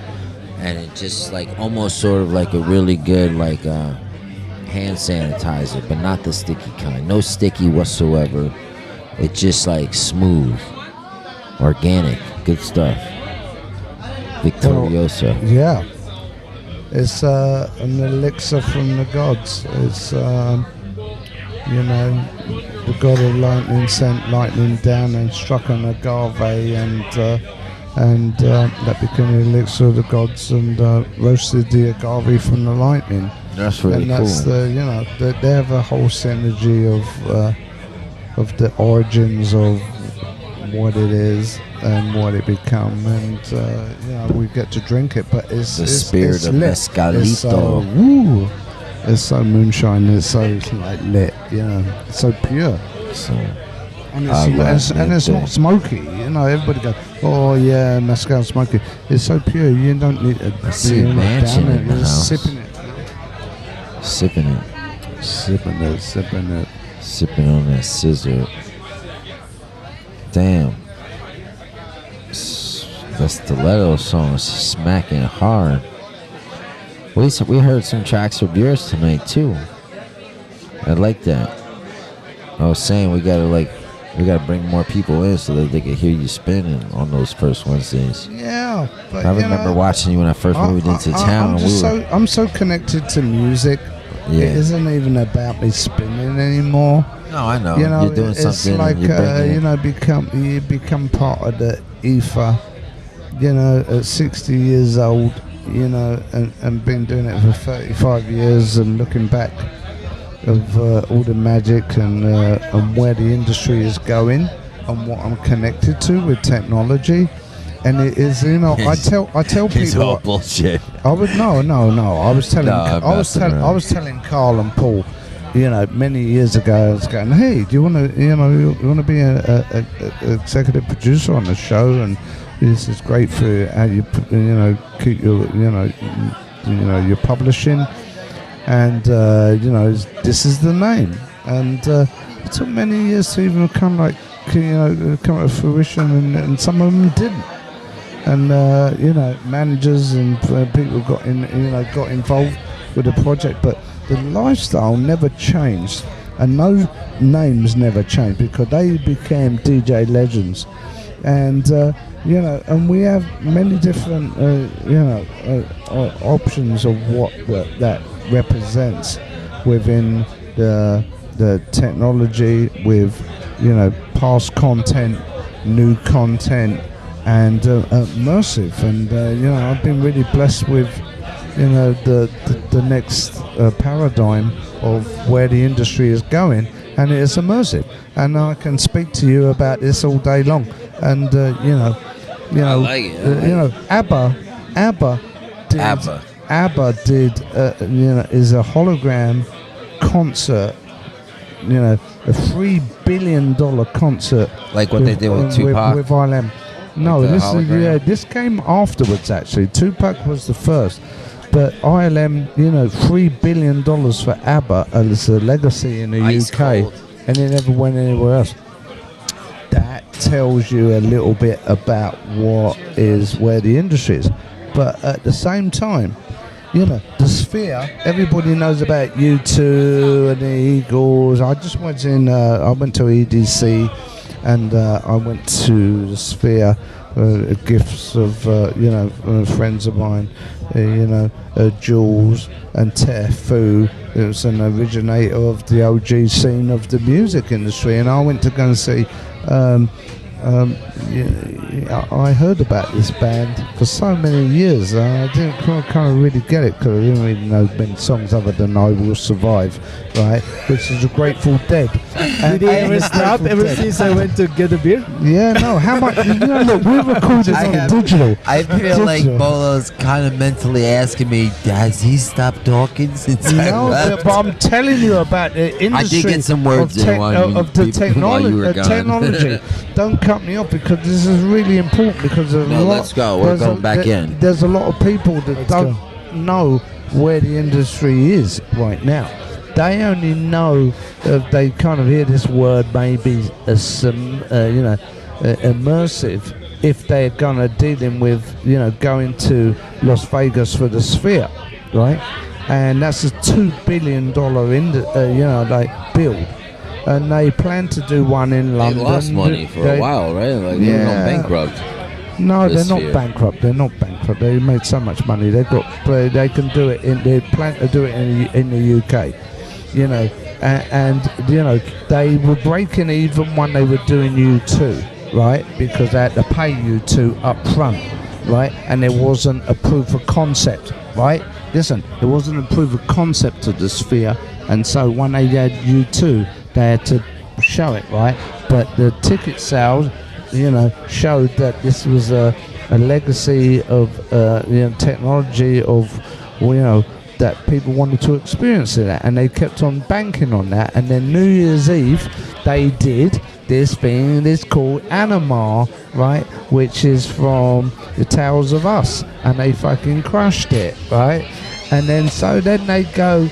And it just like almost sort of like a really good like hand sanitizer, but not the sticky kind. No sticky whatsoever. It's just like smooth, organic, good stuff. Victorioso. Yeah. It's an elixir from the gods. It's the god of lightning sent lightning down and struck an agave and and that became the elixir of the gods, and roasted the agave from the lightning. That's really and that's cool. They have a whole synergy of the origins of what it is and what it become, and we get to drink it, but it's the spirit of lit. Mezcalito. It's so moonshine, it's so like lit, it's so pure. So, and it's not smoky, everybody goes, oh yeah, mezcal smoky. It's so pure, you don't need to see mansion in the you're house. sipping it. Sipping on that scissor. Damn. The Stiletto song is smacking hard. We heard some tracks of yours tonight too. I like that. I was saying we gotta bring more people in so that they could hear you spinning on those first Wednesdays. Yeah, but I remember watching you when I first moved into town. I'm so connected to music. Yeah. It isn't even about me spinning anymore. No, I know. You're doing it's something. Like you become part of the ether. At 60 years old, and been doing it for 35 years, and looking back of all the magic and where the industry is going, and what I'm connected to with technology. And it is, I tell people. It's all bullshit. I was telling Carl and Paul, many years ago, I was going, hey, do you want to be a executive producer on the show? And this is great for how you keep your your publishing, and this is the name. And it took many years to even come to fruition, and some of them didn't. And managers and people got involved with the project, but the lifestyle never changed, and those names never changed because they became DJ legends. And and we have many different options of what that represents within the technology, with past content, new content, and immersive. And I've been really blessed with the next paradigm of where the industry is going, and it is immersive. And I can speak to you about this all day long. And I like it. ABBA did is a hologram concert, a $3 billion concert, like what they did with Tupac with ILM. No, like this came afterwards. Actually, Tupac was the first, but ILM, $3 billion for ABBA as a legacy in the UK, and it never went anywhere else. That tells you a little bit about where the industry is. But at the same time, the Sphere, everybody knows about U2 and the Eagles. I just went I went to EDC, and I went to the Sphere, gifts of, friends of mine, Jules and Tefu. It was an originator of the OG scene of the music industry, and I went to go and see. I heard about this band for so many years. I didn't kind of really get it because I didn't really know many songs other than "I Will Survive," right? Which is a Grateful Dead. Did he ever stop ever since I went to get a beer? Yeah, no. How much? Look, we're recording on digital. I feel like Bollo's kind of mentally asking me, has he stopped talking since I left? But I'm telling you about the industry. I did get some words of the technology. Don't cut me off because this is really important, because there's a lot. Let's go. We're going back in. There's a lot of people that don't know where the industry is right now. They only know they kind of hear this word maybe as some immersive if they're gonna dealing with going to Las Vegas for the Sphere, right? And that's a $2 billion build. And they plan to do one in London. They lost money for a while, right? Like they were going bankrupt. No, they're not bankrupt. They're not bankrupt. They made so much money. They can do it. They plan to do it in the UK. And they were breaking even when they were doing U2. right? Because they had to pay U2 up front, right? And there wasn't a proof of concept, right? Listen, there wasn't a proof of concept of the Sphere, and so when they had U2, they had to show it, right? But the ticket sales, you know, showed that this was a legacy of technology of, you know, that people wanted to experience it, and they kept on banking on that. And then New Year's Eve, they did this thing that's called Anima, right, which is from the Tales of Us, and they fucking crushed it, right? And then they go,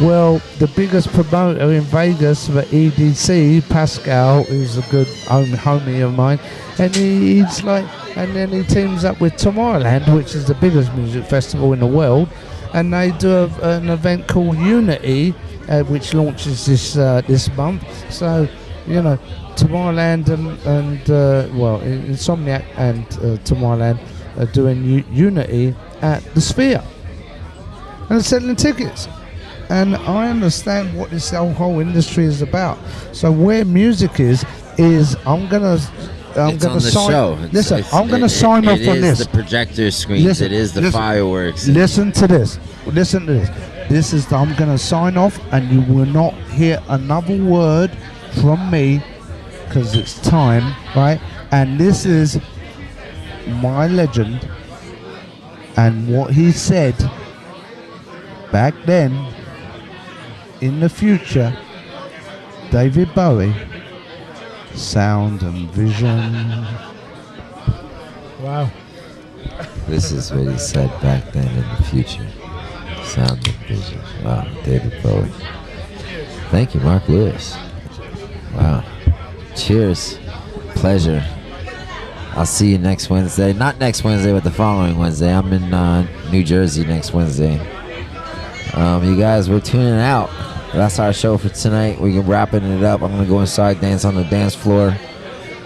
well, the biggest promoter in Vegas for EDC, Pascal, who's a good homie of mine, and he's like, and then he teams up with Tomorrowland, which is the biggest music festival in the world, and they do an event called Unity, which launches this month. So, you know, Tomorrowland and Insomniac and Tomorrowland are doing Unity at the Sphere, and they're selling tickets. And I understand what this whole industry is about. So where music is I'm gonna sign. Listen, I'm gonna sign off on this. It is the projector screens. It is the fireworks. Listen to this. This is I'm gonna sign off, and you will not hear another word from me because it's time, right? And this is my legend, and what he said back then. In the future, David Bowie, sound and vision. Wow. This is what he said back then in the future. Sound and vision. Wow, David Bowie. Thank you, Mark Lewis. Wow. Cheers. Pleasure. I'll see you next Wednesday. Not next Wednesday, but the following Wednesday. I'm in New Jersey next Wednesday. You guys, we're tuning out. That's our show for tonight. We're wrapping it up. I'm going to go inside, dance on the dance floor,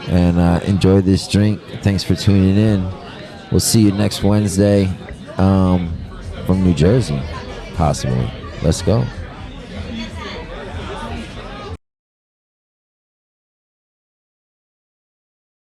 and enjoy this drink. Thanks for tuning in. We'll see you next Wednesday from New Jersey, possibly. Let's go.